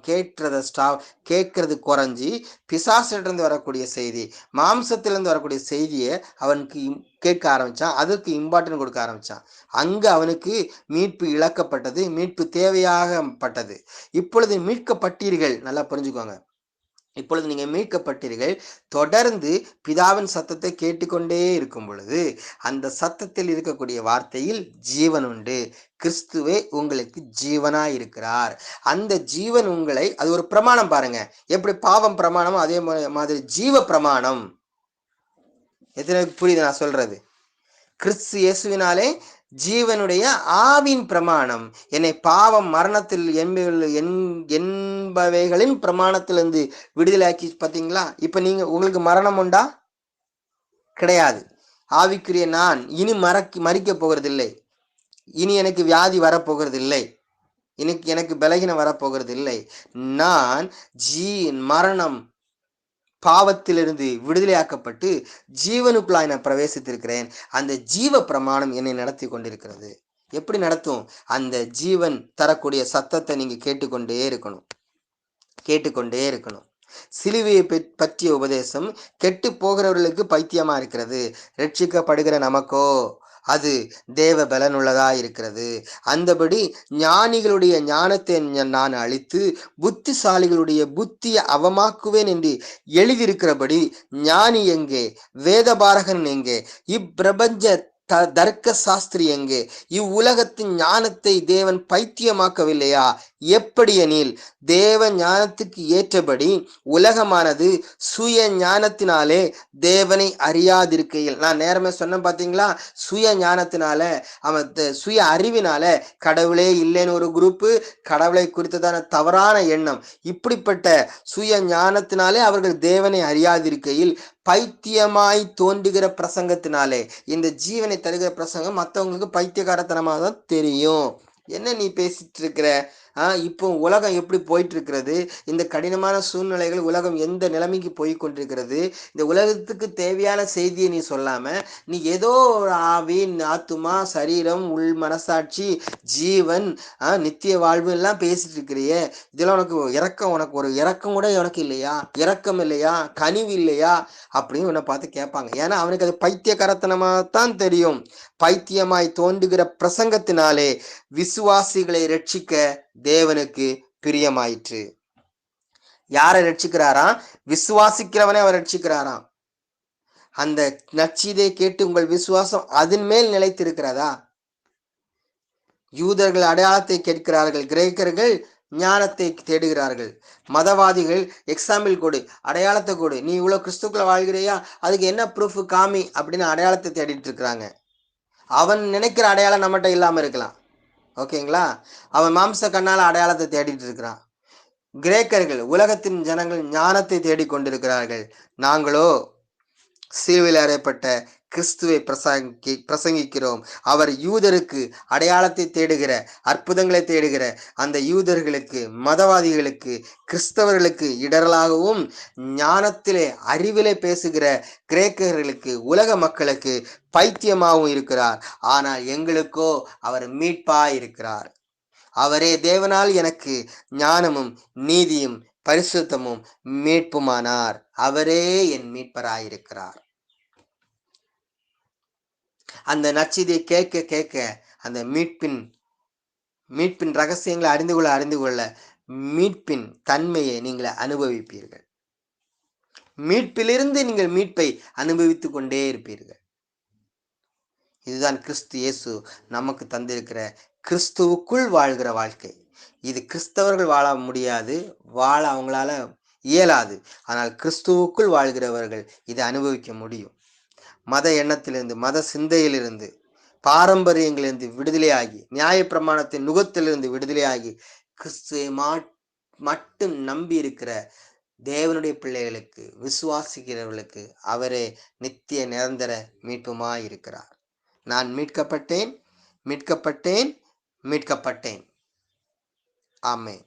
கேட்கறது குறைஞ்சி, பிசாசிலிருந்து வரக்கூடிய செய்தி, மாம்சத்திலிருந்து வரக்கூடிய செய்தியை அவனுக்கு கேட்க ஆரம்பிச்சான், அதற்கு இம்பார்ட்டன்ட் கொடுக்க ஆரம்பிச்சான். அங்க அவனுக்கு மீட்பு இழக்கப்பட்டது, மீட்பு தேவையாகப்பட்டது. இப்பொழுது மீட்கப்பட்டீர்கள், நல்லா புரிஞ்சுக்கோங்க, இப்பொழுது நீங்க மீட்கப்பட்டீர்கள். தொடர்ந்து பிதாவின் சத்தத்தை கேட்டுக்கொண்டே இருக்கும் பொழுது அந்த சத்தத்தில் இருக்கக்கூடிய வார்த்தையில் ஜீவன் உண்டு. கிறிஸ்துவே உங்களுக்கு ஜீவனாய் இருக்கிறார். அந்த ஜீவன் உங்களை, அது ஒரு பிரமாணம் பாருங்க, எப்படி பாவம் பிரமாணமோ அதே மாதிரி ஜீவ பிரமாணம். எத்தனை புரியுது நான் சொல்றது? கிறிஸ்து இயேசுவினாலே ஜீவனுடைய ஆவின் பிரமாணம், என்னை பாவம் மரணத்தில் என்பவைகளின் பிரமாணத்திலிருந்து விடுதலையாக்கி. பார்த்தீங்களா? இப்ப நீங்க, உங்களுக்கு மரணம் உண்டா? கிடையாது. ஆவிக்குரிய நான் இனி மறிக்க போகிறதில்லை, இனி எனக்கு வியாதி வரப்போகிறது இல்லை, எனக்கு பலகீனம் வரப்போகிறது இல்லை. நான் மரணம் பாவத்திலிருந்து விடுதலையாக்கப்பட்டு ஜீவனுக்குள்ளாய் நான் பிரவேசித்திருக்கிறேன். அந்த ஜீவ பிரமாணம் என்னை நடத்தி கொண்டிருக்கிறது. எப்படி நடத்தும்? அந்த ஜீவன் தரக்கூடிய சத்தத்தை நீங்க கேட்டுக்கொண்டே இருக்கணும், கேட்டுக்கொண்டே இருக்கணும். சிலுவையை பற்றிய உபதேசம் கெட்டு போகிறவர்களுக்கு பைத்தியமா இருக்கிறது, ரட்சிக்கப்படுகிற நமக்கோ அது தேவ பலனுள்ளதா இருக்கிறது. அந்தபடி ஞானிகளுடைய ஞானத்தை நான் அழித்து புத்திசாலிகளுடைய புத்தியை அவமாக்குவேன் என்று எழுதியிருக்கிறபடி ஞானி எங்கே, வேதபாரகன் எங்கே, இப்பிரபஞ்ச தர்க்க சாஸ்திரி எங்கே? இவ்வுலகத்தின் ஞானத்தை தேவன் பைத்தியமாக்கவில்லையா? எப்படி எனில், தேவ ஞானத்துக்கு ஏற்றபடி உலகமானது சுய ஞானத்தினாலே தேவனை அறியாதிருக்கையில், நான் நேரமே சொன்ன பார்த்தீங்களா, சுய ஞானத்தினால, அவன் சுய அறிவினால கடவுளே இல்லைன்னு ஒரு குரூப்பு, கடவுளை குறித்ததான தவறான எண்ணம், இப்படிப்பட்ட சுய ஞானத்தினாலே அவர்கள் தேவனை அறியாதிருக்கையில் பைத்தியமாய் தோன்றுகிற பிரசங்கத்தினாலே, இந்த ஜீவனை தருகிற பிரசங்கம் மற்றவங்களுக்கு பைத்தியகாரத்தனமாக தான் தெரியும். என்ன நீ பேசிட்டு இருக்கிற? இப்போ உலகம் எப்படி போயிட்டு இருக்கிறது, இந்த கடினமான சூழ்நிலைகள், உலகம் எந்த நிலைமைக்கு போய் கொண்டிருக்கிறது, இந்த உலகத்துக்கு தேவையான செய்தியை நீ சொல்லாம நீ ஏதோ ஆவி, ஆத்துமா, சரீரம், உள் மனசாட்சி, ஜீவன், நித்திய வாழ்வு எல்லாம் பேசிட்டு இருக்கிறியே, இதெல்லாம் உனக்கு ஒரு இரக்கம் கூட உனக்கு இல்லையா? இரக்கம் இல்லையா? கனிவு இல்லையா? அப்படின்னு உன்னை பார்த்து கேட்பாங்க. ஏன்னா அவனுக்கு அது பைத்தியகாரத்தனமாகத்தான் தெரியும். பைத்தியமாய் தோன்றுகிற பிரசங்கத்தினாலே விசுவாசிகளை ரட்சிக்க தேவனுக்கு பிரியமாயிற்று. யாரை ரட்சிக்கிறாராம்? விசுவாசிக்கிறவனே அவர் ரட்சிக்கிறாராம். அந்த நற்செய்தியை கேட்டு உங்கள் விசுவாசம் அதன் மேல் நிலைத்திருக்கிறதா? யூதர்கள் அடையாளத்தை கேட்கிறார்கள், கிரேக்கர்கள் ஞானத்தை தேடுகிறார்கள், மதவாதிகள் எக்ஸாம்பிள் கொடு, அடையாளத்தை கொடு, நீ இவ்வளவு கிறிஸ்துக்குள்ள வாழ்கிறியா, அதுக்கு என்ன ப்ரூஃப் காமி அப்படின்னு அடையாளத்தை தேடிட்டு இருக்கிறாங்க. அவன் நினைக்கிற அடையாளம் நம்மகிட்ட இல்லாம இருக்கலாம். ஓகேங்களா? அவன் மாம்ச கண்ணால அடையாளத்தை தேடிட்டு இருக்கிறான். கிரேக்கர்கள், உலகத்தின் ஜனங்கள் ஞானத்தை தேடிக்கொண்டிருக்கிறார்கள். நாங்களோ சிலுவையில் அறையப்பட்ட கிறிஸ்துவை பிரசங்கிக்கிறோம். அவர் யூதருக்கு அடையாளத்தை தேடுகிற, அற்புதங்களை தேடுகிற அந்த யூதர்களுக்கு, மதவாதிகளுக்கு, கிறிஸ்தவர்களுக்கு இடரலாகவும், ஞானத்திலே அறிவிலே பேசுகிற கிரேக்கர்களுக்கு, உலக மக்களுக்கு பைத்தியமாகவும் இருக்கிறார். ஆனால் எங்களுக்கோ அவர் மீட்பாய் இருக்கிறார். அவரே தேவனால் எனக்கு ஞானமும் நீதியும் பரிசுத்தமும் மீட்புமானார். அவரே என் மீட்பராயிருக்கிறார். அந்த நற்செய்தியை கேட்க கேட்க அந்த மீட்பின் ரகசியங்களை அறிந்து கொள்ள மீட்பின் தன்மையை நீங்கள் அனுபவிப்பீர்கள். மீட்பிலிருந்து நீங்கள் மீட்பை அனுபவித்துக் கொண்டே இருப்பீர்கள். இதுதான் கிறிஸ்து இயேசு நமக்கு தந்திருக்கிற கிறிஸ்துவுக்குள் வாழ்கிற வாழ்க்கை. இது கிறிஸ்தவர்கள் வாழ முடியாது, வாழ அவங்களால இயலாது. ஆனால் கிறிஸ்துவுக்குள் வாழ்கிறவர்கள் இதை அனுபவிக்க முடியும். மத எண்ணத்திலிருந்து, மத சிந்தையிலிருந்து, பாரம்பரியங்களிலிருந்து விடுதலையாகி, நியாயப்பிரமாணத்தின் நுகத்திலிருந்து விடுதலையாகி, கிறிஸ்துவை மட்டும் நம்பி இருக்கிற தேவனுடைய பிள்ளைகளுக்கு, விசுவாசிக்கிறவர்களுக்கு அவரே நித்திய நிரந்தர மீட்புமாய் இருக்கிறார். நான் மீட்கப்பட்டேன், மீட்கப்பட்டேன், மீட்கப்பட்டேன். ஆமென்.